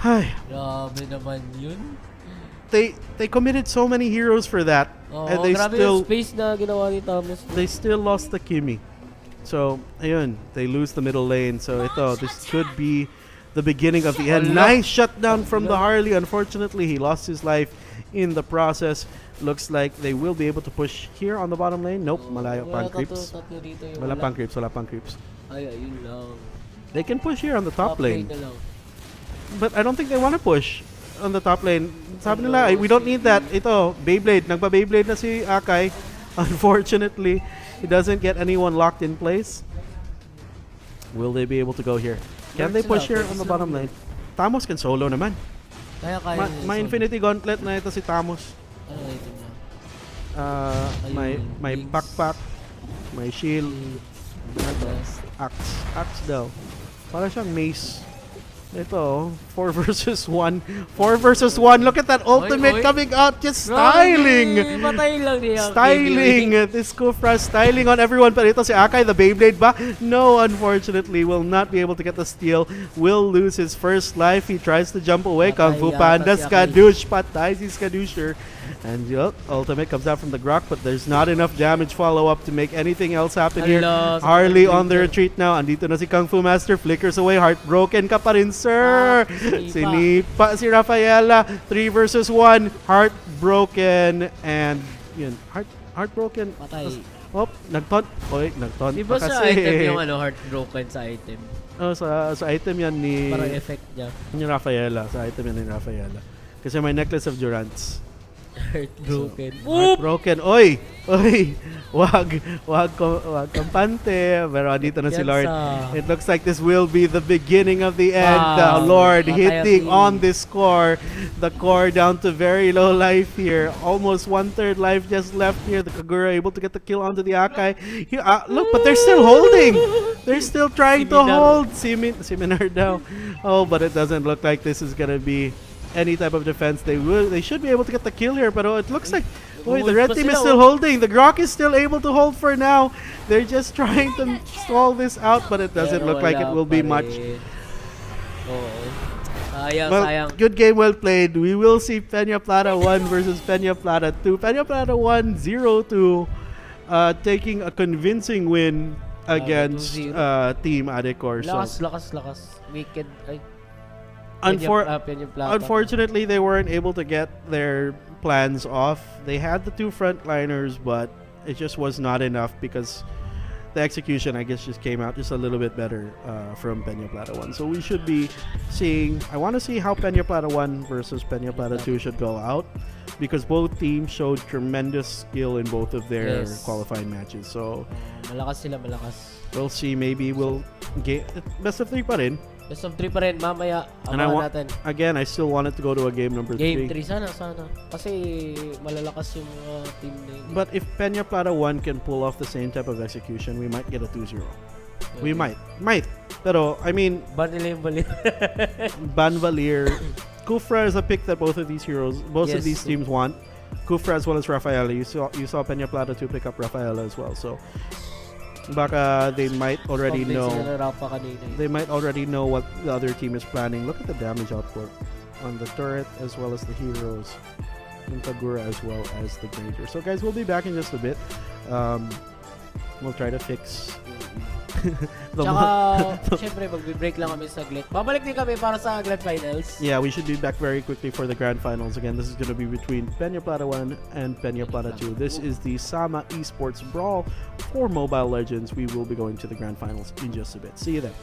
Grabe naman yun. They committed so many heroes for that, and they still space na ginawa ni Tamos. They still lost the Kimi. So ayun, they lose the middle lane. So this could be the beginning of the end. Nice shutdown from the Harley. Unfortunately, he lost his life in the process. Looks like they will be able to push here on the bottom lane. Nope, malayo pang creeps. Wala pang creeps. Ayun lang. They can push here on the top lane. But I don't think they want to push on the top lane. Sabi nila, we don't need that. Ito, Beyblade. Nagpa-Beyblade na si Akai. Unfortunately, he doesn't get anyone locked in place. Will they be able to go here? Can they push here on the bottom lane? Tamos can solo naman. May Infinity Gauntlet na ito si Tamos. May backpack, may shield, axe daw. Para siyang mace. Ito, 4 versus 1. 4 versus 1. Look at that ultimate coming out. Just styling. Styling. This Kufra styling on everyone. But ito si Akai, the Beyblade ba? No, unfortunately, will not be able to get the steal. Will lose his first life. He tries to jump away. Kung Fu Panda, Skadoosh. Patay si Skadoosher. And ultimate comes out from the Grok, but there's not enough damage follow-up to make anything else happen here. Harley on the retreat now. Andito na si Kung Fu Master. Flickers away. Heartbroken ka pa rin, sir. Sinipa si Rafaela. 3 versus 1. Heartbroken. And yun. Heartbroken. Patay. Nagtaunt. Nagtaunt Di ba pa sa kasi. item yung heartbroken sa item? Sa item yan ni... Parang effect niya. Ni Rafaela. Sa item yan ni Rafaela. Kasi may Necklace of Durance. Heartbroken. Heartbroken. Oy! Wag kampante. Pero dito na si Lord. It looks like this will be the beginning of the end. Lord hitting on this core. The core down to very low life here. Almost 1/3 life just left here. The Kagura able to get the kill onto the Akai. Look, but they're still holding. They're still trying to hold. Seminar daw. Oh, but it doesn't look like this is gonna be any type of defense. They should be able to get the kill here, but it looks like the Hold red pa team is sila, still oh. holding. The Grok is still able to hold for now. They're just trying to stall this out, but it doesn't Pero look like it wala will be pa much. rin. Oo. Sayang, Well, sayang. good game, well played. We will see Peñaplata 1 versus Peñaplata 2. Peñaplata 1, 0-2, taking a convincing win against 2-0. Team Adecor. So, Lakas. Wicked. Ay, Peñaplata. unfortunately, they weren't able to get their plans off. They had the two frontliners, but it just was not enough because the execution, I guess, just came out just a little bit better from Peñaplata 1. So we should be seeing... I want to see how Peñaplata 1 versus Peñaplata 2 should go out, because both teams showed tremendous skill in both of their Yes. qualifying matches. So Malakas sila, malakas. we'll see. Maybe we'll get best of 3 pa rin. Best of 3 pa rin, mamaya. And I Abangan natin. again, I still wanted to go to a game number 3. Game 3, sana. Kasi malalakas yung team na yun. But if Peñaplata 1 can pull off the same type of execution, we might get a 2-0. We might. Pero, I mean, Ban nila yung balik. Banvalier, Kufra is a pick that both of these Yes. these teams want. Kufra as well as Rafaela. You saw Peñaplata 2 pick up Rafaela as well. So, baka they might already Complain know. sila na Rafa kanina eh. They might already know what the other team is planning. Look at the damage output on the turret as well as the heroes. Intagura as well as the Granger. So guys, we'll be back in just a bit. We'll try to fix the Tsaka, syempre, mag-break lang kami saglit. Babalik din kami para sa Grand Finals. Yeah, we should be back very quickly for the grand finals. Again, this is going to be between Peñaplata 1 and Peñaplata 2. This is the Sama Esports Brawl for Mobile Legends. We will be going to the grand finals in just a bit. See you then.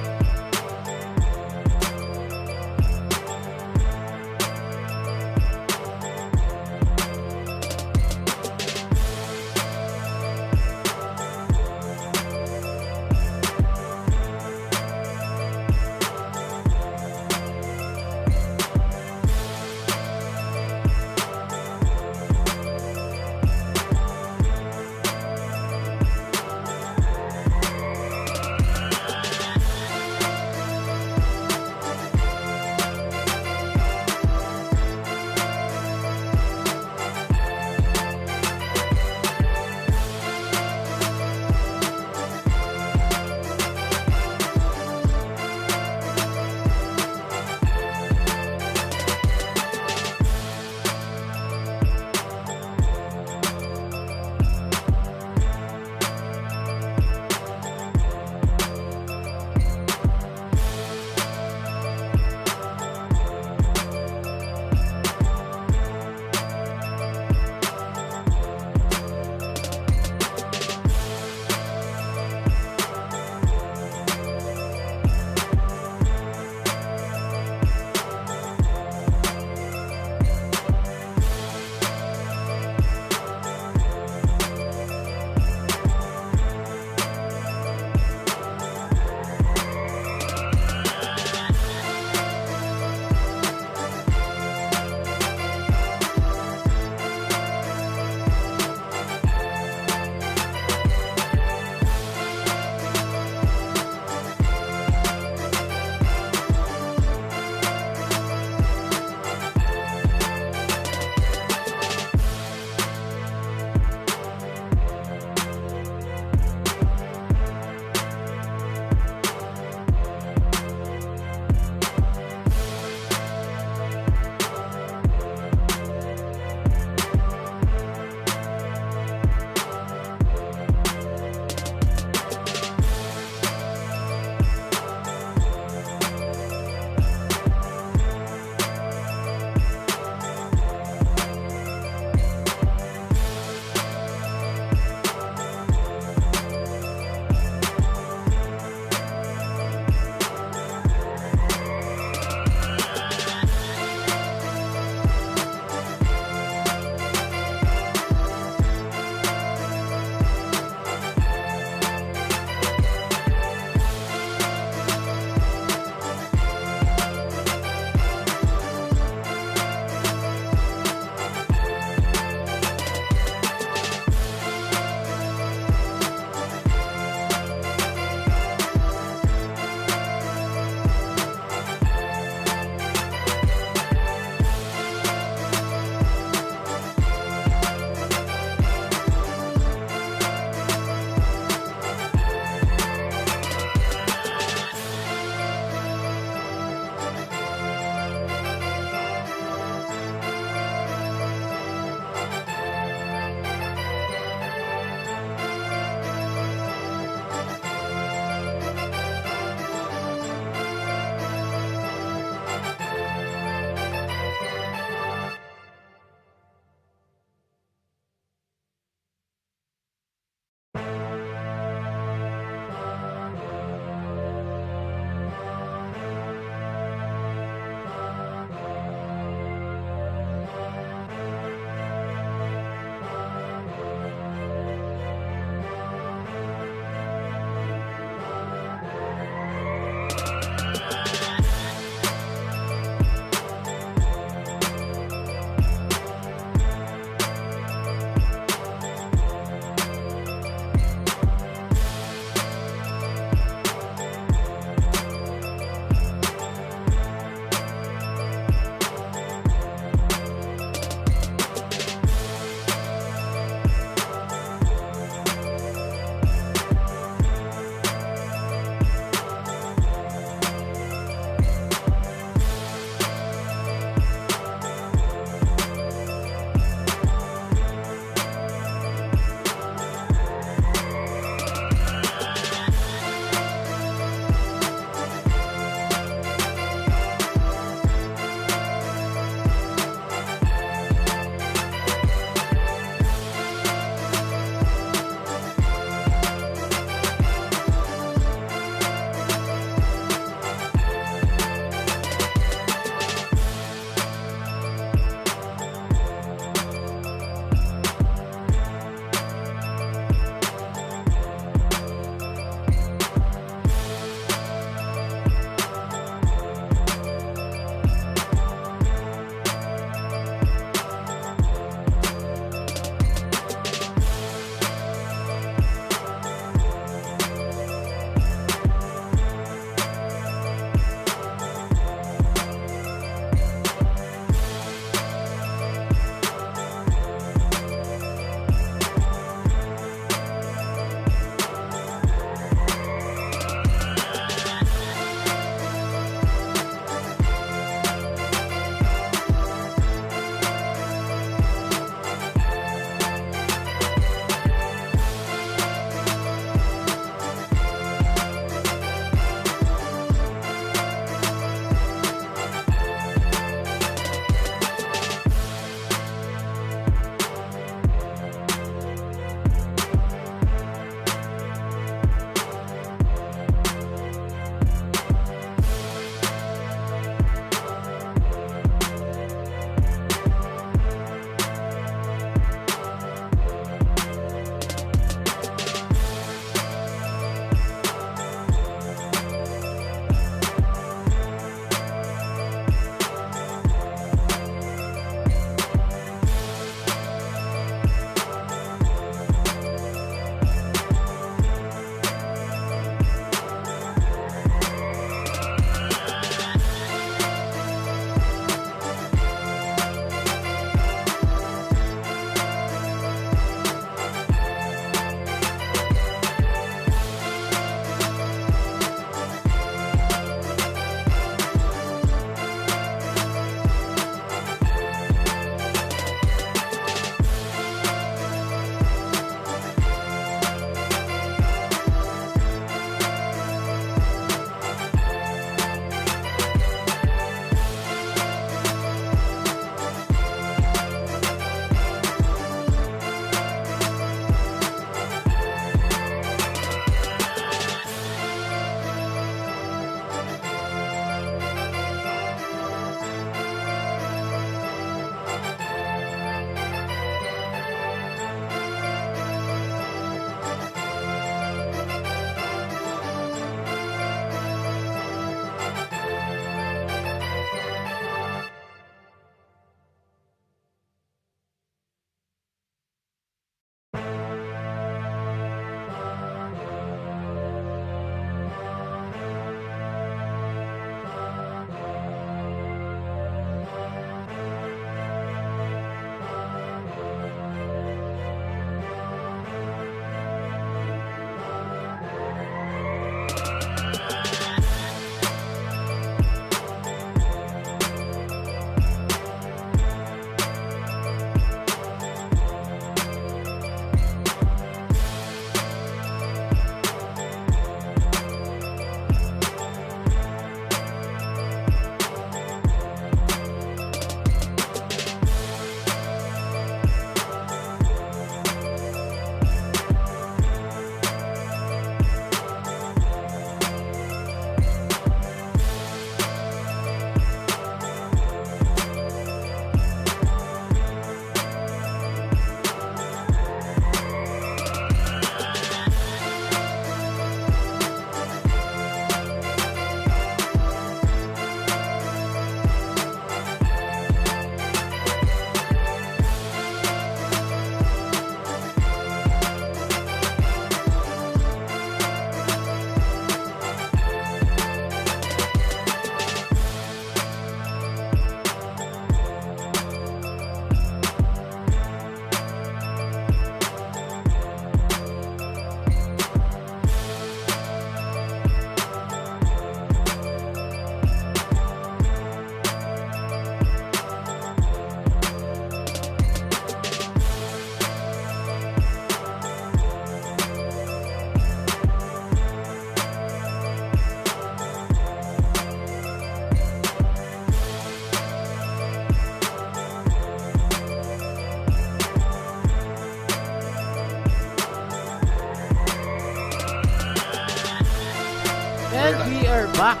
And we are back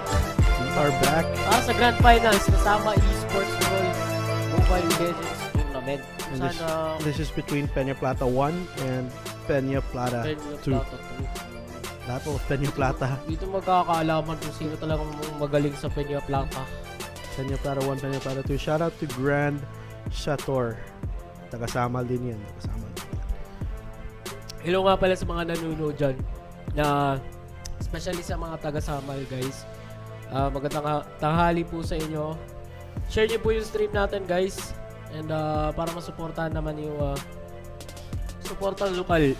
We are back. para sa Grand Finals kasama Esports Brawl Mobile Legends Tournament. And Sana this is between Peñaplata 1 and Peñaplata 2. Peñaplata 2. Battle of Peñaplata. Dito magkakaalaman kung sino talagang magaling sa Peñaplata. Peñaplata 1, Peñaplata 2. Shout out to Grand Sator. Tagasamal din yan. Hello nga pala sa mga nanonood dyan na especially sa mga taga-Samal guys. Magandang tanghali po sa inyo. Share niyo po yung stream natin guys. And para masuportahan naman yung supportan lokal.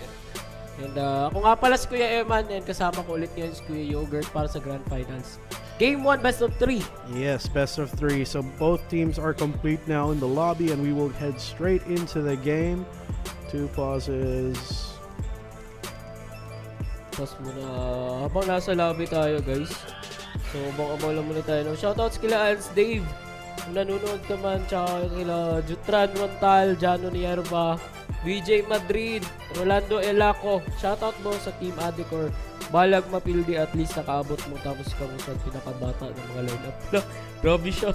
And ako nga pala si Kuya Eman and kasama ko ulit ngayon si Kuya Yogurt para sa Grand Finals. Game 1, best of 3. Yes, best of 3. So both teams are complete now in the lobby and we will head straight into the game. 2 pauses. Tapos muna, habang nasa lobby tayo guys. So, abang-abang lang muna tayo. No? Shoutouts kila Ans Dave. Kung nanonood ka man, tsaka kila Jutran Rontal, Jano Nierva, BJ Madrid, Rolando Elaco. Shoutout mo sa Team Adecor. Balag mapildi at least nakaabot mo tapos ka mo sa pinakabata ng mga lineup. Grabe siya.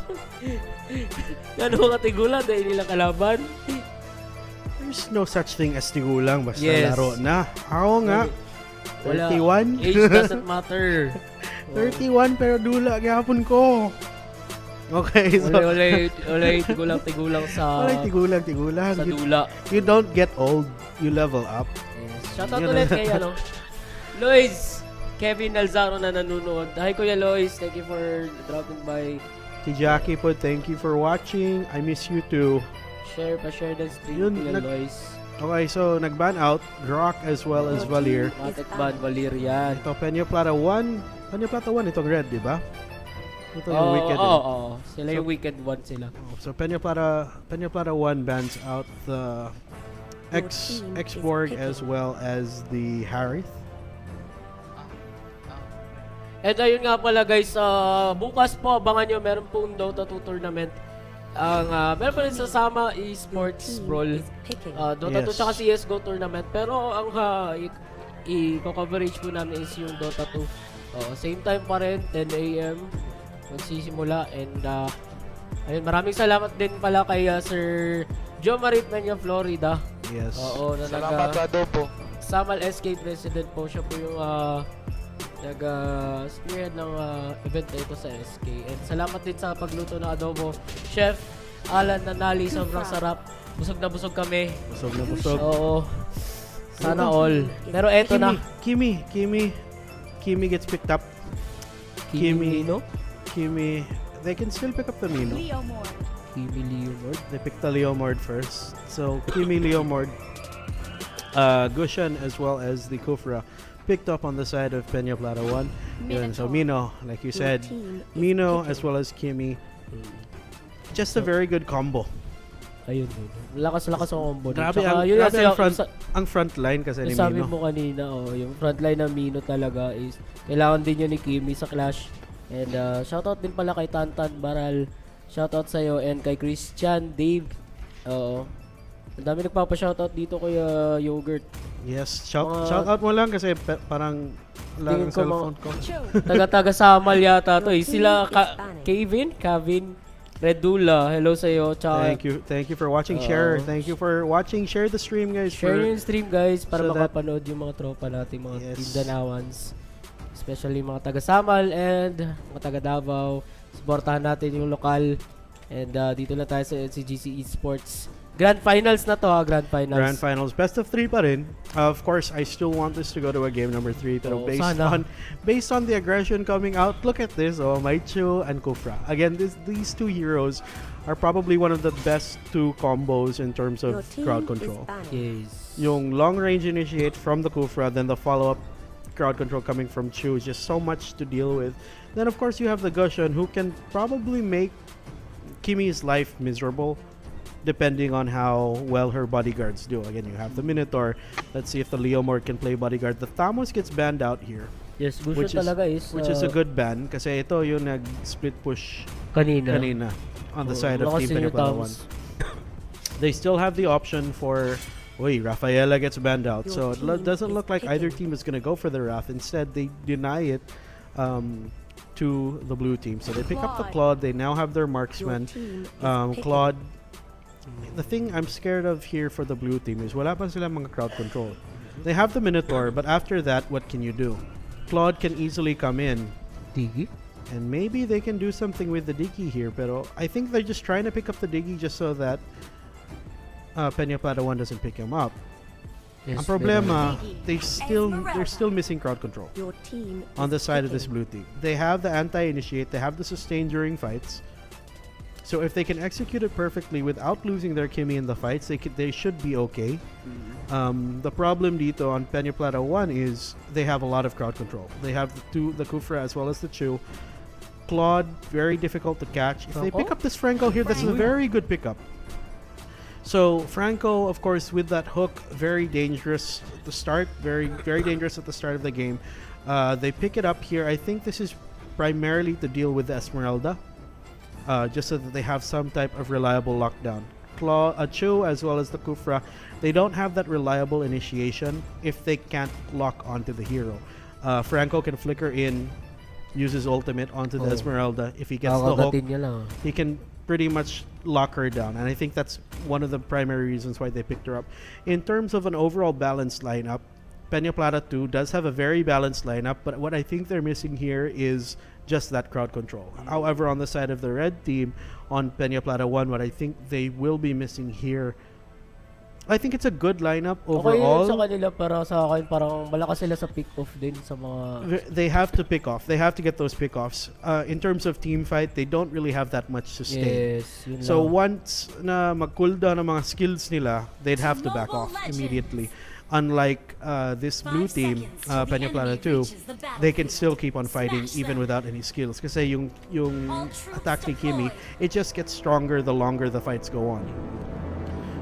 Ano mga tigulan dahil nilang kalaban? There's no such thing as tigulang basta Yes. laro na. Ako nga. Wala. 31. Age doesn't matter. 31 pero dula gyapon ko. Okay, so Ulay, tigulang sa tigulang. sa dula. You don't get old, you level up. Yes. Shoutout Yun ulit na. kay Lois, Kevin Alzaro na nanonood. Hi Kuya Lois, thank you for dropping by. Si Jackie po, thank you for watching. I miss you too. Pa share the stream Yun, Kuya Lois. Okay, so nag-ban out Rock as well as Valir. Matic Ban Valerian. Ito, Peñaplata 1. Peñaplata 1, itong red, di ba? Ito yung Wicked. Oo. Sila So- yung Wicked one sila. So Peñaplata 1 bans out the X-Borg as well as the Harith. And ayun nga pala guys, bukas po abangan nyo, meron pong Dota 2 tournament. Meron pa rin sasama Esports Brawl. Dota 2 Yes. tsaka CSGO tournament. Pero ang i-coverage po namin is yung Dota 2. Same time pa rin, 10 a.m. magsisimula. And ayun, maraming salamat din pala kay Sir Joe Marit Peña Florida. Yes. Oo, na Salamat sa adobo. Samal SK President po. Siya po yung nag-spearhead ng event na ito sa SK. And salamat din sa pagluto ng adobo. Chef Alan Nanali, sobrang sarap. Busog na busog kami. Busog na busog. Oo. Sana all. Pero eto na. Kimi gets picked up. Kimi. Lino? Kimi, they can still pick up the Mino. Kimi Leonard. They picked the Leomord first. So Kimi Leomord, Gushan as well as the Kufra picked up on the side of Peñaplata 1. Yun, so Mino, like you said, Mino as well as Kimi. Just a very good combo. Ayun. Lakas-lakas ang combo. Grabe Tsaka, ang, yun grabe kasi ang front line kasi ni yung sabi Mino. mo kanina, yung frontline ng Mino talaga is kailangan din yun ni Kimi sa Clash. And shoutout din pala kay Tantan Baral. Shoutout sa'yo and kay Christian, Dave. Oo. Ang dami nagpapa-shoutout dito kay Yogurt. Yes, shout out mo lang kasi parang lang Tingin ko cellphone ko. Taga-taga Samal yata to eh. Sila Kevin, Redula, hello sa'yo. Tsaka Thank you for watching. Share. Thank you for watching. Share the stream, guys. share yung stream guys para so that- makapanood yung mga tropa natin, mga Yes. Team Danawans. Especially mga taga Samal and mga taga Davao. Supportahan natin yung lokal. And dito na tayo sa Ncgc Esports. Grand Finals na to Grand Finals. Grand Finals. Best of 3 pa rin. Of course, I still want this to go to a game number 3. Pero Oo, based sana. on the aggression coming out, look at this. Maichu and Kufra. Again, these two heroes are probably one of the best two combos in terms of crowd control. Yes. Yung long range initiate from the Kufra, then the follow-up crowd control coming from Chu is just so much to deal with. Then of course you have the Gushan who can probably make Kimi's life miserable depending on how well her bodyguards do. Again, you have the Minotaur. Let's see if the Leomord can play bodyguard. The Thamos gets banned out here, Yes, gusto which is talaga is which is a good ban kasi ito yung nag-split push kanina on the side of Team Peñaplata 1. They still have the option for Rafaela gets banned out. So it doesn't look like either team is going to go for the Wrath. Instead, they deny it to the blue team. So they pick up the Claude. They now have their Your marksman. team is picking. Claude. The thing I'm scared of here for the blue team is wala pa sila mga crowd control. They have the Minotaur, but after that, what can you do? Claude can easily come in. Tigi? And maybe they can do something with the Diggy here, pero I think they're just trying to pick up the Diggy just so that Peñaplata 1 doesn't pick him up. Ang problema, they're still missing crowd control Your team on the is side of this picking. blue team. They have the anti-initiate, they have the sustain during fights. So if they can execute it perfectly without losing their Kimmy in the fights, they should be okay. The problem dito on Peñaplata 1 is they have a lot of crowd control. They have the Kufra as well as the Chu. Claude, very difficult to catch. If they pick up this Franco here, that's a very good pickup. So Franco, of course, with that hook, very dangerous at the start. Very dangerous at the start of the game. They pick it up here. I think this is primarily to deal with the Esmeralda. Just so that they have some type of reliable lockdown. Chu as well as the Kufra, they don't have that reliable initiation if they can't lock onto the hero. Franco can flicker in, use his ultimate onto the Esmeralda. If he gets the hook, he can pretty much lock her down. And I think that's one of the primary reasons why they picked her up. In terms of an overall balanced lineup, Peñaplata 2 does have a very balanced lineup, but what I think they're missing here is just that crowd control. However, on the side of the red team, on Peñaplata 1, what I think they will be missing here, I think it's a good lineup overall. Okay, sa kanila, para sa akin, parang malakas sila sa pick-off din sa mga... They have to pick off. They have to get those pick-offs. In terms of team fight, they don't really have that much sustain. Yes, yun So lang. once na mag-cooldown ang mga skills nila, they'd have to back off immediately. Unlike this blue team, Peñaplata 2, they can still keep on fighting even without any skills. Kasi yung attack ni Kimmy, it just gets stronger the longer the fights go on.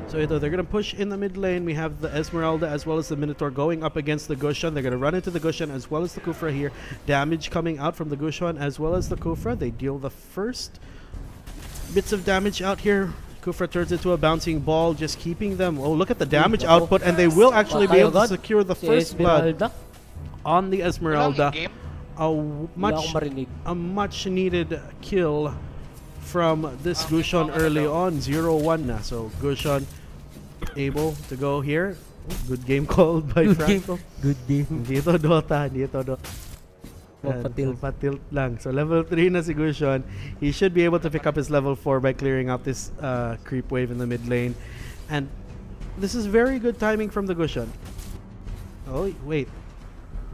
So they're going to push in the mid lane. We have the Esmeralda as well as the Minotaur going up against the Gushan. They're going to run into the Gushan as well as the Kufra here. Damage coming out from the Gushan as well as the Kufra. They deal the first bits of damage out here. Kufra turns into a bouncing ball, just keeping them. Oh, look at the damage output, and they will actually be able to secure the first blood on the Esmeralda. A much needed kill from this Gushan early on, 0-1 na. So Gushan able to go here. Good game called by Franco. Good game. Dito Dota, dito Dota. Patilt lang. So level 3 na si Gushan. He should be able to pick up his level 4 by clearing out this creep wave in the mid lane. And this is very good timing from the Gushan. Oh, wait.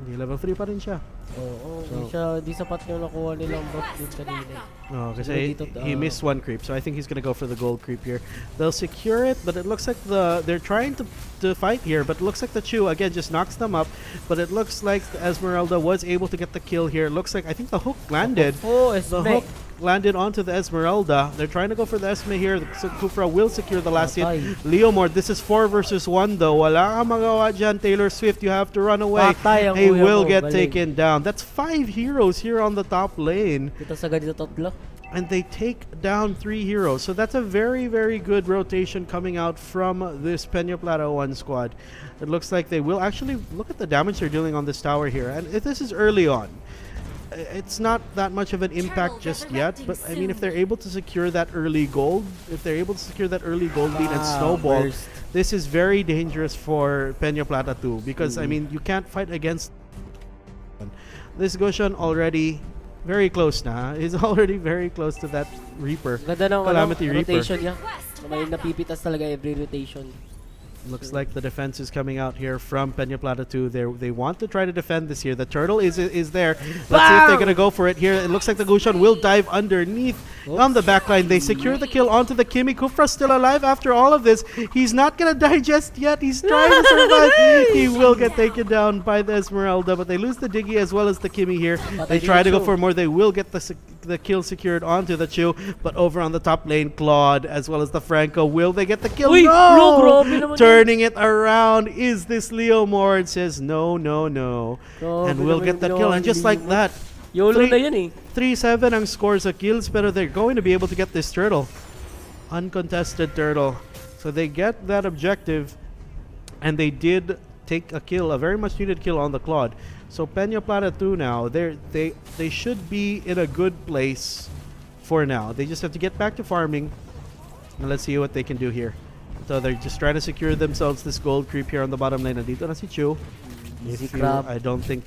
Hindi, level 3 pa rin siya. Di sapat yung nakuha nilang buff din kanina. No, kasi he missed one creep, so I think he's gonna go for the gold creep here. They'll secure it, but it looks like they're trying to fight here, but it looks like the Chu again just knocks them up. But it looks like the Esmeralda was able to get the kill here. It looks like I think the hook landed. The hook landed onto the Esmeralda. They're trying to go for the Esme here. So Kufra will secure the last hit. Leomord, this is 4 versus 1 though. Wala kang magawa dyan, Taylor Swift. You have to run away. He will get taken down. That's 5 heroes here on the top lane. And they take down 3 heroes. So that's a very, very good rotation coming out from this Peñaplata 1 squad. It looks like they will actually look at the damage they're dealing on this tower here. And this is early on. It's not that much of an impact just yet, but I mean, if they're able to secure that early gold, if they're able to secure that early gold lead and snowball, this is very dangerous for Peñaplata 2 because I mean, you can't fight against this Gushan already very close na. He's already very close to that Reaper. Calamity Reaper. Rotation niya. May napipitas talaga every rotation. Looks like the defense is coming out here from Peñaplata 2. They want to try to defend this here. The turtle is there. Let's see if they're gonna go for it here. It looks like the Gushan will dive underneath on the backline. They secure the kill onto the Kimmy. Kufra's still alive after all of this. He's not gonna die just yet. He's trying to survive. He will get taken down by the Esmeralda, but they lose the Diggy as well as the Kimmy here. They try to go for more. They will get the kill secured onto the Chu, but over on the top lane, Claude as well as the Franco. Will they get the kill? No! Turning it around is this Leomord. Says no, and we'll get that kill. And just like that, 3-7 ang scores of kills, pero they're going to be able to get this turtle. Uncontested turtle. So they get that objective, and they did take a kill, a very much needed kill on the Claude. So Peñaplata 2 now, they should be in a good place for now. They just have to get back to farming, and let's see what they can do here. So they're just trying to secure themselves this gold creep here on the bottom lane. Nandito na si Chu. Easy If you- crab. I don't think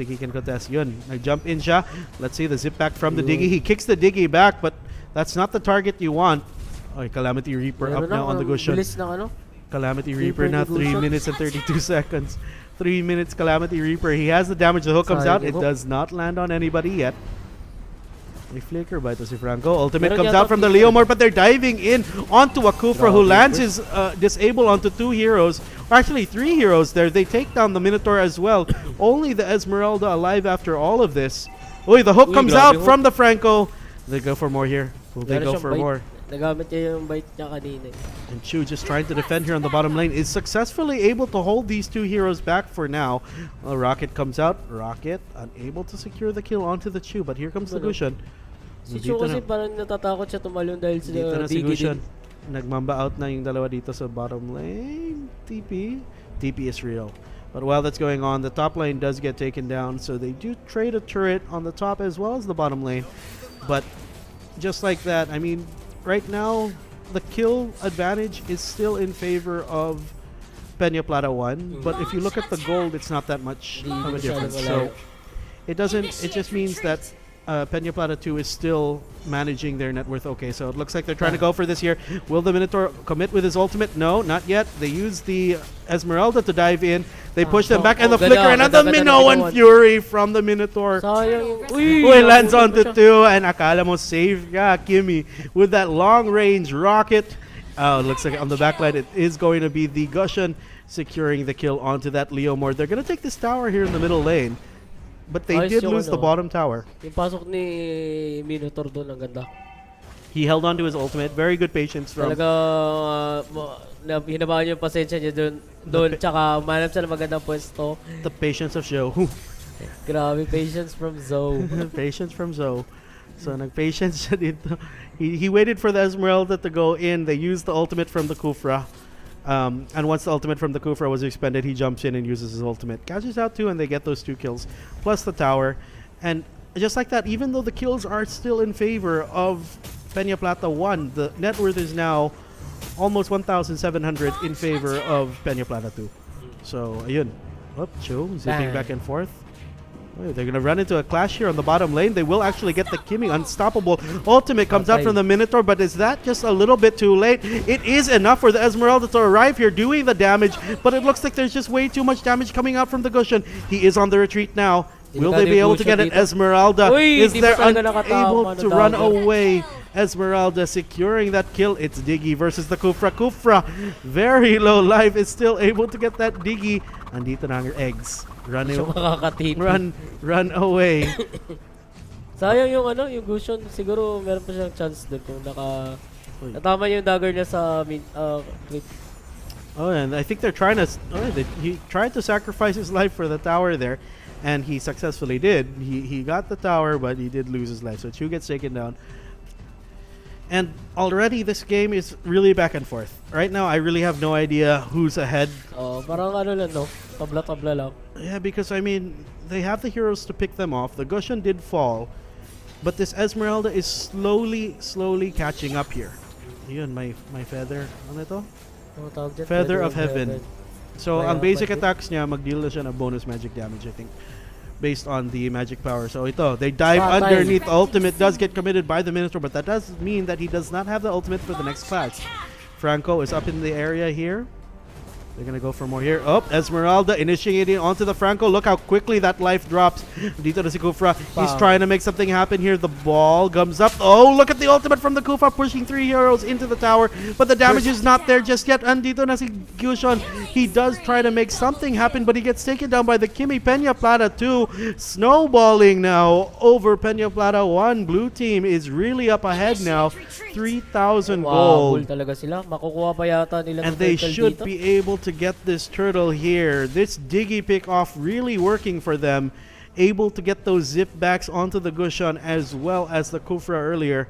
he can contest. Yun, nag-jump in siya. Let's see the zip back from the Diggy. He kicks the Diggy back, but that's not the target you want. Okay, Calamity Reaper up now on the Gusion. Bilis ng ano? Calamity Reaper Reaper now, in the 3 Gusion. minutes and 32 seconds. 3 minutes Calamity Reaper. He has the damage. The hook comes out. Sayang It yung hook. does not land on anybody yet. May flicker by to si Franco. Ultimate Meron comes yata out from the flicker. Leomord, but they're diving in onto a Kufra who Grabe, lands his disable onto 2 heroes. Or actually 3 heroes there. They take down the Minotaur as well. Only the Esmeralda alive after all of this. Uy, the hook Uy, comes grabe out hook. from the Franco. They go for more here. Will they Meron go siyang for bite. more? Nagamit niya yung bite niya kanina. And Chu just trying to defend here on the bottom lane is successfully able to hold these 2 heroes back for now. Rocket comes out. Rocket unable to secure the kill onto the Chu, but here comes the Ano? Gusion. Si Chu kasi parang natatakot siya tumalon dahil sa Dito na si Diggy Gusion. din. Nagmamba out na yung dalawa dito sa bottom lane. TP. TP is real. But while that's going on, the top lane does get taken down, so they do trade a turret on the top as well as the bottom lane. But just like that, I mean, right now, the kill advantage is still in favor of Peñaplata 1. But if you look at the gold, it's not that much of a difference. So it just means that Peñaplata 2 is still managing their net worth okay. So it looks like they're trying to go for this here. Will the Minotaur commit with his ultimate? No, not yet. They use the Esmeralda to dive in. They push them back, and the flicker, and the Minoan Fury from the Minotaur. Sayang yung... Uy, lands onto 2, and akala mo save ka, Kimmy, with that long-range rocket. Oh, it looks like on the backline it is going to be the Gusion securing the kill onto that Leomord. They're going to take this tower here in the middle lane, but they Ayos did yung lose the ano. bottom tower. Yung pasok ni Minotaur doon, ang ganda. He held on to his ultimate. Very good patience from... Talaga, hinabaan yung pasensya niya doon, tsaka manap siya ng magandang pwesto. the patience of Joe. Grabe, patience from Zoe. Patience from Zoe. So nag-patience siya dito. He waited for the Esmeralda to go in. They used the ultimate from the Kufra. And once the ultimate from the Kufra was expended, he jumps in and uses his ultimate. Catches out 2, and they get those 2 kills. Plus the tower. And just like that, even though the kills are still in favor of Peñaplata 1, the net worth is now almost 1,700 in favor of Peñaplata 2. So, ayun. Up, Chu, zipping Bang. back and forth. Oh, they're going to run into a clash here on the bottom lane. They will actually get the Kimmy. Unstoppable ultimate comes out Okay. from the Minotaur, but is that just a little bit too late? It is enough for the Esmeralda to arrive here doing the damage, but it looks like there's just way too much damage coming out from the Gusion. He is on the retreat now. Will they be able to get an Esmeralda? Uy, Is di there pa talaga unable nakatama to na run dagger. away? Esmeralda securing that kill. It's Diggy versus the Kufra. Kufra, very low life, is still able to get that Diggy. Andito na ang eggs. Run, Siya makakatipi. run away. Sayang yung yung Gusion. Siguro meron pa siyang chance doon kung natama yung dagger niya sa clip. Oh, and I think they're trying to. He tried to sacrifice his life for the tower there, and he successfully did. He got the tower, but he did lose his life. So Chu gets taken down. And already this game is really back and forth. Right now, I really have no idea who's ahead. Oh, parang lang, no? Tabla-tabla lang. Yeah, because I mean, they have the heroes to pick them off. The Gusion did fall, but this Esmeralda is slowly catching up here. Yun, my feather. Ano ito? Ano tawag dyan? Feather of Heaven. So, May ang basic pwede. attacks niya, mag-deal na siya ng bonus magic damage, I think, based on the magic power. So, ito, they dive Patay. underneath. Ultimate does get committed by the Minotaur, but that does mean that he does not have the ultimate for the next clash. Franco is up in the area here. They're going to go for more here. Oh, Esmeralda initiating onto the Franco. Look how quickly that life drops. Dito na si Kufra. He's Wow. trying to make something happen here. The ball comes up. Oh, look at the ultimate from the Kufra pushing 3 heroes into the tower. But the damage is not there just yet. And dito na si Gusion. He does try to make something happen, but he gets taken down by the Kimmy. Peñaplata 2 snowballing now over Peñaplata 1. Blue team is really up ahead now. 3,000 Wow, gold. bull talaga sila. Makukuha pa yata nila And ng they turtle should dito. be able to get this turtle here. This Diggy pick off really working for them. Able to get those zip backs onto the Gusion as well as the Kufra earlier.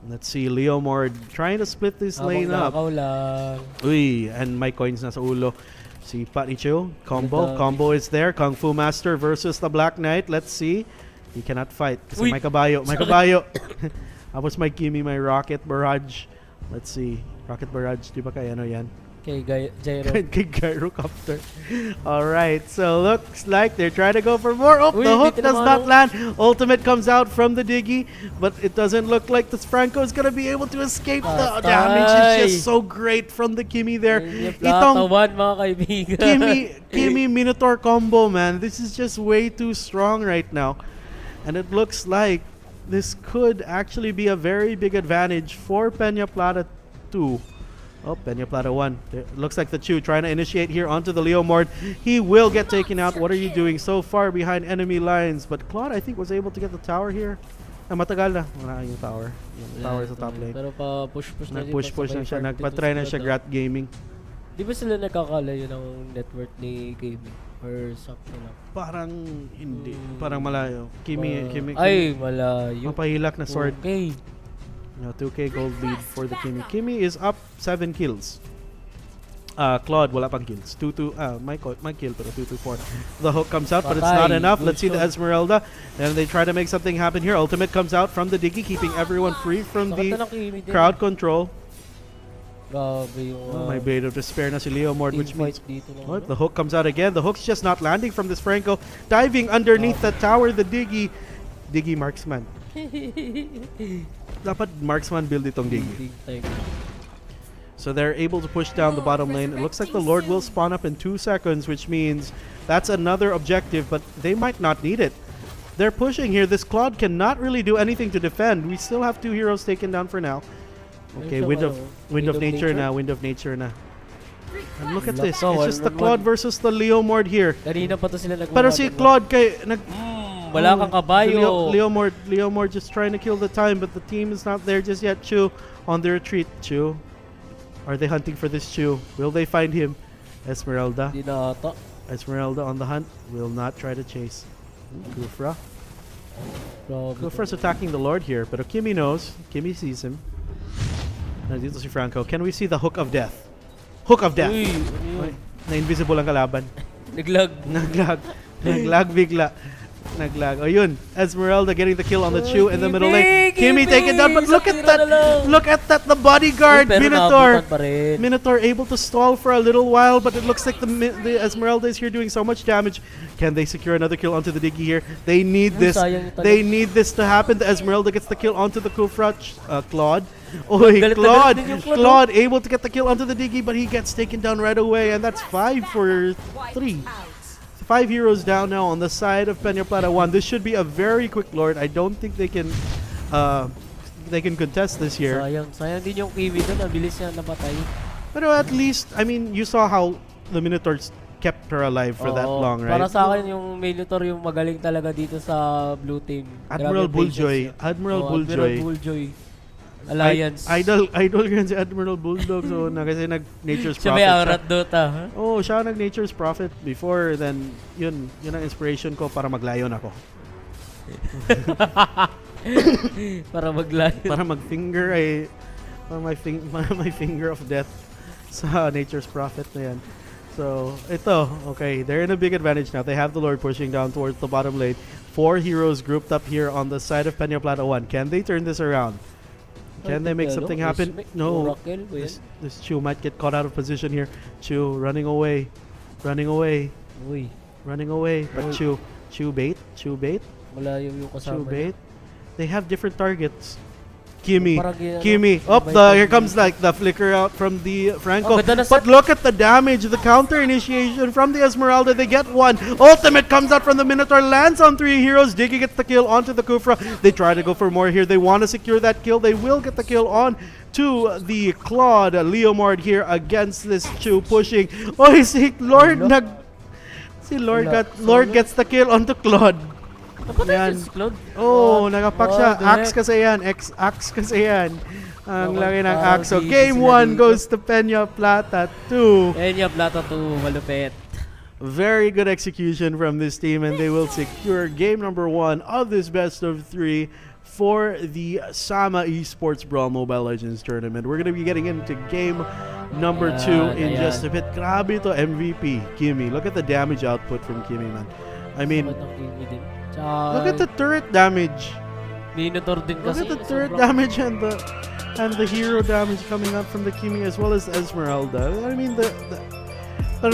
Let's see, Leomord trying to split this lane up. Nakaw lang. Uy, and my coins nasa ulo. Si Panichu, combo. Ganda. Combo is there. Kung Fu Master versus the Black Knight. Let's see. He cannot fight kasi Uy. may kabayo. May kabayo. Tapos may Kimi, may Rocket Barrage. Let's see. Rocket Barrage, di ba kaya ano yan? Kay Gyro. Kay Gyrocopter. Alright, so looks like they're trying to go for more. Oh, Uy, the hook hindi does tinamano. not land. Ultimate comes out from the Diggy, but it doesn't look like this Franco is gonna be able to escape. The Patay. damage is just so great from the Kimi there. Plata 1 mga kaibigan. Kimi Minotaur combo, man. This is just way too strong right now. And it looks like this could actually be a very big advantage for Peñaplata 2. Oh, Peñaplata 1. Looks like the Chu trying to initiate here onto the Leomord. He will get taken out. What are you doing so far behind enemy lines? But Claude, I think, was able to get the tower here. Matagal na. Wala yung tower. Yung tower sa top lane. Pero pa-push-push na din. Nag-push-push na siya. Nagpatry na siya Grat Gaming. Di ba sila nagkakalayo ng net worth ni KB? Or something lang? Parang hindi. Parang malayo. Kimi. Ay, malayo. Mapahilak na sword. Okay. 2K gold lead for the Kimi. Kimi is up 7 kills. Claude, wala pang kills. 2-2. My kill, pero 2-2-4. The hook comes out, but it's not Patay. enough. Let's see the Lucio. Esmeralda. And they try to make something happen here. Ultimate comes out from the Diggy, keeping everyone free from Sakit the na ng Kimi din. crowd control. Grabe yung My Blade of Despair na si Leomord, which team means... fight dito. What? The hook comes out again. The hook's just not landing from this Franco. Diving underneath the tower, the Diggy. Diggy Marksman. Dapat Marksman build itong Diggy. So they're able to push down the bottom lane. It looks like the Lord will spawn up in 2 seconds, which means that's another objective, but they might not need it. They're pushing here. This Claude cannot really do anything to defend. We still have 2 heroes taken down for now. Okay, Wind of Nature na. Wind of Nature na. And look at this. It's just the Claude versus the Leomord here. Kanina pa to sila nagmumata. Pero si Claude kay... Wala kang kabayo. Leomord just trying to kill the time, but the team is not there just yet. Chu on the retreat. Chu. Are they hunting for this Chu? Will they find him? Esmeralda. Di na ata. Esmeralda on the hunt. Will not try to chase. Kufra. Kufra's attacking the Lord here, but Kimi knows. Kimi sees him. Nandito si Franco. Can we see the Hook of Death? Hook of Death! Uy, ano yun? Na-invisible ang kalaban. Naglag. Naglag bigla. Naglag. Oh, yun. Esmeralda getting the kill on the Chu in the middle lane. Kimi taken down, but look at that! Look at that! The bodyguard! Pero Minotaur! naabutan pa rin. Minotaur able to stall for a little while, but it looks like the Esmeralda is here doing so much damage. Can they secure another kill onto the Diggy here? They need this. sayang yung talon. They need this to happen. The Esmeralda gets the kill onto the Kufra. Claude. Oy, Galit na galit Claude. din yung Claude, Claude able to get the kill onto the Diggy, but he gets taken down right away, and that's 5 for 3. 5 heroes down now on the side of Peñaplata 1. This should be a very quick Lord. I don't think they can contest this here. Sayang din yung Kimi doon. Ang bilis niya napatay. But at least, I mean, you saw how the Minotaurs kept her alive for that Oo. long, right? Para sa akin yung Minotaur yung magaling talaga dito sa blue team. Admiral Grabe Bulljoy. patience niya. Admiral Oo, Bulljoy. Admiral Bulljoy. Alliance. Idol ko yan si Admiral Bulldog. So, kasi nag-Nature's Siya Prophet may siya. aurat Dota. Ha? Oh, siya nag-Nature's Prophet before. Then, yun ang inspiration ko para maglayon ako. Para maglayo. Para mag-finger para my finger of death sa Nature's Prophet na yan. So, ito, okay, they're in a big advantage now. They have the Lord pushing down towards the bottom lane. 4 heroes grouped up here on the side of Peñaplata 1. Can they turn this around? Can they make something happen? No. This Chu might get caught out of position here. Chu running away. Running away. Uy. Running away. But Chu bait. Malayo yung kasama Chu niya. bait. They have different targets. Kimi. Parang Kimi. ano, Here comes like the flicker out from the Franco. Oh, ganda na But set. look at the damage. The counter initiation from the Esmeralda. They get one. Ultimate comes out from the Minotaur. Lands on 3 heroes. Diggy gets the kill onto the Kufra. They try to go for more here. They want to secure that kill. They will get the kill on to the Claude. Leomord here against this Chu pushing. Oh, si Lord Lord gets the kill onto Claude. Yan. Oh, nagapak siya. Axe kasi yan. Axe kasi yan. Ang laki ng axe. So, game 1 goes to Peñaplata 2. Peñaplata 2, malupit. Very good execution from this team, and they will secure game number 1 of this best of 3 for the Sama Esports Brawl Mobile Legends Tournament. We're going to be getting into game number 2 in just a bit. Grabe to MVP, Kimi. Look at the damage output from Kimi, man. I mean, look at the turret damage. Minotaur din Look kasi. at the turret damage and the hero damage coming up from the Kimi as well as Esmeralda. I mean the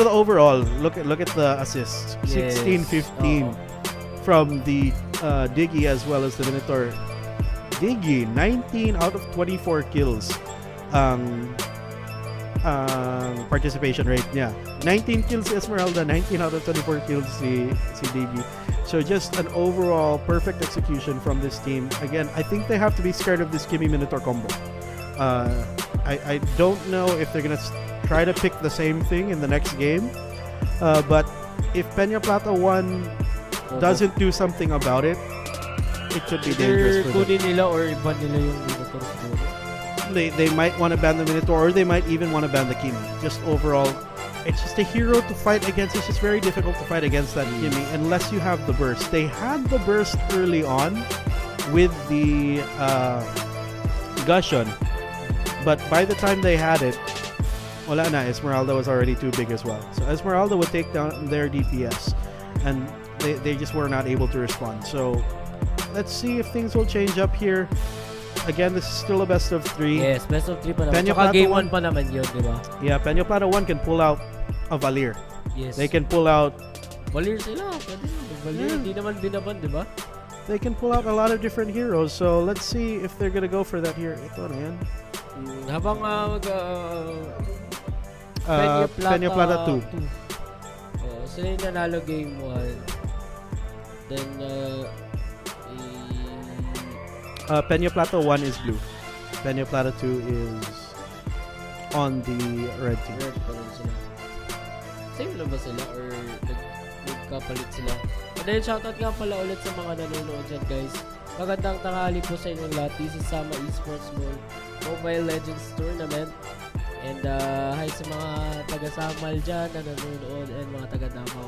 overall look at the assists. Yes. 16-15 from the Diggy as well as the Minotaur. Diggy 19 out of 24 kills. Participation rate niya. 19 kills si Esmeralda, 19 out of 24 kills si Diggy. So just an overall perfect execution from this team. Again, I think they have to be scared of this Kimi Minotaur combo. I don't know if they're gonna try to pick the same thing in the next game. But if Peñaplata 1 doesn't do something about it, it could be dangerous for them. Kunin nila or iba nila yung Minotaur siguro. They might want to ban the Minotaur or they might even want to ban the Kimi. Just overall, it's just a hero to fight against. It's just very difficult to fight against that Kimi unless you have the burst. They had the burst early on with the Gushon, but by the time they had it, wala na, Esmeralda was already too big as well. So Esmeralda would take down their DPS and they just were not able to respond. So let's see if things will change up here. Again, this is still a best of 3. Yes, best of 3 pa naman. Peñaplata Tsaka game 1 1 pa naman yun, di ba? Yeah, Peñaplata 1 can pull out a Valir. Yes. They can pull out Valir sila. Pwede naman. Valir, hindi naman binaban, di ba? they can pull out a lot of different heroes. So let's see if they're gonna go for that here. Ito na yan. Habang Peñaplata 2. Sila yung nanalo game 1. Then, Peñaplata 1 is blue. Peñaplata 2 is on the red team. red pa rin sila. Same lang ba sila? Or nagkapalit sila? And then, shoutout nga pala ulit sa mga nanonood dyan, guys. Magandang tanghali po sa inyong lahat. This is Sama Esports Mobile Legends Tournament. And hi sa mga taga-Samal dyan na nanonood and mga taga-Davao.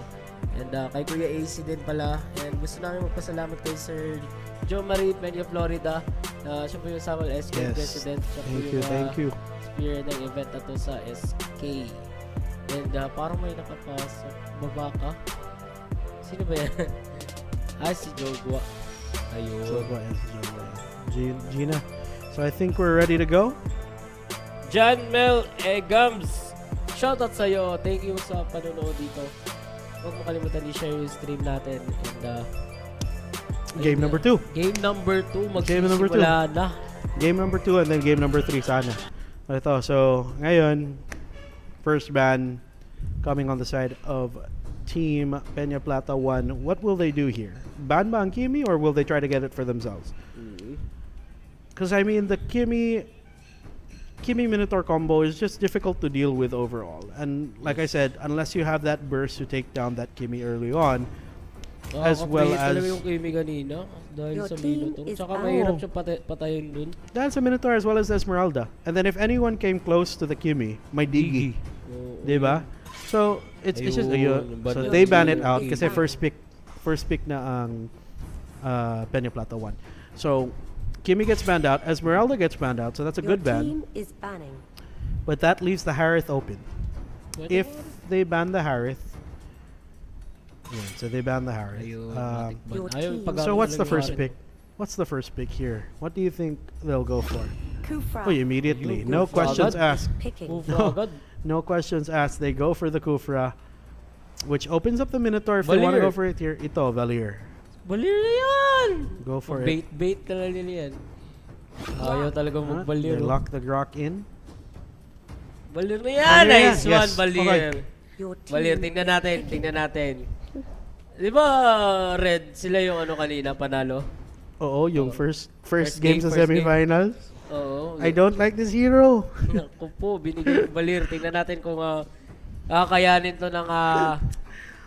And kay Kuya AC din pala. And gusto namin magpasalamat kay Sir Joe Marie Peña, Florida. Siya po yung Samal SK President. Siya po yung Thank you. spear ng event na to sa SK. And parang may nakapasok. Babaka. Sino ba yan? Si Jogwa. Ayun. Gina. So I think we're ready to go. John Mel Egams. Shoutout sa'yo. Thank you sa panonood dito. Huwag mo kalimutan i-share yung stream natin. And Game number 2. Game number 2. Game number two. Magsisimula na. Game number 2 and then game number 3 sana. Ito, so ngayon, first ban coming on the side of Team Peñaplata 1. What will they do here? Ban ba ang Kimi or will they try to get it for themselves? Because I mean, the Kimi Minotaur combo is just difficult to deal with overall. And like I said, unless you have that burst to take down that Kimi early on, as well as talaga yung Kimi kanina dahil Your sa team Minotaur. is Tsaka out. mahirap siya patayin dun. that's a Minotaur as well as Esmeralda. And then if anyone came close to the Kimi, may Diggy. Diba? So it's just Ayun, so but they ban it out Diggy. kasi first pick na ang Peñaplata 1. So Kimi gets banned out, Esmeralda gets banned out, so that's a Your good ban. team is banning. But that leaves the Harith open. If they ban the Harith, so they ban the Harith. Your team. So what's the first pick? What's the first pick here? What do you think they'll go for? Kufra Oh, immediately. No Kufra questions agad. asked. picking. No questions asked. They go for the Kufra, which opens up the Minotaur if they want to go Valir. for it here. Ito, Valir. Balir na yan! Go for it. Bait ka lang nila yan. Ayaw talaga Huh? magbalir. They lock the Grok in. Balir na yan! Balir yan. Nice Yes. one, Balir. Okay. Your team Balir, tingnan natin. Di ba, Red, sila yung ano kanina, panalo? Oo, yung first game, game sa first game. semifinals. Oo. I don't like this hero. Naku po, binigay yung Balir. Tingnan natin kung kakayanin to ng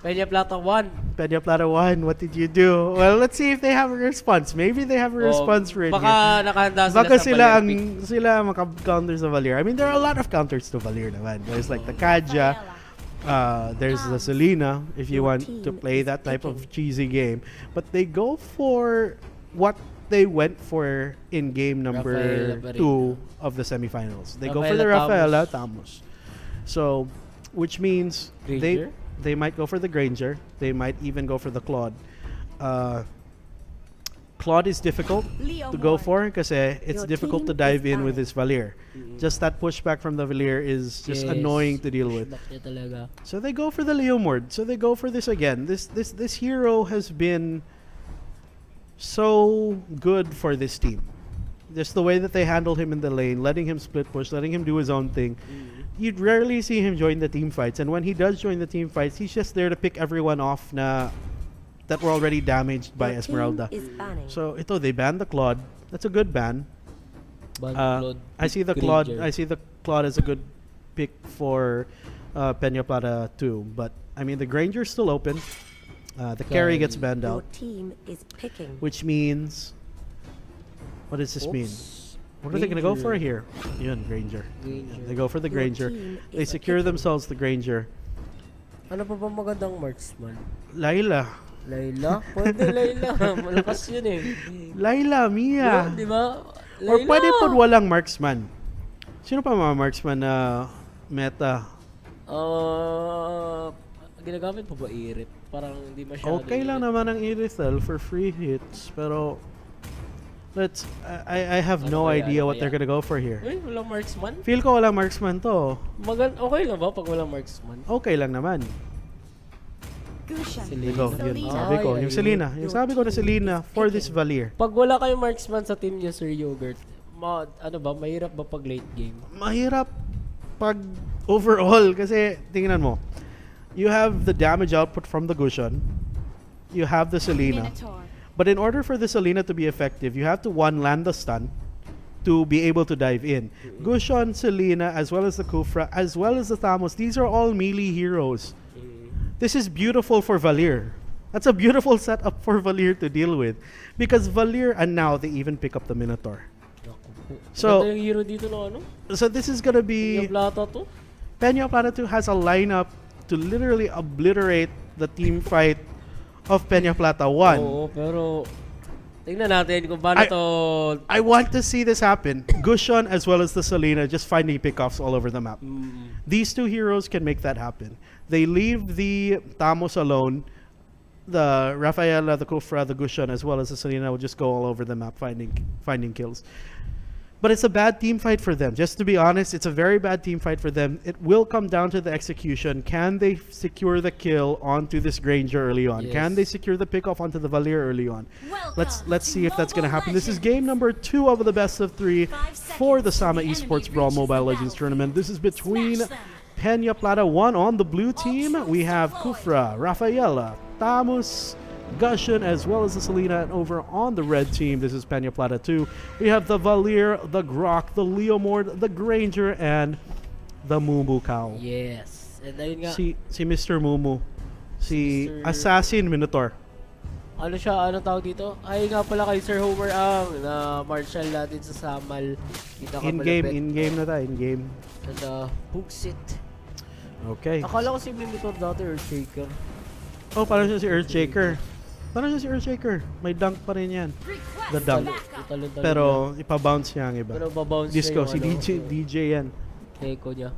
Peñaplata 1. Peñaplata 1, what did you do? Well, let's see if they have a response. Maybe they have a response for it. Baka nakahanda sila Baka sa Balir pick. sila maka-counter sa Valir. I mean, there are a lot of counters to Valir naman. There's like the Kaja, there's the Selena, if you want to play that type of cheesy game. But they go for what they went for in game number Rafaela 2 of the semifinals. They go for Rafaela the Rafaela Tamos. So, which means Granger? they might go for the Granger. They might even go for the Claude. Claude is difficult to go for because it's Your difficult to team dive is in with banned. his Valier. Just that pushback from the Valier is just annoying to deal with. Pushback niya talaga. So they go for the Leomord. So they go for this again. This hero has been so good for this team. Just the way that they handle him in the lane, letting him split push, letting him do his own thing. You'd rarely see him join the team fights, and when he does join the team fights, he's just there to pick everyone off that were already damaged by Your Esmeralda. team is banning. So ito, they banned the Claude. That's a good ban. Claude, I see the Granger. Claude. I see the Claude as a good pick for Peñaplata too. But I mean, the Granger's still open. The carry gets banned Your out, team is picking. which means, what does this mean? What are they gonna go for here? Yun, Granger. Granger. They go for the Your Granger. team They is secure picking. themselves the Granger. Ano pa ba magandang marksman? Layla. Layla? Pwede Layla. Malakas yun eh. Layla, Mia. Di ba? Or Layla. pwede po walang marksman. Sino pa mga marksman na meta? Ginagamit pa ba Irit? Parang hindi masyado. Okay lang naman ang Irithel for free hits, pero I have Ano no kaya, idea ano what they're kaya? gonna go for here. Uy, walang marksman? Feel ko walang marksman to. Okay lang ba pag walang marksman? Okay lang naman. Gusha. Selena. Ikaw, yun. Sabi ko, yung Selena. Yung sabi ko na Selena for this Valier. Pag wala kayong marksman sa team niya, Sir Yogurt, ano ba, mahirap ba pag late game? Mahirap pag overall kasi tingnan mo. You have the damage output from the Gushon. You have the Selena. But in order for the Selena to be effective, you have to land the stun to be able to dive in. Gushon, Selena, as well as the Kufra, as well as the Thamos, these are all melee heroes. This is beautiful for Valier. That's a beautiful setup for Valier to deal with. Because Valier, and now they even pick up the Minotaur. So, Maganda yung hero dito na ano? so this is gonna be... Peñaplata to? Peñaplata 2 has a lineup to literally obliterate the team fight of Peñaplata 1. Oo, pero tingnan natin kung paano to. I want to see this happen. Gushon as well as the Selena just finding pickoffs all over the map. These two heroes can make that happen. They leave the Tamos alone. The Rafaela, the Kufra, the Gushon, as well as the Selena will just go all over the map finding kills. But it's a bad team fight for them. Just to be honest, it's a very bad team fight for them. It will come down to the execution. Can they secure the kill onto this Granger early on? Yes. Can they secure the pickoff onto the Valier early on? Let's see if that's going to happen. This is game number 2 of the best of 3 for the Sama Esports Brawl Mobile Legends Tournament. This is between Peñaplata 1 on the blue team. We have Kufra, Rafaela, Tamus, Gushon, as well as the Selena. And over on the red team, this is Peñaplata 2. We have the Valier, the Grok, the Leomord, the Granger, and the Mumu Cow. Yes. And ayun nga, Si Mr. Mumu. Si Mr. Assassin Minotaur. ano siya, ano tawag dito? Ay nga pala kay Sir Homer ang na martial natin sa Samal. Kita ka In-game na tayo, in-game. And Hooksit. Okay. Akala ko si Mimitor dati or Shaker. Oh, parang siya si Earthshaker. Parang siya si Earthshaker. May dunk pa rin yan. The dunk. Talon-talon Pero niya. ipa-bounce niya ang iba. Pero babounce Disco, niya si yung DJ yan. Keiko niya.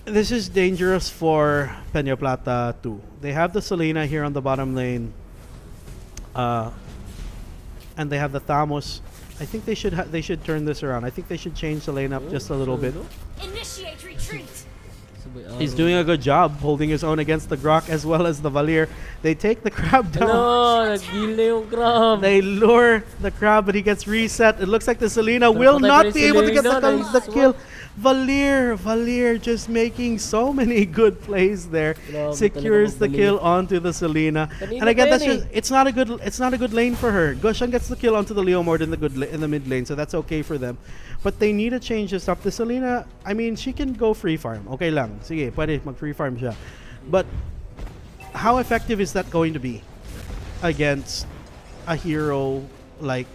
This is dangerous for Peñaplata 2. They have the Selena here on the bottom lane. And they have the Thamos. I think they should turn this around. I think they should change the lane up just a little bit. Initiate retreat. He's doing a good job holding his own against the Grok as well as the Valier. They take the crab down. Hello, nag-heal na yung crab. They lure the crab, but he gets reset. It looks like the Selena will patay pa not rin be able to get Selena. the kill. Valier just making so many good plays there. Grabe Secures talaga the Valier. kill onto the Selena. Kanina And again, pa that's yan just it's not a good lane for her. Gushon gets the kill onto the Leomord in the mid lane, so that's okay for them. But they need to change this up. The Selena, I mean, she can go free farm. Okay lang. Sige, pwede mag-free farm siya. But how effective is that going to be against a hero like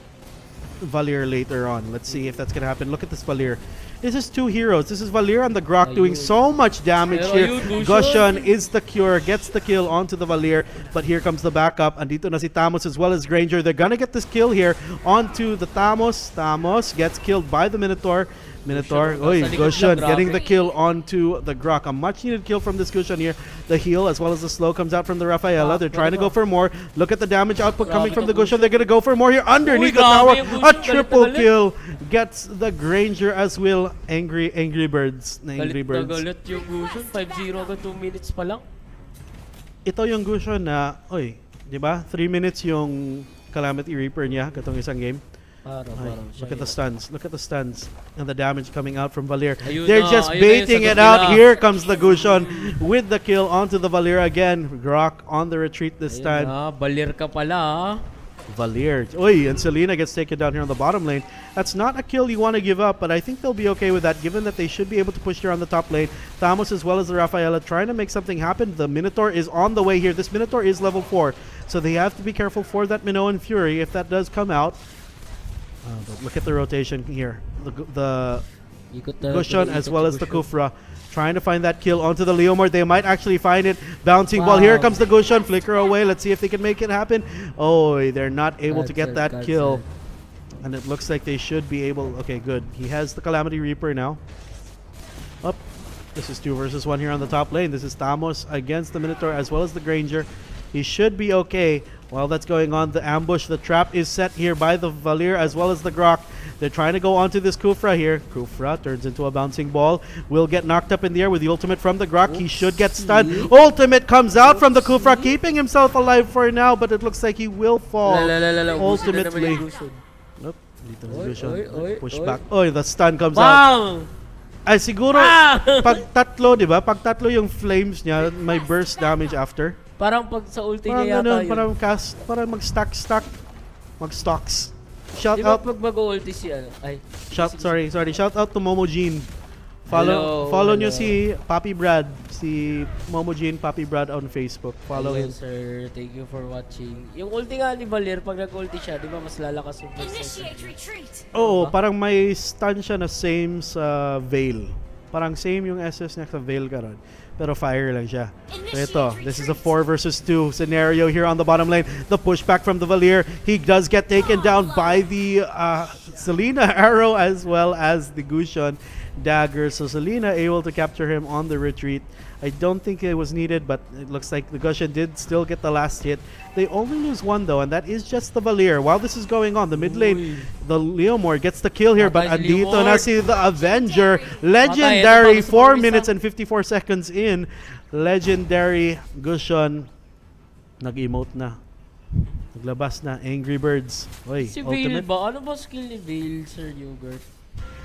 Valier later on? Let's see if that's gonna happen. Look at this Valier. This is two heroes. This is Valir and the Grok doing so much damage Pero here. ayun, Gushon is the cure, gets the kill onto the Valir, but here comes the backup. Andito na si Tamos as well as Granger. They're gonna get this kill here onto the Tamos. Tamos gets killed by the Minotaur. Gushon getting the kill onto the Grok. A much needed kill from this Gushon here. The heal as well as the slow comes out from the Rafaela. They're trying to go for more. Look at the damage output coming from the Gushon. They're gonna go for more here underneath the tower. A triple kill gets the Granger as well. Angry Birds. Angry Birds. Galit yung Gushon. 5-0 agad 2 minutes pa lang. Ito yung Gushon na, di ba? 3 minutes yung Calamity Reaper niya katong isang game. Look at the stuns. Look at the stuns. And the damage coming out from Valir. They're just baiting it out. Here comes the Gushon with the kill onto the Valir again. Grok on the retreat this time. Balir ka pala. Valir. And Selena gets taken down here on the bottom lane. That's not a kill you want to give up, but I think they'll be okay with that given that they should be able to push here on the top lane. Thamos as well as the Rafaela trying to make something happen. The Minotaur is on the way here. This Minotaur is level 4, so they have to be careful for that Minoan Fury if that does come out. But look at the rotation here. The Gushon as well as the Kufra trying to find that kill onto the Leomord. They might actually find it. Bouncing ball. Here comes the Gushon. Flicker away. Let's see if they can make it happen. They're not able to get that kill. And it looks like they should be able. Okay, good. He has the Calamity Reaper now. This is 2 versus 1 here on the top lane. This is Thamos against the Minotaur as well as the Granger. He should be okay. While that's going on, the ambush, the trap is set here by the Valir as well as the Grok. They're trying to go onto this Kufra here. Kufra turns into a bouncing ball. Will get knocked up in the air with the ultimate from the Grok. He should get stunned. Ultimate comes out from the Kufra, keeping himself alive for now, but it looks like he will fall. Ultimately. Nope. Push back. The stun comes out. Ay, siguro, pag tatlo, di ba? Pag tatlo yung flames niya, may burst damage after. Parang pag sa ulti niya yata yun. Parang mag-stack. Mag-stocks. Shout diba out. pag mag-ulti si Sorry. Shout out to Momo Jean. Follow nyo si Papi Brad. Si Momo Jean, Papi Brad on Facebook. Follow him. Sir. Thank you for watching. Yung ulti nga ni Valir, pag nag-ulti siya, di ba mas lalakas yung Initiate retreat. Parang may stun siya na same sa Veil. Parang same yung SS niya sa Veil karon. Pero fire lang siya. So ito, this is a 4 versus 2 scenario here on the bottom lane. The pushback from the Valir. He does get taken down by the Selena arrow as well as the Gushon dagger. So Selena able to capture him on the retreat. I don't think it was needed, but it looks like the Gushon did still get the last hit. They only lose one though, and that is just the Valir. While this is going on, the mid lane, the Leomord gets the kill here, but andito na si the Avenger. Legendary 4 minutes and 54 seconds in. Legendary Gushon. Nag-emote na. Naglabas na. Angry Birds. Si Veil ba? Ano ba skill ni Veil, Sir Yogurt?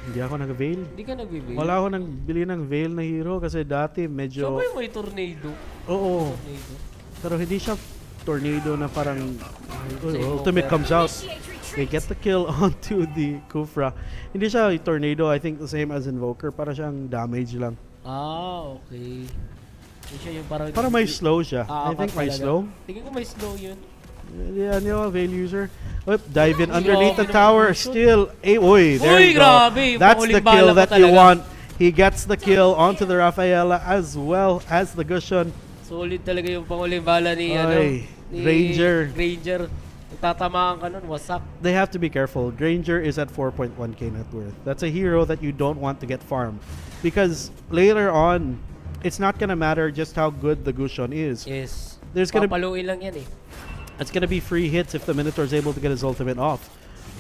Hindi ako nag-veil. Hindi ka nag-veil? Wala ako nang bili ng veil na hero kasi dati medyo... Siya ba yung may tornado? Oo. Pero hindi siya tornado na parang... ultimate comes out. They get the kill onto the Kufra. Hindi siya tornado. I think the same as Invoker. Para siyang damage lang. Okay. Hindi siya yung parang... Parang may slow siya. I think may slow. Tingin ko may slow yun. Yeah, veil user. Dive in underneath the tower. Still, there you go. Grabe, that's the kill that you want. He gets the kill onto the Rafaela as well as the Gushon. Solid talaga yung panguling bala ni Granger. Tatamaan ka nun, wasak. They have to be careful. Granger is at 4.1k net worth. That's a hero that you don't want to get farmed. Because later on, it's not gonna matter just how good the Gushon is. Yes. Papaluin lang yan eh. It's gonna be free hits if the Minotaur is able to get his ultimate off.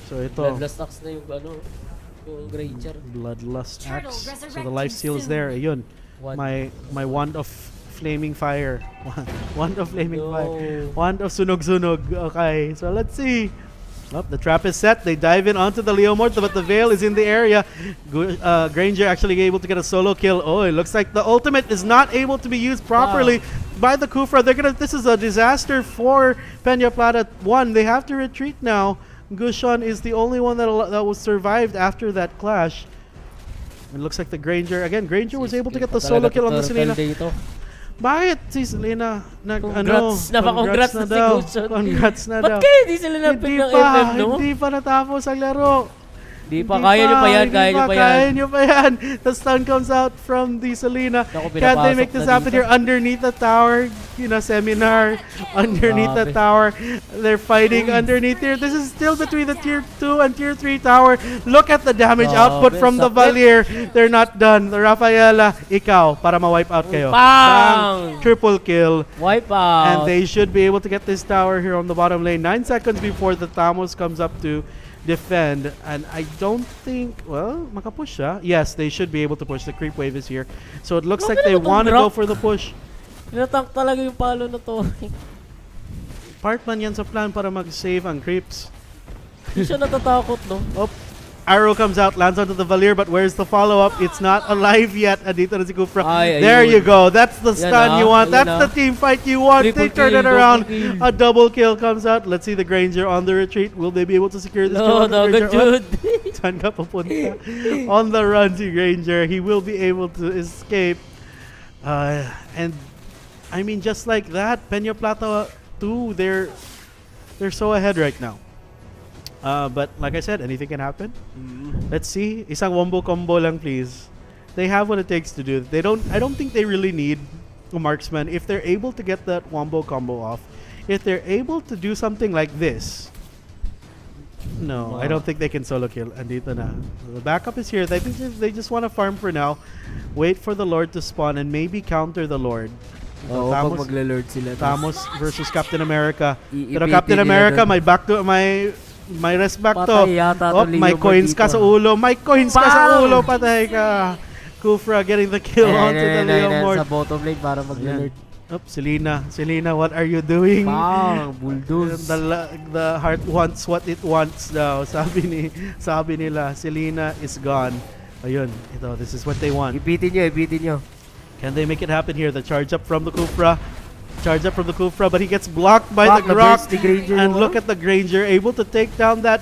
So ito. Bloodlust axe na yung yung Granger. Bloodlust axe. So the life steal is there. Ayun. My wand of flaming fire. Wand of flaming fire. Wand of sunog-sunog. Okay. So let's see. The trap is set. They dive in onto the Leomord, but the Veil is in the area. Granger actually able to get a solo kill. It looks like the ultimate is not able to be used properly by the Kufra. This is a disaster for Peñaplata. They have to retreat now. Gushon is the only one that was survived after that clash. It looks like the Granger was able to get the solo kill on the Selena. Bakit si Selena congrats na daw. Congrats na daw. Ba't kaya hindi sila napin ng MM, no? Hindi pa natapos ang laro. Di pa, kaya nyo pa yan, kaya nyo pa yan. Kaya nyo pa yan. The stun comes out from the Selena. Naku, Can't they pinapasok make this na happen dito. here underneath the tower? Seminar underneath the Grabe. tower. They're fighting underneath here. This is still between the tier 2 and tier 3 tower. Look at the damage Grabe, output from the sakit. Valier. They're not done. The Rafaela, ikaw, para ma-wipe out kayo. Bang! Triple kill. Wipe out. And they should be able to get this tower here on the bottom lane. 9 seconds before the Thamos comes up to defend. And I don't think, well, makapush siya. Yes, they should be able to push. The creep wave is here. So it looks like they want to go for the push. Tinatank talaga yung palo na to. Part man yan sa plan para mag-save ang creeps. Hindi siya natatakot, no? Oh, arrow comes out, lands onto the Valier, but where's the follow-up? It's not alive yet. Andito na si Kufra. Ay, There ayun. you go. That's the Yan stun you want. ayun That's the team fight you want. They Triple turn kill, it around. double kill. A double kill comes out. Let's see the Granger on the retreat. Will they be able to secure this kill? No, on the good Granger? Jude. Saan ka papunta? On the run si Granger. He will be able to escape. And I mean, just like that, Peñaplata 2, they're so ahead right now. But like I said, anything can happen. Let's see. Isang wombo combo lang, please. They have what it takes to do it. I don't think they really need a marksman. If they're able to get that wombo combo off, if they're able to do something like this, no, I don't think they can solo kill. Andito na. The backup is here. I think they just want to farm for now. Wait for the Lord to spawn and maybe counter the Lord. Oo, pag magle-lord sila. Thanos versus Captain America. Pero Iipitin Captain nila America, dun. may rest back to. Patay yata Oh, to may Leo coins ka dito. sa ulo. May coins ka sa Bang! ulo. Patay ka. Kufra getting the kill onto the Leo Mort. Sa bottom lane para magle-lord. Oops, Selena, what are you doing? Bang! Bulldoze. The heart wants what it wants daw. Sabi nila, Selena is gone. Ayun, this is what they want. Ipitin nyo. Can they make it happen here? The charge up from the Kufra. But he gets blocked by the Grok. And look at the Granger, able to take down that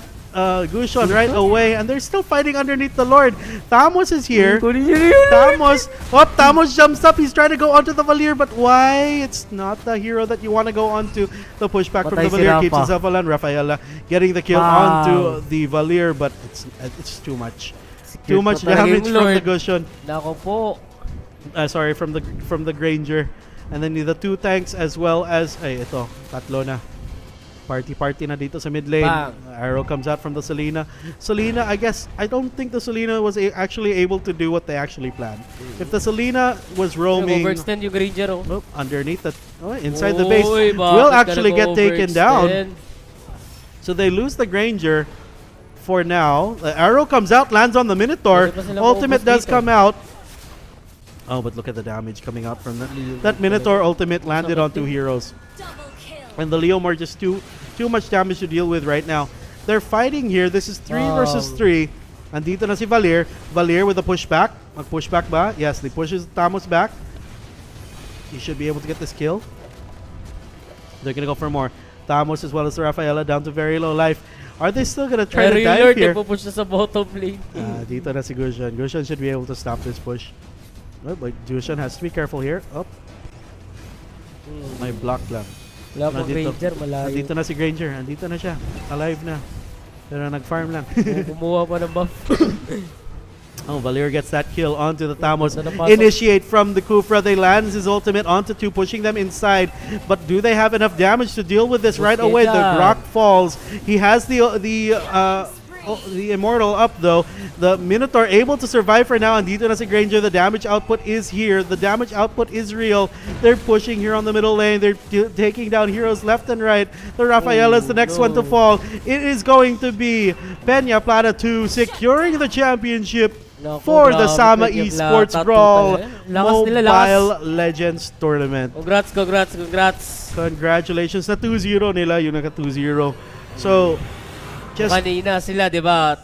Gushon right away. And they're still fighting underneath the Lord. Thamos is here. Thamos jumps up. He's trying to go onto the Valier, but why? It's not the hero that you want to go onto. The pushback from the Patay si Valier Rafa. keeps himself alive. Rafaela getting the kill Wow. onto the Valier, but it's too much. Too much pa talaga damage yung from the Lord. Gushon. Nako po. Sorry, from the Granger. And then the 2 tanks as well as tatlo na. Party na dito sa mid lane. Bang. Arrow comes out from the Selena. I guess I don't think the Selena was actually able to do what they actually planned. If the Selena was roaming Overextend yung Granger, oh. underneath inside the base, Oy, will bakit actually ka get taken down. nag-overextend? So they lose the Granger for now. The arrow comes out, lands on the Minotaur. Pwede pa sila Ultimate ma-ubos does dito. come out. Oh, but look at the damage coming out from that Minotaur ultimate landed on 2 heroes. Double kill. And the Leomore just too much damage to deal with right now. They're fighting here. This is 3 versus 3. Andito na si Valier. Valier with a pushback. Mag-pushback ba? Yes, they pushes Thamos back. He should be able to get this kill. They're gonna go for more. Thamos as well as Rafaela down to very low life. Are they still gonna try to dive here? Pupush na sa bottom lane. Dito na si Gushon. Gushon should be able to stop this push. Oh, but Gushon has to be careful here. Oh, may block lang. Wala pong Nandito. Granger, malayo. Andito na si Granger. Andito na siya. Alive na. Pero nag-farm lang. Kumuha pa ng buff. Oh, Valier gets that kill onto the Thamos. Ganda ng pasok. Initiate from the Kufra. They lands his ultimate onto 2, pushing them inside. But do they have enough damage to deal with this right away? The Grok falls. He has the Immortal up though. The Minotaur able to survive for now. And dito na si Granger. The damage output is here. The damage output is real. They're pushing here on the middle lane. They're taking down heroes left and right. The Rafaela's the next one to fall. It is going to be Peñaplata 2 securing the championship Naku, for the grabe, Sama Peñaplata Esports 2 Brawl talaga. Lakas nila, lakas. Mobile Legends Tournament. Congrats. Congratulations na 2-0 nila. Yung naka 2-0. So, just Kanina sila, di ba?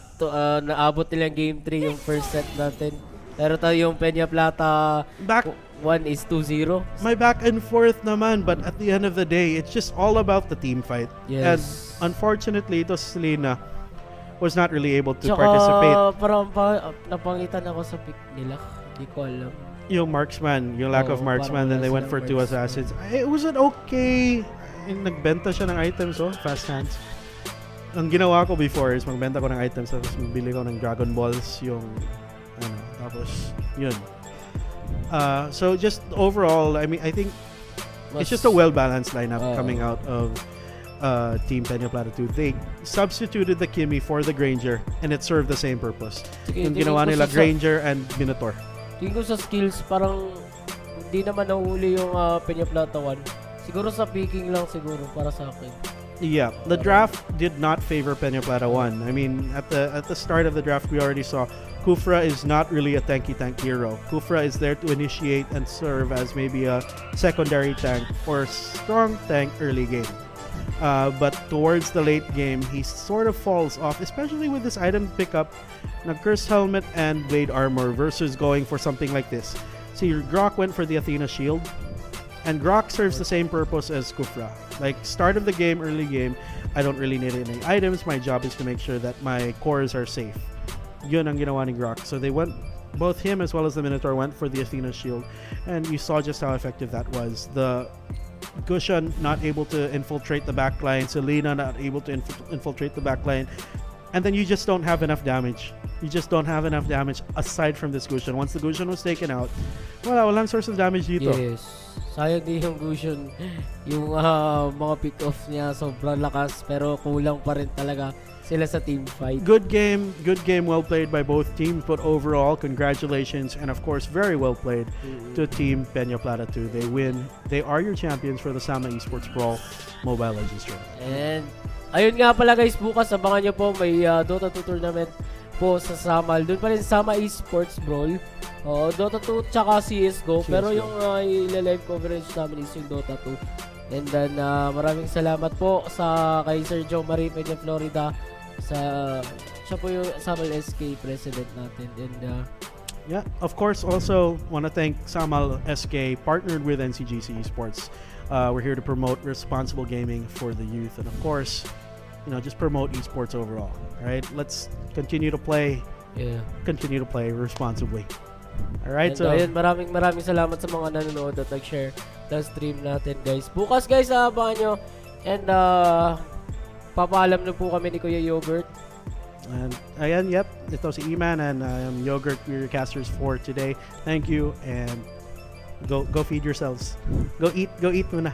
Naabot nilang game 3 yung first set natin. Pero tayo yung Peñaplata back 1 is 2-0. my back and forth naman, but at the end of the day, it's just all about the team fight. And Yes. unfortunately, ito si Selena was not really able to Tsaka participate. parang napangitan ako sa pick nila. Hindi ko alam. Yung marksman, yung lack of Oo, marksman, parang then they wala went for silang 2 marksman. assassins. It was an okay. Nagbenta siya ng items, fast hands. ang ginawa ko before is magbenta ko ng items tapos magbili ko ng Dragon Balls yung tapos yun. So just overall, I mean, I think it's just a well-balanced lineup coming out of Team Peñaplata 2. They substituted the Kimi for the Granger and it served the same purpose. Yung ginawa nila Granger and Minotaur. Tingin ko sa skills, parang hindi naman nahuli yung Peñaplata 1. Siguro sa picking lang siguro para sa akin. Yeah, the draft did not favor Peñaplata 1. I mean, at the start of the draft, we already saw Kufra is not really a tank hero. Kufra is there to initiate and serve as maybe a secondary tank or strong tank early game. But towards the late game, he sort of falls off, especially with this item pickup, na Cursed Helmet and Blade Armor versus going for something like this. See, Grok went for the Athena Shield, and Grok serves the same purpose as Kufra. Like, start of the game, early game, I don't really need any items. My job is to make sure that my cores are safe. Yun ang ginawa ni Grok. So they went, both him as well as the Minotaur went for the Athena Shield, and you saw just how effective that was. The Gushan not able to infiltrate the backline, Selena not able to infiltrate the backline, and then you just don't have enough damage. You just don't have enough damage aside from this Gushan. Once the Gushan was taken out, walang source of damage dito. Yes. Sayang din yung Gushan. Yung mga pick-off niya sobrang lakas pero kulang pa rin talaga sila sa team fight. Good game, well played by both teams, but overall, congratulations and of course, very well played to Team Peñaplata 2. They win. They are your champions for the Sama Esports Brawl Mobile Legends Tournament. And ayun nga pala guys, bukas abangan nyo po may Dota 2 tournament po sa Samal. Doon pa rin Sama Esports Brawl. Dota 2 tsaka CSGO. Pero yung live coverage namin is yung Dota 2. And then maraming salamat po sa kay Sir Joe Marie Peña Florida siya po yung Samal SK president natin. And yeah, of course, also want to thank Samal SK, partnered with Ncgc Esports. We're here to promote responsible gaming for the youth, and of course, just promote esports overall. All right, let's continue to play. yeah. Continue to play responsibly. All right, And so ayun, maraming salamat sa mga nanonood at nag-share ng stream natin guys. Bukas guys, abangan nyo. And papaalam na po kami ni Kuya Yogurt. and ayan, yep, ito si Iman and Yogurt, we're your casters for today. Thank you and go feed yourselves. Go eat muna.